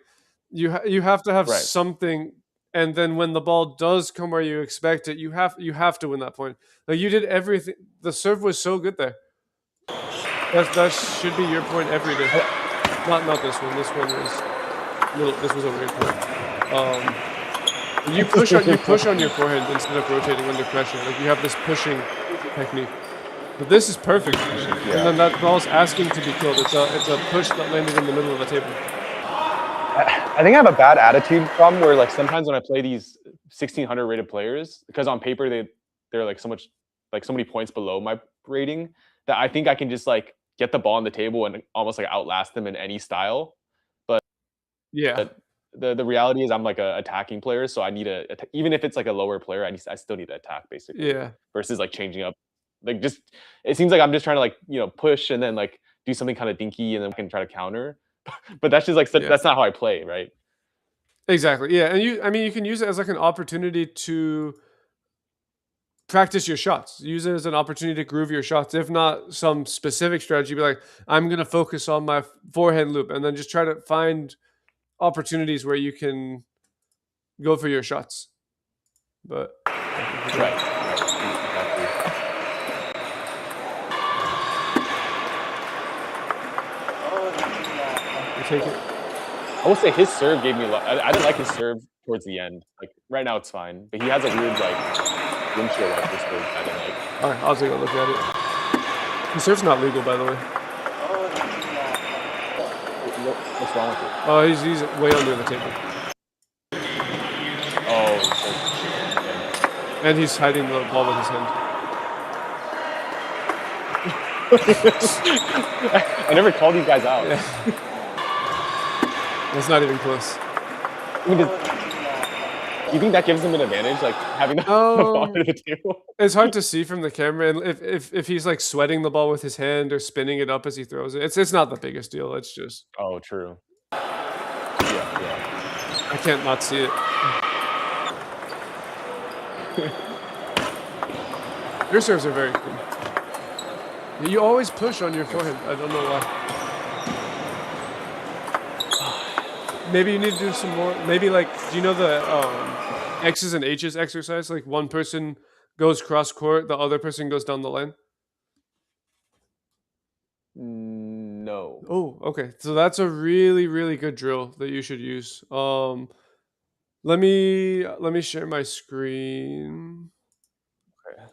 you have to have something, and then when the ball does come where you expect it, you have to win that point. Like you did everything. The serve was so good there. That should be your point every day. Not this one. This one is this was a weird point. You push on your forehand instead of rotating under pressure. Like you have this pushing technique. But this is perfect. Yeah. And then that ball's asking to be killed. It's a push that landed in the middle of the table. I think I have a bad attitude problem where like sometimes when I play these 1600 rated players, because on paper they're like so many points below my rating, that I think I can just like get the ball on the table and almost like outlast them in any style. But yeah. The reality is I'm like a attacking player, so I need even if it's like a lower player, I still need to attack basically. Yeah. Versus like changing up, like just it seems like I'm just trying to like push and then like do something kind of dinky and then I can try to counter. But that's just like that's not how I play, right? Exactly. Yeah, and you can use it as like an opportunity to practice your shots. Use it as an opportunity to groove your shots. If not some specific strategy, be like, I'm gonna focus on my forehand loop, and then just try to find opportunities where you can go for your shots. But right. Take it. I will say his serve gave me. I didn't like his serve towards the end. Like right now, it's fine, but he has a weird like windshield wiper serve I didn't like. All right, I'll take a look at it. His serve's not legal, by the way. What's wrong with it? Oh, he's way under the table. Oh. And he's hiding the ball with his hand. I never called these guys out. Yeah. That's not even close. Do you think that gives him an advantage, like having the ball under the table? It's hard to see from the camera, and if he's like sweating the ball with his hand or spinning it up as he throws it, it's not the biggest deal. It's just true. Yeah. I can't not see it. Your serves are very clean. You always push on your forehand. I don't know why. Maybe you need to do some more. Maybe like, do you know the X's and H's exercise? Like one person goes cross court, the other person goes down the line. No. Oh, okay. So that's a really, really good drill that you should use. Let me share my screen. Okay.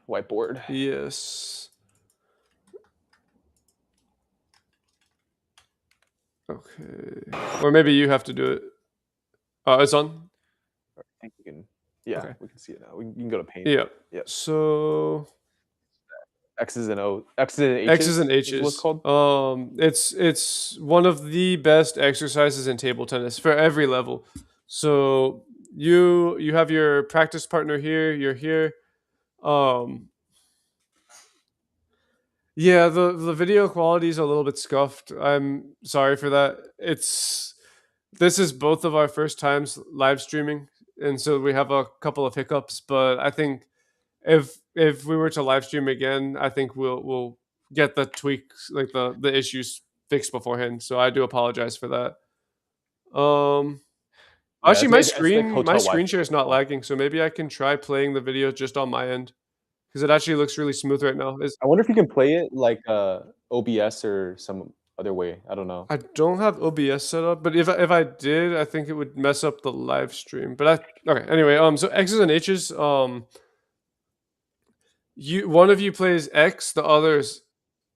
Whiteboard. Yes. Okay. Or maybe you have to do it. It's on. I think we can. Yeah, Okay. we can see it now. We can go to paint. Yeah. Yep. So X's and H's. X's and is H's. what's called? It's one of the best exercises in table tennis for every level. So you have your practice partner here. You're here. Yeah, the video quality is a little bit scuffed. I'm sorry for that. This is both of our first times live streaming, and so we have a couple of hiccups. But I think if we were to live stream again, I think we'll get the tweaks, like the issues fixed beforehand. So I do apologize for that. Yeah, Actually, my it's like screen hotel screen share is not Wi-Fi. lagging, so maybe I can try playing the video just on my end because it actually looks really smooth right now. I wonder if you can play it like OBS or some other way. I don't know. I don't have OBS set up, but if I did, I think it would mess up the live stream. But okay. Anyway, so X's and H's. One of you plays X, the other's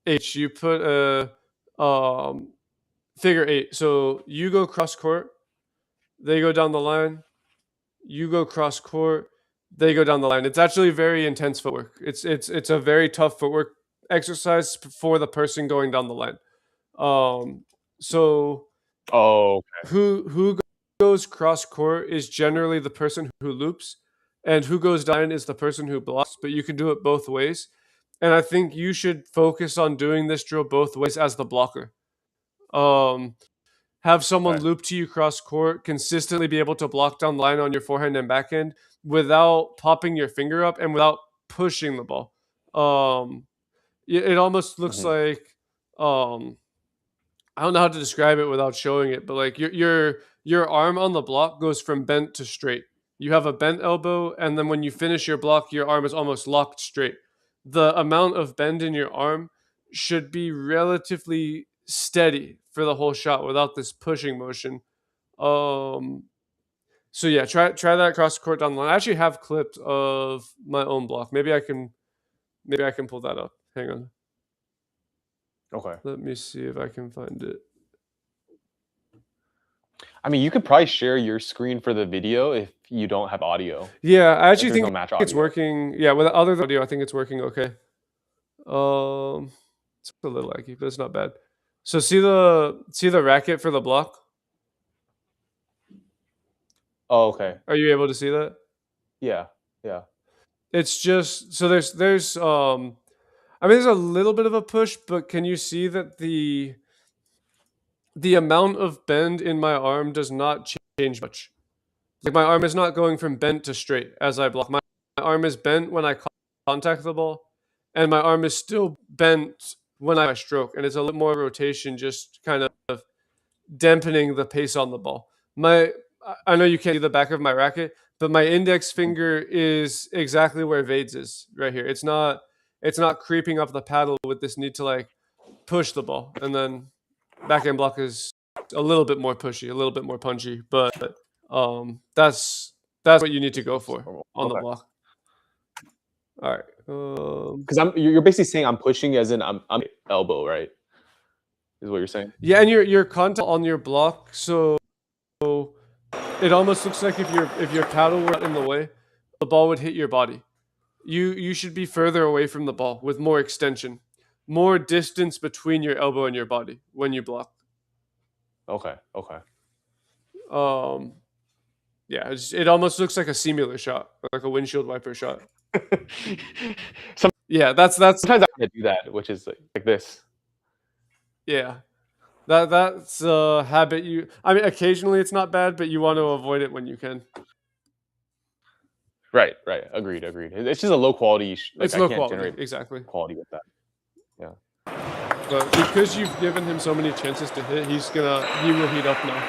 H. You put a figure 8. So you go cross court, they go down the line. You go cross court, they go down the line. It's actually very intense footwork. It's a very tough footwork exercise for the person going down the line. So Oh, okay. who goes cross court is generally the person who loops, and who goes down is the person who blocks. But you can do it both ways, and I think you should focus on doing this drill both ways as the blocker. Have someone Okay. loop to you cross court, consistently be able to block down the line on your forehand and backhand without popping your finger up and without pushing the ball. It almost looks like I don't know how to describe it without showing it, but like your arm on the block goes from bent to straight. You have a bent elbow, and then when you finish your block, your arm is almost locked straight. The amount of bend in your arm should be relatively steady for the whole shot without this pushing motion. So yeah, try that cross court down the line. I actually have clips of my own block. Maybe I can pull that up. Hang on. Okay. Let me see if I can find it. I mean, you could probably share your screen for the video if you don't have audio. Yeah, I actually there's think no match it's audio. working. Yeah, with other audio, I think it's working okay. It's a little laggy, but it's not bad. So see the racket for the block? Oh, okay. Are you able to see that? Yeah. Yeah. It's just so there's I mean there's a little bit of a push, but can you see that the amount of bend in my arm does not change much? Like my arm is not going from bent to straight as I block. My arm is bent when I contact the ball, and my arm is still bent when I stroke, and it's a little more rotation, just kind of dampening the pace on the ball. I know you can't see the back of my racket, but my index finger is exactly where Vade's is, right here. It's not creeping up the paddle with this need to like push the ball, and then backhand block is a little bit more pushy, a little bit more punchy, but that's what you need to go for on the block. All right. Because you're basically saying I'm pushing as in I'm elbow, right? Is what you're saying? Yeah, and your contact on your block, so it almost looks like if your paddle were in the way, the ball would hit your body. You should be further away from the ball with more extension, more distance between your elbow and your body when you block. Okay. Okay. Yeah, it almost looks like a simulator shot, like a windshield wiper shot. Yeah, that's sometimes I do that, which is like this. Yeah, that's a habit I mean, occasionally it's not bad, but you want to avoid it when you can. Right. Agreed. It's just a low quality. It's I low can't quality, generate exactly. quality with that. Yeah. But because you've given him so many chances to hit, he will heat up now.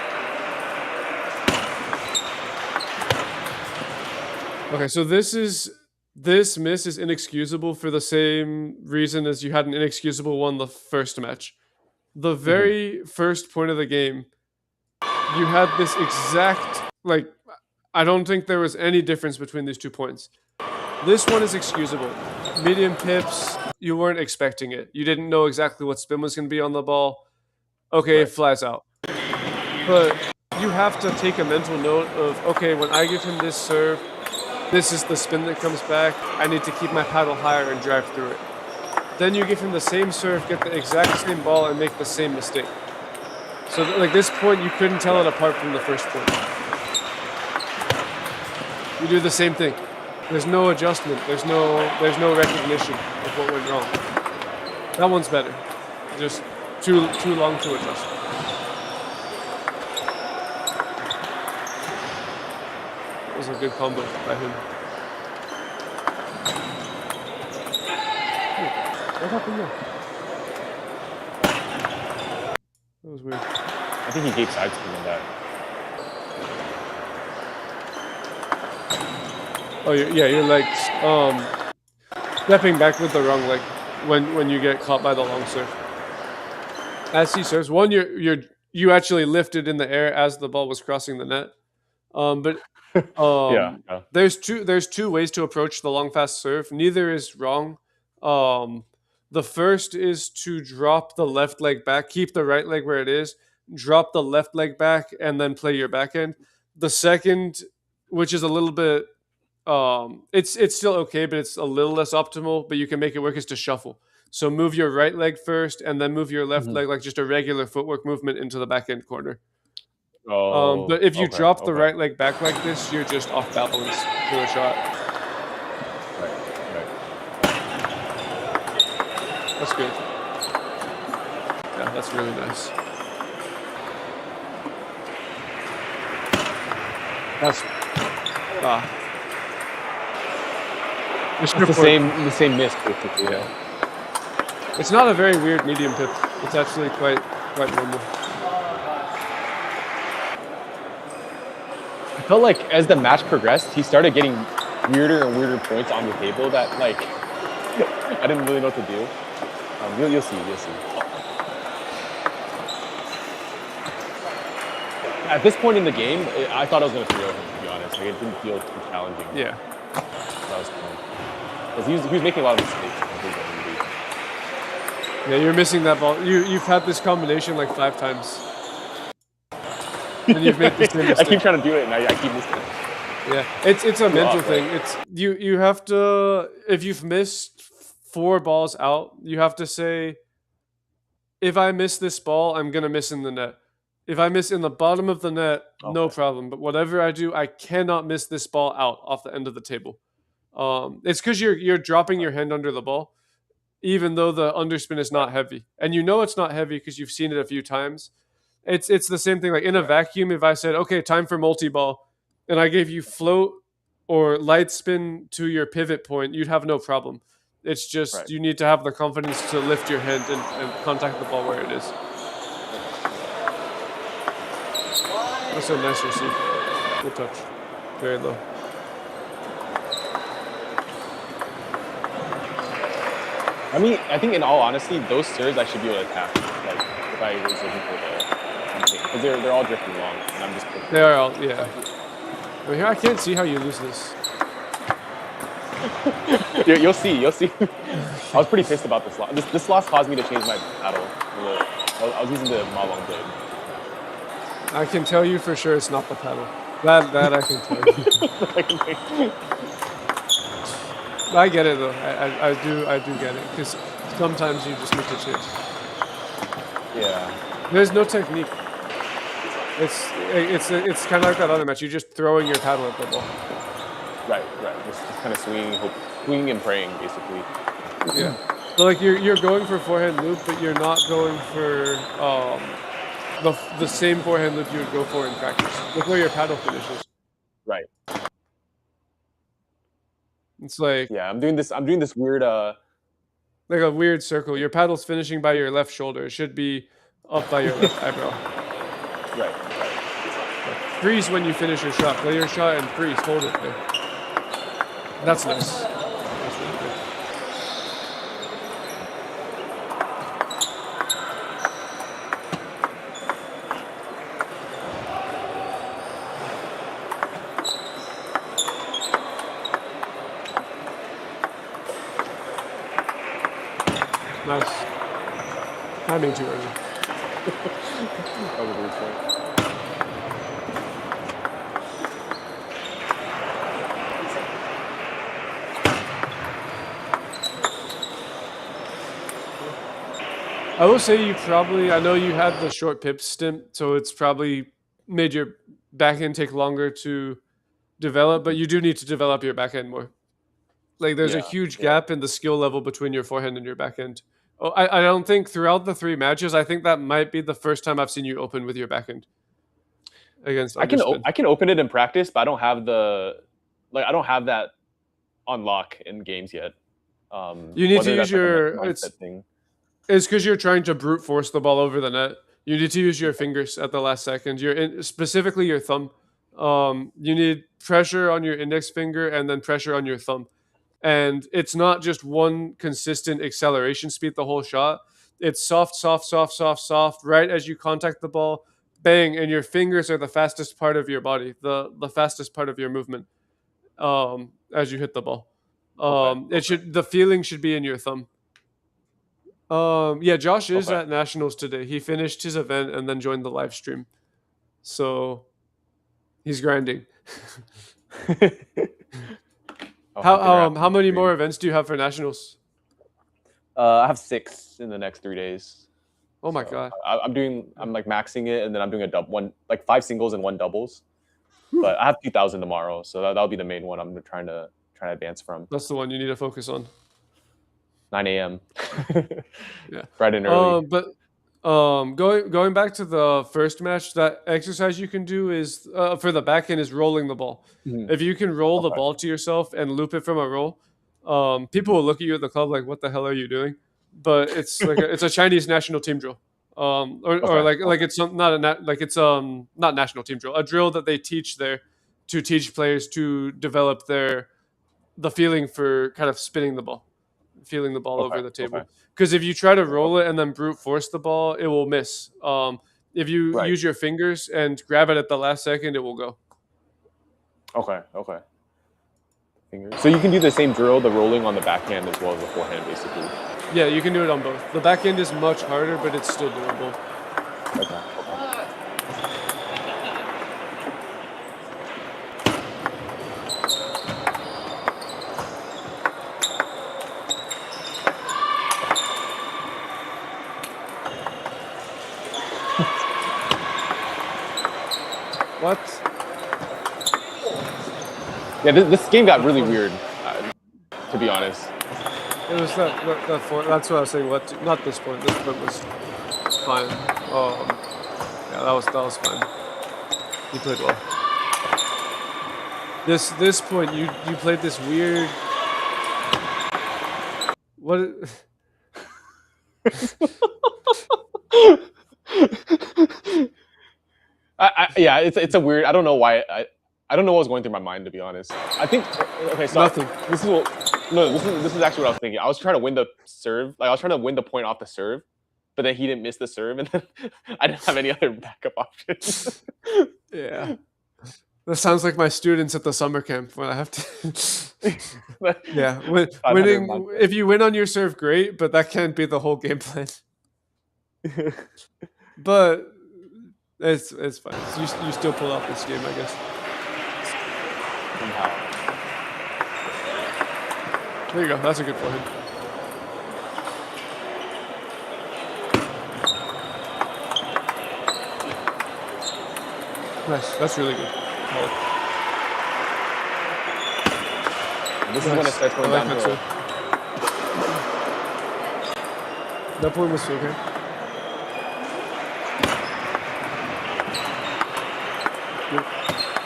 Okay, so this miss is inexcusable for the same reason as you had an inexcusable one the first match. The very first point of the game, you had this exact, like, I don't think there was any difference between these 2 points. This one is excusable. Medium pips, you weren't expecting it. You didn't know exactly what spin was going to be on the ball. Okay, Right. it flies out. But you have to take a mental note of, okay, when I give him this serve, this is the spin that comes back. I need to keep my paddle higher and drive through it. Then you give him the same serve, get the exact same ball, and make the same mistake. So, like, this point, you couldn't tell it apart from the first point. You do the same thing. There's no adjustment. There's no recognition of what went wrong. That one's better. Just too long to adjust. That was a good combo by him. What happened there? That was weird. I think he gave side spin on that. Oh, you're like stepping back with the wrong leg when you get caught by the long serve. As he serves, one you actually lifted in the air as the ball was crossing the net. Yeah. There's two ways to approach the long fast serve. Neither is wrong. The first is to drop the left leg back, keep the right leg where it is, drop the left leg back, and then play your backhand. The second, which is a little bit, it's still okay, but it's a little less optimal, but you can make it work, is to shuffle. So move your right leg first, and then move your left leg like just a regular footwork movement into the backhand corner. But if you drop the right leg back like this, you're just off balance for the shot. Right. That's good. Yeah, that's really nice. That's It's the same miss, basically. Yeah. It's not a very weird medium pip. It's actually quite normal. I felt like as the match progressed, he started getting weirder and weirder points on the table that, like, I didn't really know what to do. You'll see. At this point in the game, I thought I was going to 3-0 him, to be honest. Like, it didn't feel too challenging. Yeah. That was fun. Because he was making a lot of mistakes. Yeah, you're missing that ball. You've had this combination like 5 times. And you've made the same mistake. I keep trying to do it, and I keep missing it. Yeah, it's a mental thing. It's you have to, if you've missed 4 balls out, you have to say, if I miss this ball, I'm gonna miss in the net. If I miss in the bottom of the net, no problem. But whatever I do, I cannot miss this ball out off the end of the table. It's because you're dropping your hand under the ball, even though the underspin is not heavy, and you know it's not heavy because you've seen it a few times. It's the same thing. Like in a vacuum, if I said, okay, time for multi-ball, and I gave you float or light spin to your pivot point, you'd have no problem. It's just you need to have the confidence to lift your hand and contact the ball where it is. That's a nice receive. Good touch. Very low. I mean, I think in all honesty, those serves I should be able to attack. Like if I was looking for the, because they're all drifting long, and I'm just. They are all, yeah. I mean, I can't see how you lose this. You'll see. I was pretty pissed about this loss. This loss caused me to change my paddle a little. I was using the Ma Long blade. I can tell you for sure it's not the paddle. That I can tell you. I get it though. I do get it, because sometimes you just need to change. Yeah. There's no technique. It's kind of like that other match. You're just throwing your paddle at the ball. Right. Just kind of swinging and praying, basically. Yeah. So like you're going for forehand loop, but you're not going for the same forehand loop you would go for in practice. Look where your paddle finishes. Right. It's like Yeah, I'm doing this weird like a weird circle. Your paddle's finishing by your left shoulder. It should be up by your left eyebrow. right. Freeze when you finish your shot. Play your shot and freeze. Hold it there. That's nice. That's really good. Nice. Timing too early. That was a weird point. I will say you probably, I know you had the short pip stint, so it's probably made your backhand take longer to develop, but you do need to develop your backhand more. Like there's a huge gap in the skill level between your forehand and your backhand. Oh, I don't think throughout the 3 matches, I think that might be the first time I've seen you open with your backhand against underspin. I can open it in practice, but I don't have that on lock in games yet. You need to use like your mindset thing. It's because you're trying to brute force the ball over the net. You need to use your fingers at the last second. Specifically your thumb. You need pressure on your index finger and then pressure on your thumb. And it's not just one consistent acceleration speed the whole shot. It's soft, soft, soft, soft, soft. Right as you contact the ball, bang, and your fingers are the fastest part of your body, the fastest part of your movement. As you hit the ball, the feeling should be in your thumb. Yeah, Josh is at Nationals today. He finished his event and then joined the live stream. So he's grinding. How many more events do you have for Nationals? I have 6 in the next 3 days. Oh my god. I'm like maxing it, and then I'm doing like 5 singles and 1 doubles. But I have 2,000 tomorrow, so that'll be the main one I'm trying to advance from. That's the one you need to focus on. 9 a.m. Yeah, bright and early. But going back to the first match, that exercise you can do is for the backhand is rolling the ball. Mm-hmm. If you can roll the ball to yourself and loop it from a roll, people will look at you at the club like, "What the hell are you doing?" But it's like it's a Chinese national team drill, or like it's not national team drill, a drill that they teach there to teach players to develop the feeling for kind of spinning the ball. Feeling the ball over the table. Because if you try to roll it and then brute force the ball, it will miss. If you use your fingers and grab it at the last second, it will go. Okay. So you can do the same drill, the rolling on the backhand as well as the forehand, basically. Yeah, you can do it on both. The backhand is much harder, but it's still doable. Okay. What? Yeah, this game got really weird, to be honest. It was that's what I was saying. Not this point. This point was fine. Yeah, that was fine. You played well. This point, you played this weird. What? Yeah, it's a weird. I don't know why. I don't know what was going through my mind, to be honest. I think so nothing. This is actually what I was thinking. I was trying to win the serve. Like I was trying to win the point off the serve, but then he didn't miss the serve, and then I didn't have any other backup options. Yeah, that sounds like my students at the summer camp when I have to. Yeah, winning. If you win on your serve, great, but that can't be the whole game plan. But it's fine. You still pull off this game, I guess. Somehow. There you go. That's a good forehand. Nice. That's really good. This is when it starts going downhill. That point was okay.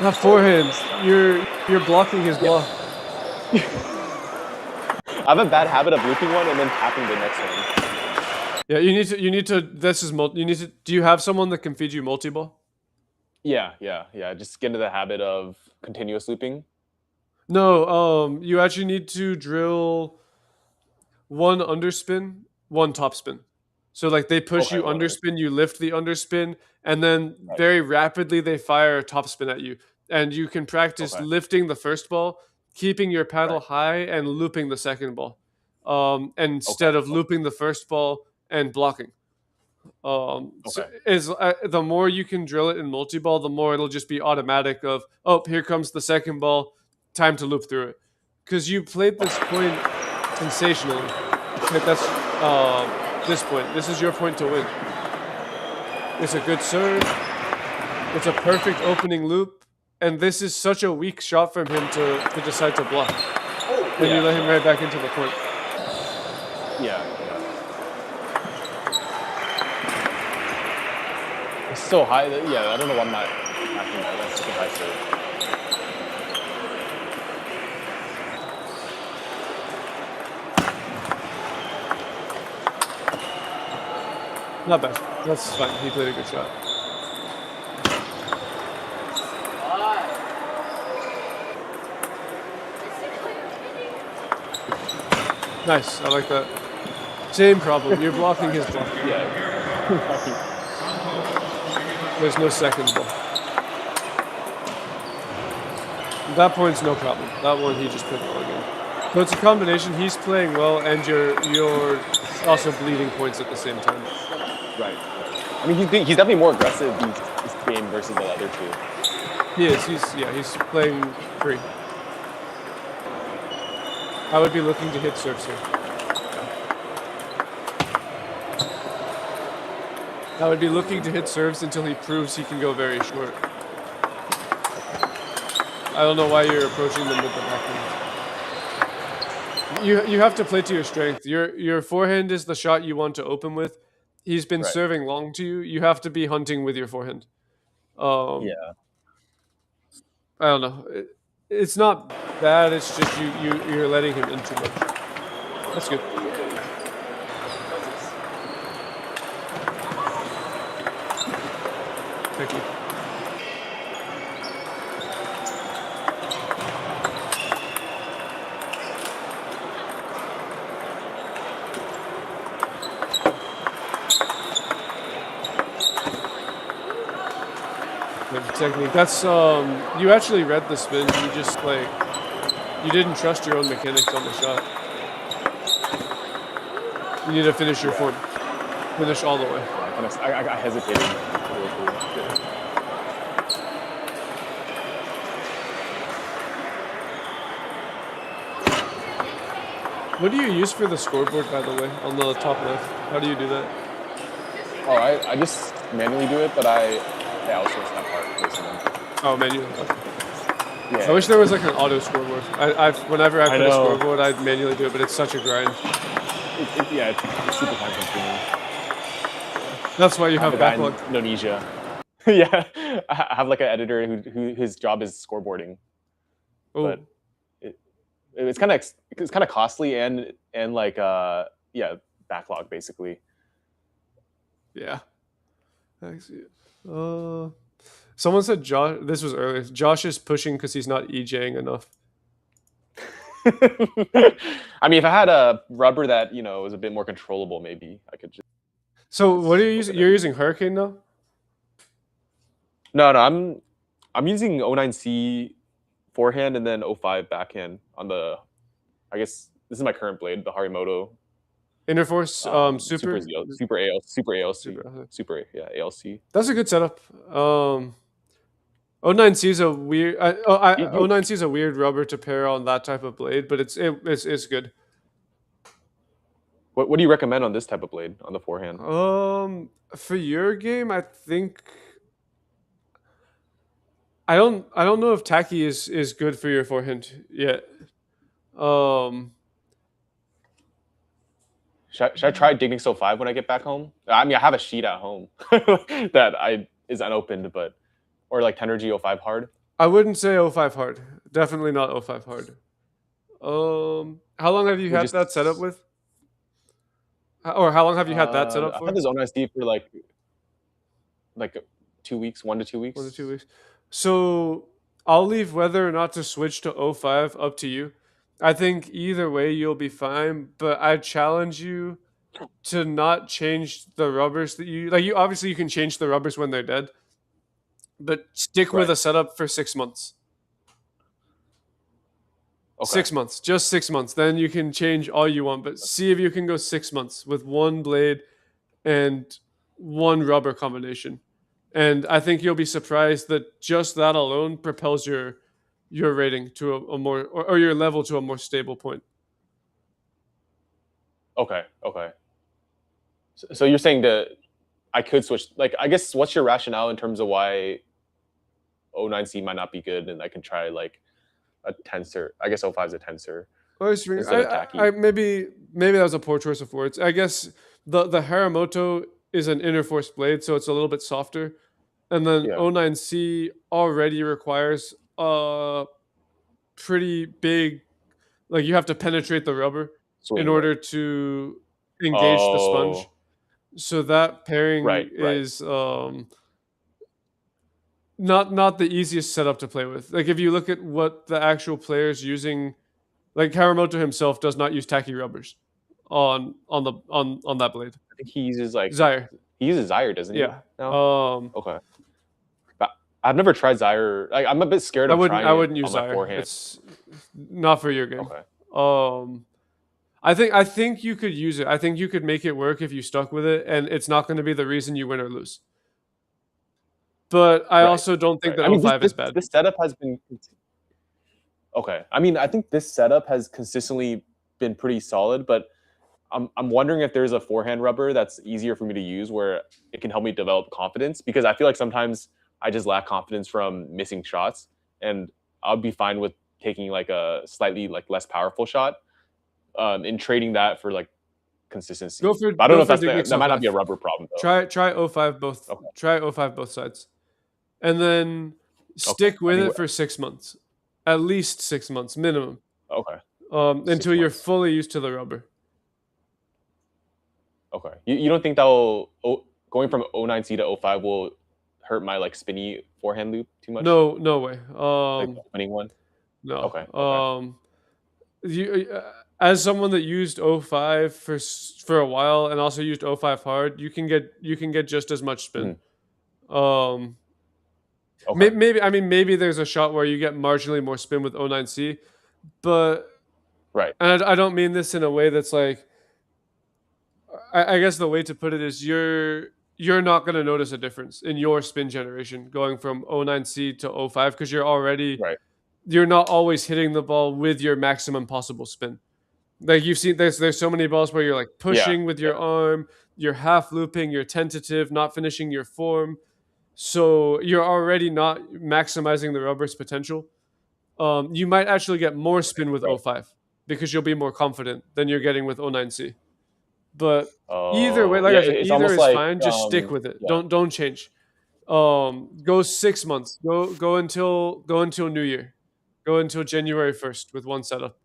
That forehand, you're blocking his block. I have a bad habit of looping one and then tapping the next one. Yeah, you need to. This is you need to. Do you have someone that can feed you multi-ball? Yeah. Just get into the habit of continuous looping. No, you actually need to drill one underspin, one topspin. So like they push Okay, you okay. underspin, you lift the underspin, and then Right. very rapidly they fire a topspin at you. And you can practice Okay. lifting the first ball, keeping your paddle Right. high, and looping the second ball. Instead Okay. of looping the first ball and blocking. So Okay. the more you can drill it in multi-ball, the more it'll just be automatic of, oh, here comes the second ball, time to loop through it. Because you played this point sensationally. Like that's this point. This is your point to win. It's a good serve. It's a perfect opening loop. And this is such a weak shot from him to decide to block. And you let him right back into the point. Yeah. It's so high. Yeah, I don't know why I'm not acting that. That's such a high serve. Not bad. That's fine. He played a good shot. Nice. I like that. Same problem. You're blocking his block. Yeah. There's no second ball. That point's no problem. That one he just played well again. So it's a combination. He's playing well, and you're also bleeding points at the same time. Right. I mean, he's definitely more aggressive this game versus the other two. He is. He's playing free. I would be looking to hit serves here. I would be looking to hit serves until he proves he can go very short. I don't know why you're approaching them with the backhand. You have to play to your strength. Your forehand is the shot you want to open with. He's been serving long to you. You have to be hunting with your forehand. Yeah. I don't know. It's not bad. It's just you're letting him in too much. That's good. Thank you. Technique. That's you actually read the spin. You just like you didn't trust your own mechanics on the shot. You need to finish your form. Finish all the way. I hesitated. What do you use for the scoreboard, by the way, on the top left? How do you do that? Oh, I just manually do it, but I outsource that part personally. Oh, manually. Okay. Yeah. I wish there was like an auto scoreboard. Whenever I put a know. scoreboard, I'd manually do it, but it's such a grind. It's super time consuming. That's why you I have a guy backlog. in Indonesia. Yeah, I have like an editor who his job is scoreboarding. Oh, But it's kind of costly and like backlog basically. yeah. I see. Someone said Josh. This was earlier. Josh is pushing because he's not EJing enough. I mean, if I had a rubber that was a bit more controllable, maybe I could just. So what are you using? You're using Hurricane now? No, I'm using 09C forehand and then 05 backhand on the. I guess this is my current blade, the Harimoto. Interforce, super ALC. okay. Super, yeah, ALC. That's a good setup. 09C is a weird. 09C is a weird rubber to pair on that type of blade, but it's good. What do you recommend on this type of blade on the forehand? For your game, I think. I don't know if tacky is good for your forehand yet. Should I try digging so 5 when I get back home? I mean, I have a sheet at home that is unopened, but or like Tenergy 05 hard. I wouldn't say 05 hard. Definitely not 05 hard. How long have you We're had that set up with? Or how long have you had that set up I've for? had this own SD for like 2 weeks, 1 to 2 weeks. 1 to 2 weeks. So I'll leave whether or not to switch to 05 up to you. I think either way you'll be fine, but I challenge you to not change the rubbers that you like. You obviously you can change the rubbers when they're dead, but stick with Right. a setup for 6 months. Okay. 6 months, just 6 months. Then you can change all you want, but see if you can go 6 months with one blade and one rubber combination. And I think you'll be surprised that just that alone propels your rating to a more or your level to a more stable point. Okay. Okay. So you're saying that I could switch. Like, I guess what's your rationale in terms of why 09C might not be good, and I can try like a tensor. I guess 05 is a tensor. Instead of Taki. Maybe that was a poor choice of words. I guess the Haramoto is an inner force blade, so it's a little bit softer. And then Yeah. 09C already requires a pretty big, like you have to penetrate the rubber Swing, in order to engage the sponge. So that pairing Right. is not the easiest setup to play with. Like if you look at what the actual players using, like Haramoto himself does not use tacky rubbers on that blade. I think he uses like Zaire. He uses Zaire, doesn't he? Yeah. No? Okay. But I've never tried Zaire. Like, I'm a bit scared of trying. I wouldn't use on my Zaire. forehand. It's not for your game. Okay. I think you could use it. I think you could make it work if you stuck with it, and it's not going to be the reason you win or lose. But I also don't think that 05 is bad. This setup has been okay. I mean, I think this setup has consistently been pretty solid, but I'm wondering if there's a forehand rubber that's easier for me to use where it can help me develop confidence, because I feel like sometimes I just lack confidence from missing shots, and I'll be fine with taking like a slightly like less powerful shot, and trading that for like consistency. But I don't know if that might not be a rubber problem though. Try 05 both. Okay. Try 05 both sides, and then stick with it for 6 months, at least 6 months minimum. Okay. Until you're fully used to the rubber. Okay. You don't think that will going from 09C to 05 will hurt my like spinny forehand loop too much? No way. Like the opening one. No. Okay. You as someone that used 05 for a while and also used 05 hard, you can get just as much spin. Okay. Maybe there's a shot where you get marginally more spin with 09C, but right. And I don't mean this in a way that's like. I guess the way to put it is you're not going to notice a difference in your spin generation going from 09C to 05 because you're already you're not always hitting the ball with your maximum possible spin. Like you've seen there's so many balls where you're like pushing with your arm, you're half looping, you're tentative, not finishing your form. So you're already not maximizing the rubber's potential. You might actually get more spin with 05 because you'll be more confident than you're getting with 09C. But either way, like I said, either is fine. Just stick with it. Don't change. Go 6 months. Go until New Year. Go until January 1st with one setup.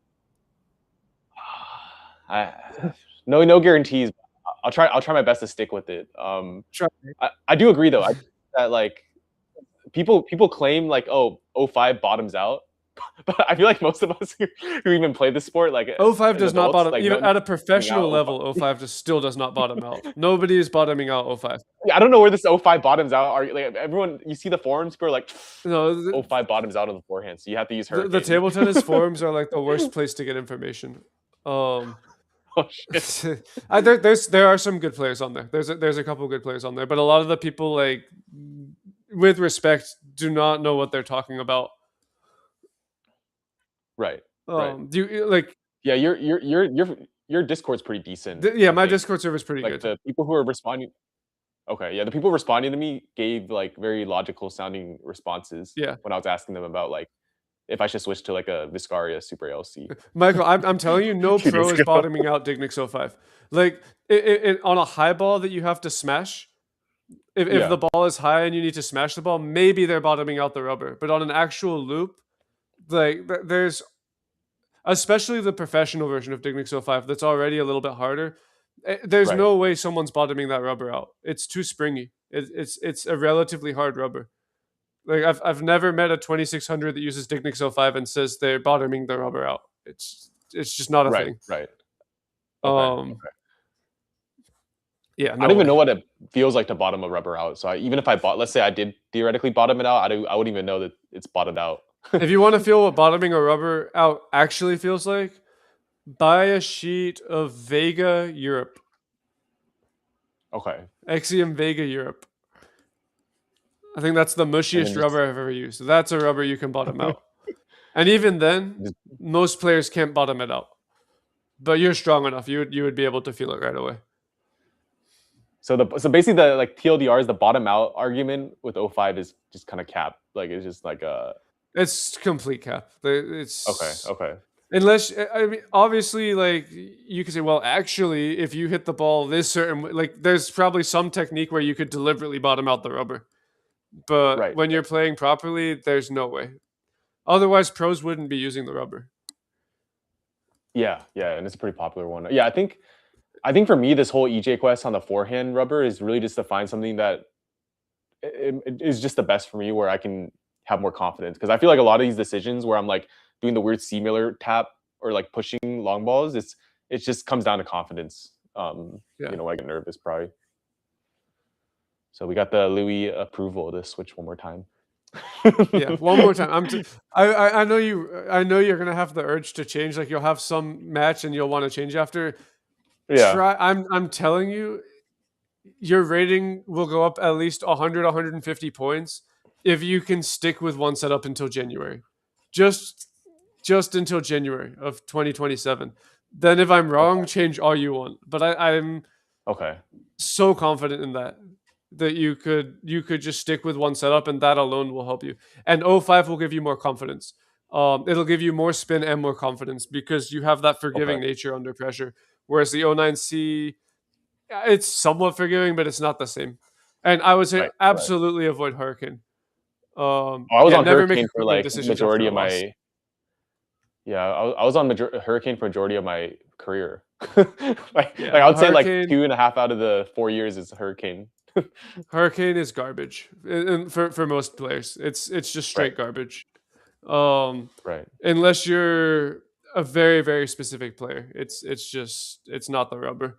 No guarantees. I'll try my best to stick with it. I do agree though. That like people claim like 05 bottoms out. But I feel like most of us who even play the sport, like 05 does not bottom. Like, even at a professional level, 05 still does not bottom out. Nobody is bottoming out 05. Yeah, I don't know where this 05 bottoms out. Are like everyone? You see the forums, people are like, no, 05 bottoms out on the forehand, so you have to use her. The table tennis forums are like the worst place to get information. Oh shit. There are some good players on there. There's a couple good players on there, but a lot of the people, like, with respect, do not know what they're talking about. Right. Do you like? Yeah, your Discord's pretty decent. My Discord server's pretty good. The people who are responding. Okay, yeah, the people responding to me gave like very logical sounding responses. Yeah. When I was asking them about like if I should switch to like a Viscaria Super LC. Michael, I'm telling you, no pro is bottoming out Dignix 05. Like on a high ball that you have to smash. If the ball is high and you need to smash the ball, maybe they're bottoming out the rubber. But on an actual loop, like there's especially the professional version of Dignix 05 that's already a little bit harder. There's Right. no way someone's bottoming that rubber out. It's too springy. It's a relatively hard rubber. Like I've never met a 2600 that uses Dignix 05 and says they're bottoming the rubber out. It's just not a Right. thing. Right. Okay. Yeah, I no don't even way. know what it feels like to bottom a rubber out. So even if I bought, let's say I did theoretically bottom it out, I wouldn't even know that it's bottomed out. If you want to feel what bottoming a rubber out actually feels like, buy a sheet of Vega Europe. Okay. Axiom Vega Europe. I think that's the mushiest rubber I've ever used. That's a rubber you can bottom out. And even then, most players can't bottom it out. But you're strong enough. You would be able to feel it right away. So basically the like TLDR is the bottom out argument with 05 is just kind of cap. Like it's just like a. It's complete cap. It's okay. Unless, I mean, obviously, like you could say, well, actually, if you hit the ball this certain, like there's probably some technique where you could deliberately bottom out the rubber. But when you're playing properly, there's no way. Otherwise, pros wouldn't be using the rubber. Yeah, and it's a pretty popular one. Yeah, I think for me, this whole EJ quest on the forehand rubber is really just to find something that it is just the best for me, where I can have more confidence. Because I feel like a lot of these decisions where I'm like doing the weird C-Miller tap or like pushing long balls, it just comes down to confidence. You know, I get nervous probably. So we got the Louis approval to switch one more time. Yeah, one more time. I know you're gonna have the urge to change. Like you'll have some match and you'll want to change after. Yeah. I'm telling you, your rating will go up at least 100, 150 points if you can stick with one setup until January. Just until January of 2027. Then if I'm wrong, change all you want. But I'm so confident in that you could just stick with one setup, and that alone will help you. And 05 will give you more confidence. It'll give you more spin and more confidence because you have that forgiving nature under pressure. Whereas the 09C, it's somewhat forgiving, but it's not the same. And I would say absolutely avoid Hurricane. I was on never Hurricane make for like majority of my. Yeah, I was on Hurricane for majority of my career. like I would say like 2.5 out of the 4 years is Hurricane. Hurricane is garbage, and for most players, it's just straight garbage. Unless you're a very, very specific player, it's not the rubber.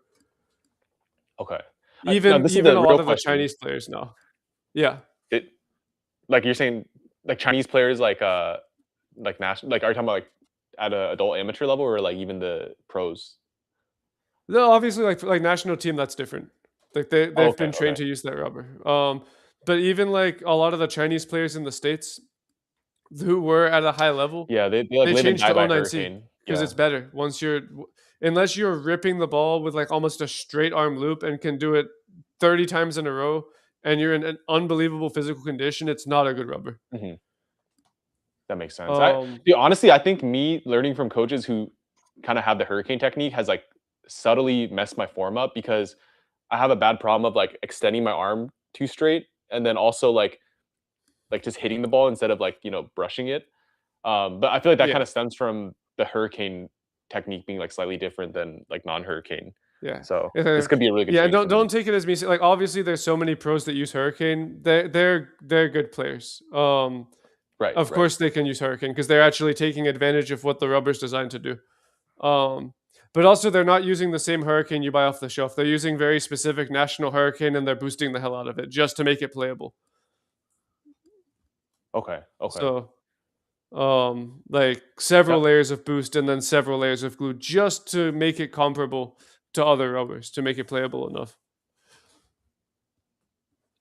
Okay. Even a lot of the Chinese players now. Yeah. Like you're saying, like Chinese players, like national, like are you talking about like at an adult amateur level or like even the pros? No, obviously, like national team, that's different. Like they've been trained to use that rubber. But even like a lot of the Chinese players in the States who were at a high level, they like live and changed die to by 09C Hurricane because it's better. Unless you're ripping the ball with like almost a straight arm loop and can do it 30 times in a row, and you're in an unbelievable physical condition, it's not a good rubber. Mm-hmm. That makes sense. Honestly, I think me learning from coaches who kind of have the Hurricane technique has like subtly messed my form up, because I have a bad problem of like extending my arm too straight, and then also like just hitting the ball instead of like, brushing it. But I feel like that kind of stems from the Hurricane technique being like slightly different than like non-Hurricane. Yeah. So this could be a really good. Yeah, don't take it as me. Like obviously, there's so many pros that use Hurricane. They're good players. Of course, they can use Hurricane because they're actually taking advantage of what the rubber's designed to do. But also, they're not using the same Hurricane you buy off the shelf. They're using very specific national Hurricane, and they're boosting the hell out of it just to make it playable. Okay. So, like several layers of boost and then several layers of glue just to make it comparable to other rubbers, to make it playable enough.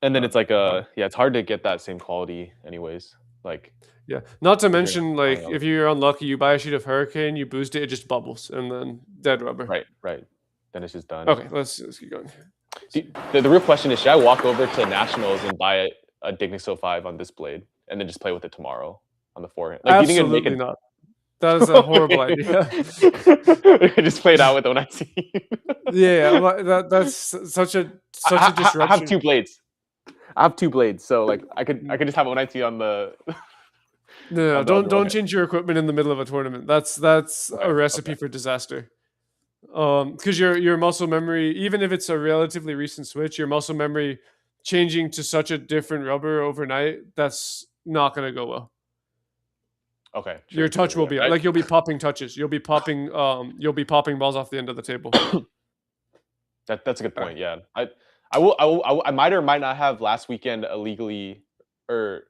And then it's like it's hard to get that same quality anyways. Like, yeah, not to mention like if you're unlucky, you buy a sheet of Hurricane, you boost it, it just bubbles, and then dead rubber. Right. Then it's just done. Okay, let's keep going. The real question is, should I walk over to Nationals and buy a Dignix 05 on this blade and then just play with it tomorrow on the forehand? Like, absolutely not. That is a horrible idea. Just play it out with 09C. Yeah, that's such a disruption. I have two blades. So like I could just have 09C on the No, on the don't one hand. change your equipment in the middle of a tournament. That's Okay, a recipe okay. for disaster. Because your muscle memory, even if it's a relatively recent switch, your muscle memory changing to such a different rubber overnight, that's not gonna go well. Okay, Your true, touch true. will Yeah. be like you'll be popping touches. You'll be popping balls off the end of the table. That's a good Alright. point. Yeah, I might or might not have last weekend illegally, or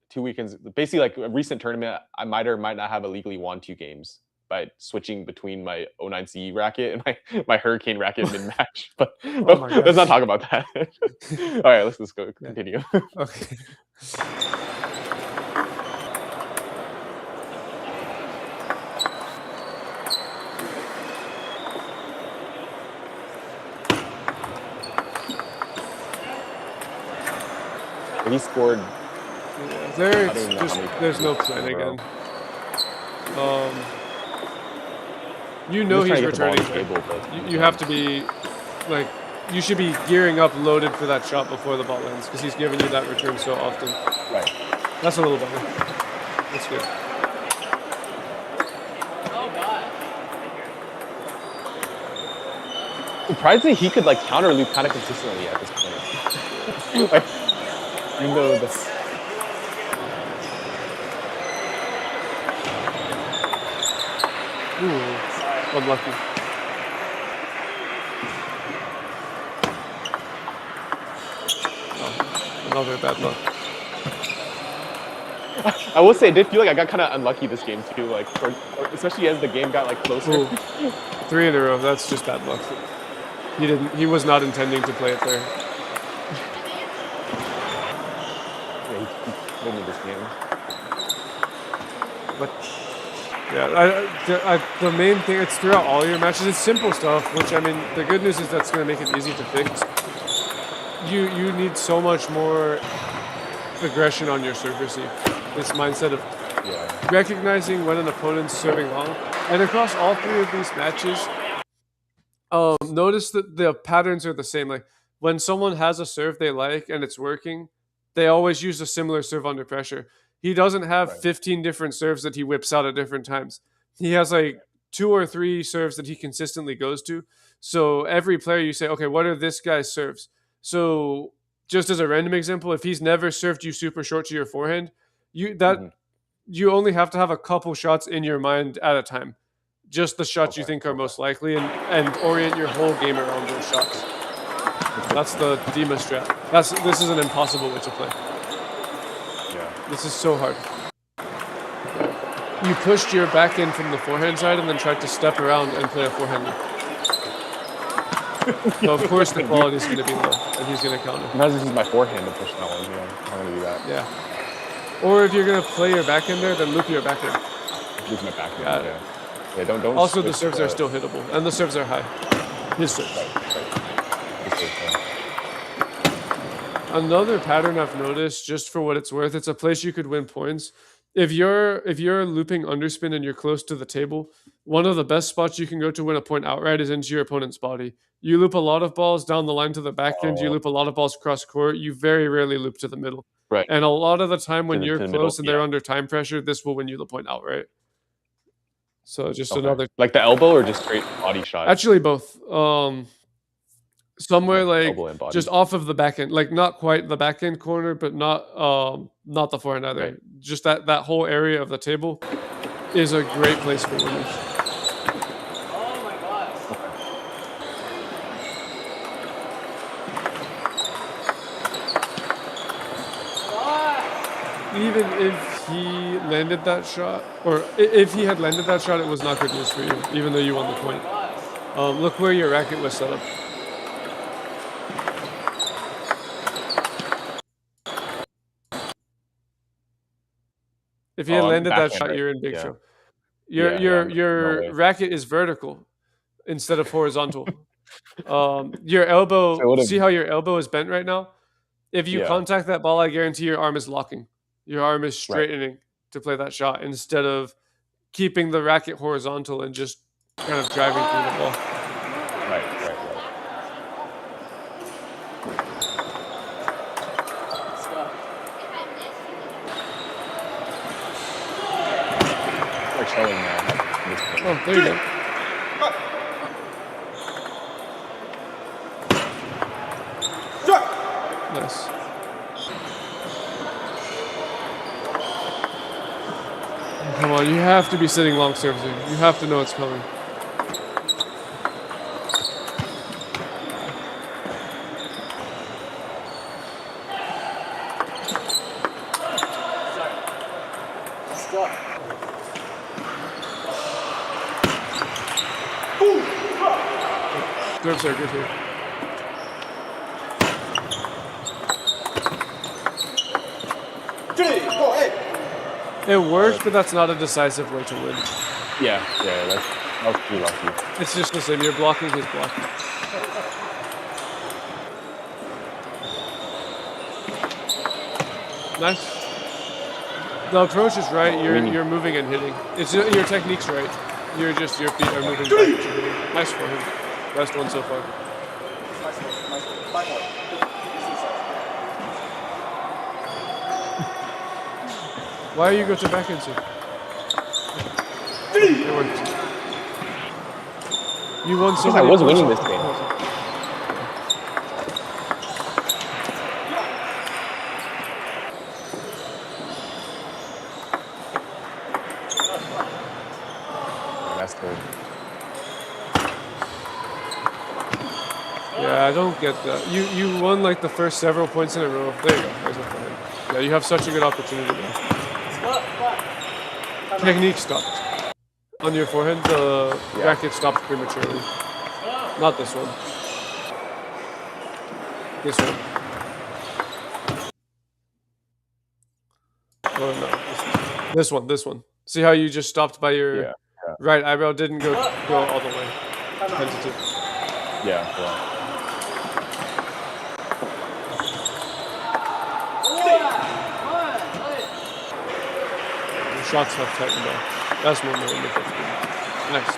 2 weekends. Basically, like a recent tournament, I might or might not have illegally won 2 games by switching between my 09C racket and my Hurricane racket mid match. But Oh my let's not gosh. talk about that. All right, let's go Yeah. continue. Okay. He scored. Yeah, there I it's don't even know just how many. there's no points in plan a row. again. You I'm know just trying he's to get the ball on returning the there. table, but You have to be like you should be gearing up loaded for that shot before the ball lands because he's giving you that return so often. right. That's a little better. That's good. Oh god. Surprisingly, he could like counter loop kind of consistently at this point. Like, even though the Ooh, unlucky. Oh, another bad luck. I will say, I did feel like I got kind of unlucky this game too, like, or especially as the game got like closer. Ooh, 3 in a row. That's just bad luck. He was not intending to play it there. Yeah, he won me this game. But yeah, the main thing, it's throughout all your matches. It's simple stuff, which I mean, the good news is that's going to make it easy to fix. You need so much more aggression on your serve receive. This mindset of Yeah. recognizing when an opponent's serving long, and across all 3 of these matches, notice that the patterns are the same. Like when someone has a serve they like and it's working, they always use a similar serve under pressure. He doesn't have Right. 15 different serves that he whips out at different times. He has like 2 or 3 serves that he consistently goes to. So every player you say, okay, what are this guy's serves? So just as a random example, if he's never served you super short to your forehand, you only have to have a couple shots in your mind at a time. Just the shots you Okay. think are most likely and orient your whole game around those shots. That's the Dima strat. This is an impossible way to play. Yeah. This is so hard. You pushed your back in from the forehand side and then tried to step around and play a forehand. So of course the quality is going to be low, and he's going to counter. Sometimes this is my forehand to push that one. Yeah, I'm gonna do that. Yeah. Or if you're going to play your back in there, then loop your back in. Use my back. Got it. Yeah. Yeah. Don't. Also, the switch serves are still hittable, and the serves are high. His serves. Right. Another pattern I've noticed, just for what it's worth, it's a place you could win points. If you're looping underspin and you're close to the table, one of the best spots you can go to win a point outright is into your opponent's body. You loop a lot of balls down the line to the back end. You loop a lot of balls cross court. You very rarely loop to the middle. Right. And a lot of the time when To you're the close middle, and they're yeah. under time pressure, this will win you the point outright. So just Okay. another. Like the elbow or just straight body shot. Actually, both. Somewhere Okay, like elbow and body. just off of the back end, like not quite the back end corner, but not the forehand either. Right. Just that whole area of the table is a great place for winners. Oh my god. Ah! Even if he landed that shot, or if he had landed that shot, it was not good news for you, even though you won the point. Look where your racket was set up. If he had landed that backhand, shot, right? you're in big Yeah. trouble. Yeah, Your no way. racket is vertical instead of horizontal. Your elbow. So it would've- See how your elbow is bent right now? If you Yeah. contact that ball, I guarantee your arm is locking. Your arm is straightening to play that shot instead of keeping the racket horizontal and just kind of driving through the ball. Right. Let's go. chilling, man. Oh, there you go. Nice. Come on, you have to be sitting long serves here. You have to know it's coming. Serves are good here. It worked, but that's not a decisive way to win. Yeah, that was pretty lucky. It's just the same. You're blocking his blocking. Nice. The approach is right. You're moving and hitting. It's your technique's right. Your feet are moving back and hitting. Nice for him. Best one so far. Why are you going to back into? It worked. You won so I many was points winning off this the game. pause. That's good. Yeah, I don't get that. You won like the first several points in a row. There you go. There's a point. Yeah, you have such a good opportunity there. Technique stopped. On your forehead, the racket stopped prematurely. Not this one. This one. Oh no. This one. See how you just stopped by your right eyebrow? Didn't go all the way. Tentative. Yeah. The shots have tightened up. That's more than the 15. Nice.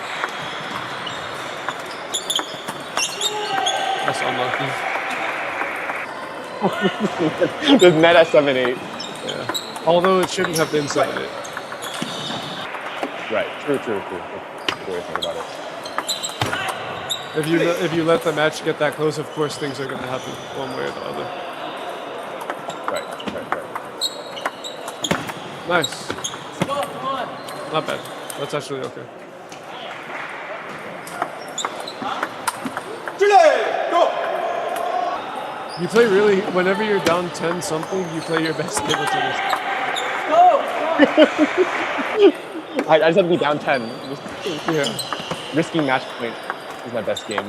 That's unlucky. The net at 7-8. Yeah. Although it shouldn't have been 7-8. Right. True. That's the way to think about it. If you let the match get that close, of course things are going to happen one way or the other. Right. Nice. Not bad. That's actually okay. You play really, whenever you're down 10 something, you play your best table tennis. I just have to be down 10. Yeah. Risking match point is my best game.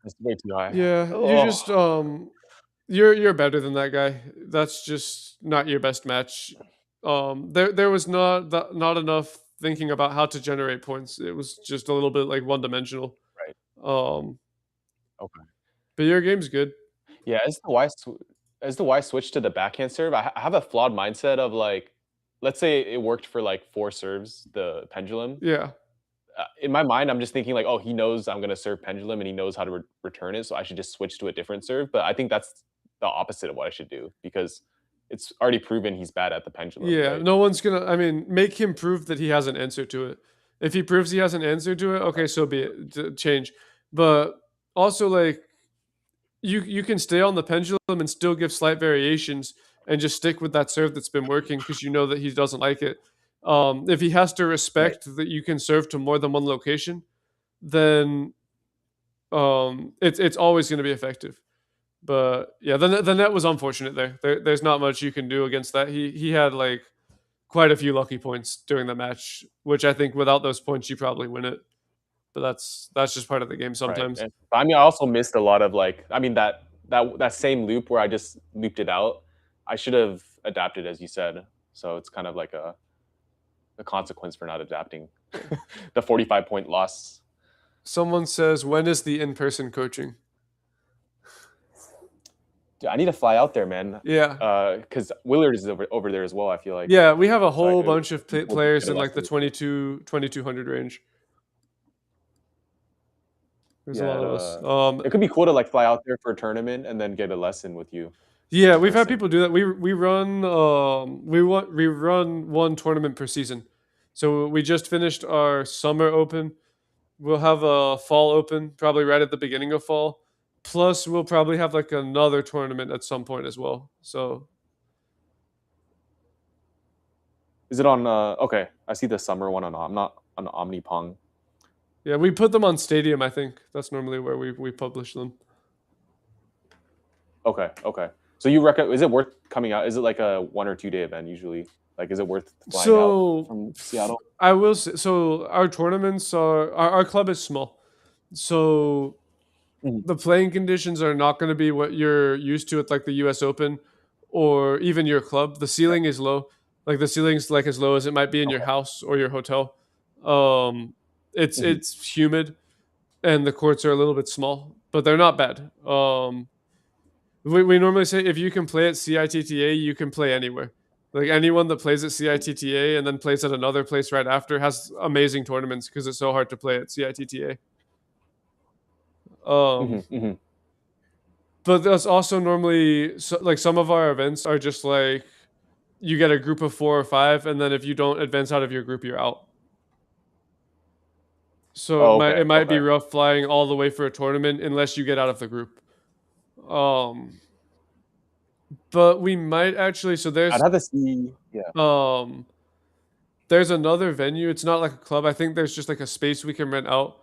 It's way too high. Yeah, you just you're better than that guy. That's just not your best match. There was not enough thinking about how to generate points. It was just a little bit like one dimensional. Right. Okay. But your game's good. Yeah, as the Y switch to the backhand serve, I have a flawed mindset of like, let's say it worked for like 4 serves, the pendulum. Yeah. In my mind, I'm just thinking like, oh, he knows I'm gonna serve pendulum and he knows how to return it, so I should just switch to a different serve. But I think that's the opposite of what I should do because it's already proven he's bad at the pendulum. Yeah, right? no one's gonna. I mean, make him prove that he has an answer to it. If he proves he has an answer to it, okay, so be it. Change. But also, like, you can stay on the pendulum and still give slight variations and just stick with that serve that's been working because you know that he doesn't like it. If he has to respect that you can serve to more than one location, then it's always going to be effective. But yeah, the net was unfortunate there. There's not much you can do against that. He had like quite a few lucky points during the match, which I think without those points you probably win it. But that's just part of the game sometimes. Right. I mean, I also missed a lot of like, I mean that same loop where I just looped it out. I should have adapted, as you said. So it's kind of like a consequence for not adapting. The 45-point loss. Someone says, when is the in-person coaching? Dude, I need to fly out there, man. Yeah. Because Willard is over there as well, I feel like. Yeah, we have a whole bunch of players in like the 2200 range. There's a lot of us. It could be cool to like fly out there for a tournament and then get a lesson with you. Yeah, in we've had person? people do that. We run one tournament per season. So we just finished our summer open. We'll have a fall open probably right at the beginning of fall. Plus, we'll probably have like another tournament at some point as well. So Is it on? Okay, I see the summer one on. I'm not on Omnipong. yeah, we put them on Stadium. I think that's normally where we publish them. Okay, okay. So you recommend? Is it worth coming out? Is it like a 1 or 2 day event usually? Like, is it worth flying out So from Seattle? I will say, so our tournaments are our club is small, so Mhm. the playing conditions are not going to be what you're used to at like the U.S. Open or even your club. The Right. ceiling is low, like the ceiling's like as low as it might be in your Okay. house or your hotel. Um, it's Mhm. it's humid and the courts are a little bit small, but they're not bad. We normally say if you can play at CITTA, you can play anywhere. Like anyone that plays at CITTA and then plays at another place right after has amazing tournaments because it's so hard to play at CITTA. Mhm. Mhm. But that's also normally like some of our events are just like you get a group of 4 or 5, and then if you don't advance out of your group, you're out. So it Oh, might okay. it might be Okay. rough flying all the way for a tournament unless you get out of the group. Um, but we might actually. So I'd have to see. Yeah. um there's another venue. It's not like a club. I think there's just like a space we can rent out,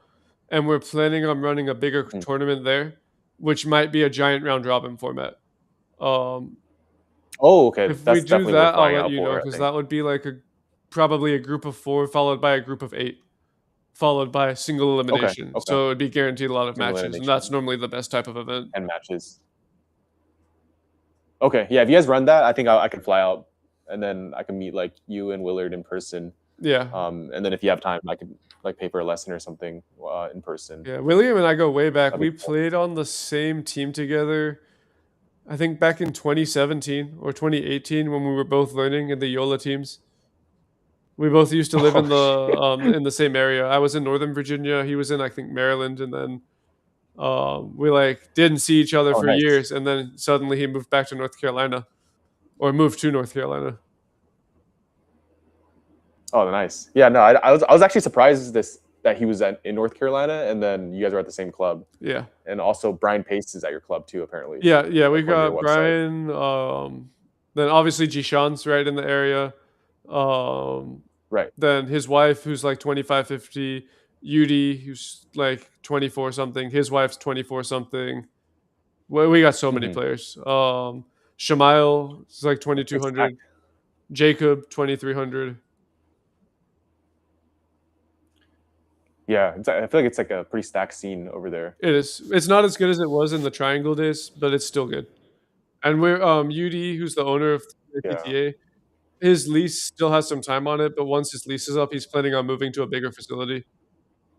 and we're planning on running a bigger Mhm. tournament there, which might be a giant round robin format. Um, Oh, okay. if we That's do definitely worth that, I'll flying let out you know for, I because think. that would be like a probably a group of 4 followed by a group of 8, followed by a single Okay. elimination. Okay. So it'd be guaranteed a lot of Single matches, and that's elimination normally the best type of event. and matches. Okay. Yeah. If you guys run that, I think I can fly out, and then I can meet like you and Willard in person. Yeah, And then if you have time, I could like pay for a lesson or something in person. yeah. William and I go way back. That'd be We cool. played on the same team together. I think back in 2017 or 2018 when we were both learning in the Yola teams. We both used to live Oh, shit. in the same area. I was in Northern Virginia. He was in I think Maryland, and then we like didn't see each other Oh, for nice. years, and then suddenly he moved back to North Carolina or moved to North Carolina. Oh, nice. Yeah, no, I was actually surprised that he was in North Carolina, and then you guys are at the same club, Yeah, and also Brian Pace is at your club too, apparently, yeah. We've according to your got website. Brian. Then obviously Jishan's right in the area. Um, Right. then his wife, who's like 2550. Yudi, who's like 24 something. His wife's 24 something. Well, we got so many Hmm. players. Shamail is like Pretty stacked. 2200. Jacob 2300. Yeah, I feel like it's like a pretty stacked scene over there. It is. It's not as good as it was in the Triangle days, but it's still good. And we're UD, who's the owner of Yeah. TTA. His lease still has some time on it, but once his lease is up, he's planning on moving to a bigger facility,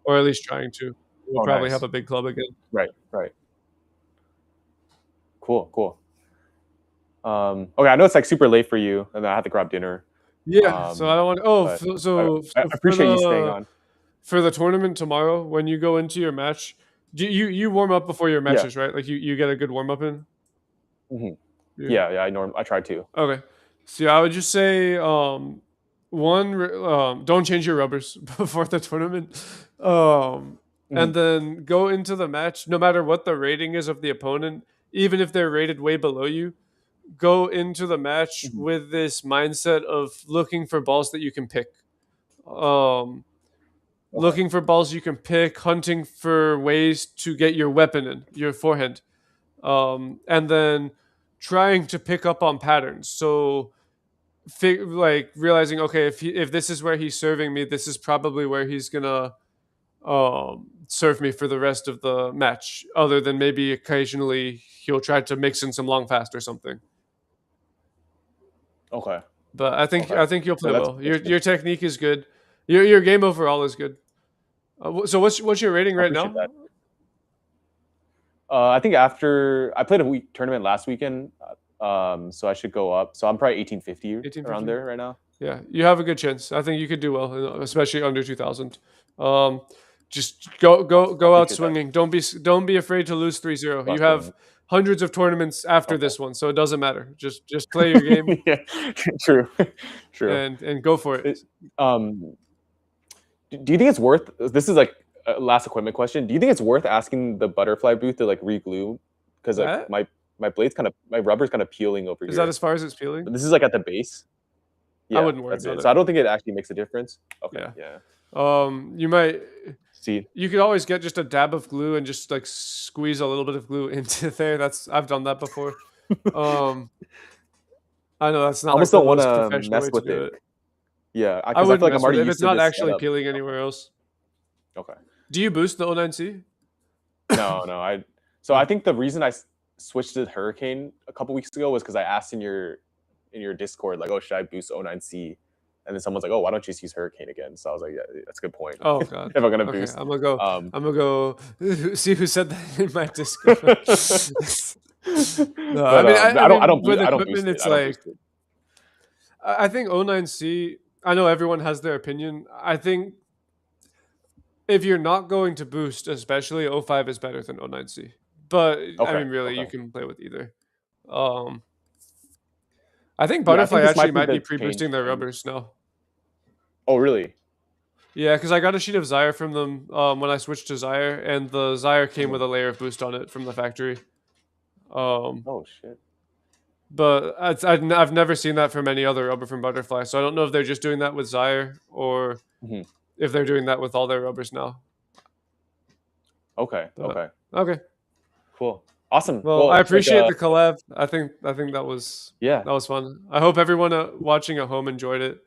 or at least trying to. We'll Oh, probably have nice. a big club again. Right. Right. Cool. Cool. Okay, I know it's like super late for you, and I have to grab dinner. Yeah. So I Um, don't want. Oh, but I, so I for appreciate you staying the on. tournament tomorrow, when you go into your match, do you warm up before your Yeah. matches, right? Like you get a good warm up in. Hmm. Yeah. Yeah. Yeah. I try to. Okay. So I would just say, don't change your rubbers before the tournament, Hmm. and then go into the match. No matter what the rating is of the opponent, even if they're rated way below you, go into the match Hmm. with this mindset of looking for balls that you can pick. Um, Okay. Looking for balls you can pick, hunting for ways to get your weapon in your forehand, and then trying to pick up on patterns. So like realizing, okay, if this is where he's serving me, this is probably where he's gonna serve me for the rest of the match. Other than maybe occasionally he'll try to mix in some long fast or something. Okay. But Okay. I think you'll No, play that's well. that's good. Your technique is good. Your game overall is good. So what's your rating I right appreciate now? that. I think after I played a week tournament last weekend, so I should go up. So I'm probably 1850 around 1850. there right now. Yeah, you have a good chance. I think you could do well, especially under 2000. Um, just I go out appreciate that. swinging. Don't be afraid to lose 3-0. Last swing. hundreds of tournaments after this one, so it doesn't matter. Just play your game. Yeah, true, true. And go for it. Do you think it's worth? This is like a last equipment question. Do you think it's worth asking the butterfly booth to like re-glue? Because like my blade's my rubber's kind of peeling over here. Is that as far as it's peeling? But this is like at the base. Yeah, I wouldn't worry about it. So I don't think it actually makes a difference. Okay. Yeah. Yeah. You might see. You could always get just a dab of glue and just like squeeze a little bit of glue into there. I've done that before. I know that's not. I almost like don't want to mess with it. Yeah, I wouldn't feel like I'm already if used it's to not this actually setup. peeling anywhere else. Okay. Do you boost the 09C? No. I think the reason I switched to Hurricane a couple weeks ago was because I asked in your Discord, like, oh, should I boost 09C? And then someone's like, oh, why don't you just use Hurricane again? So I was like, yeah, that's a good point. Oh god. If I'm gonna boost, I'm gonna go see who said that in my Discord. No, I don't boost it. It's like, I think 09C, I know everyone has their opinion. I think if you're not going to boost, especially 05 is better than 09C. But I mean, really, you can play with either. I think Butterfly actually might be pre-boosting their rubbers now. Oh, really? Yeah, because I got a sheet of Zyre from them when I switched to Zyre, and the Zyre came with a layer of boost on it from the factory. Oh shit! But I've never seen that from any other rubber from Butterfly, so I don't know if they're just doing that with Zyre or if they're doing that with all their rubbers now. Okay. Okay. Cool. Awesome. Well, I appreciate the collab. I think that was that was fun. I hope everyone watching at home enjoyed it.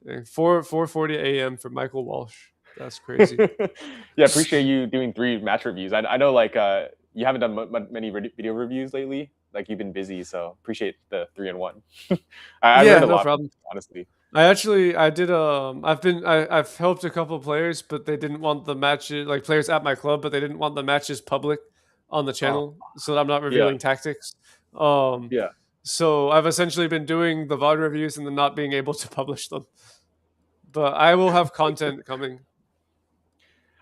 4:40 a.m. for Michael Walsh. That's crazy. Yeah, appreciate you doing 3 match reviews. I know like you haven't done many video reviews lately. Like you've been busy, so appreciate the 3-in-1. I learned a lot, problem. Honestly. I've helped a couple players, but they didn't want the matches, like players at my club, but they didn't want the matches public on the channel, so that I'm not revealing tactics. So I've essentially been doing the VOD reviews and then not being able to publish them. But I will have content coming.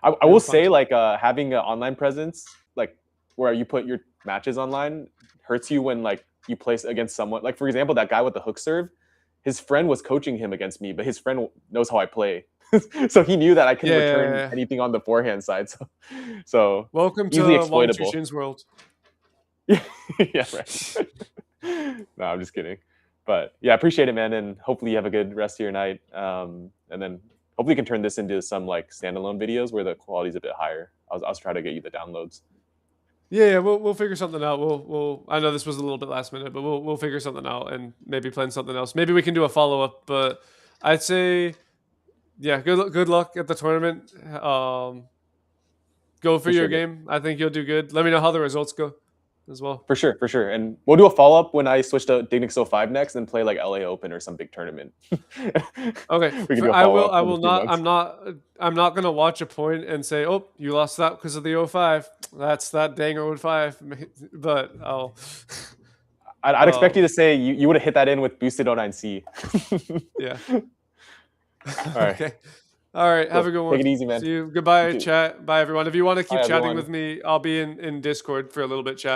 I will say, like, having an online presence, like, where you put your matches online, hurts you when, like, you play against someone. Like, for example, that guy with the hook serve, his friend was coaching him against me, but his friend knows how I play. So he knew that I couldn't return anything on the forehand side. So welcome to Wang Chushin's world. Yeah, right. No, I'm just kidding. But yeah, appreciate it, man, and hopefully you have a good rest of your night. And then hopefully you can turn this into some like standalone videos where the quality's a bit higher. I'll try to get you the downloads. Yeah, we'll figure something out. I know this was a little bit last minute, but we'll figure something out and maybe plan something else. Maybe we can do a follow up. But I'd say, yeah, good luck at the tournament. Go for your game. I think you'll do good. Let me know how the results go as well. For sure. And we'll do a follow up when I switch to Dignix 05 next and play like LA Open or some big tournament. Okay. We can do a I follow-up will not. I'm not gonna watch a point and say, oh, you lost that because of the 05. That's that dang 05. But I'd expect you to say you would have hit that in with boosted 09C. Yeah. All right. Okay. All right. Have a good one. Take it easy, man. See you. Goodbye, chat. Bye, everyone. If you want to keep chatting everyone. with me, I'll be in Discord for a little bit, chat.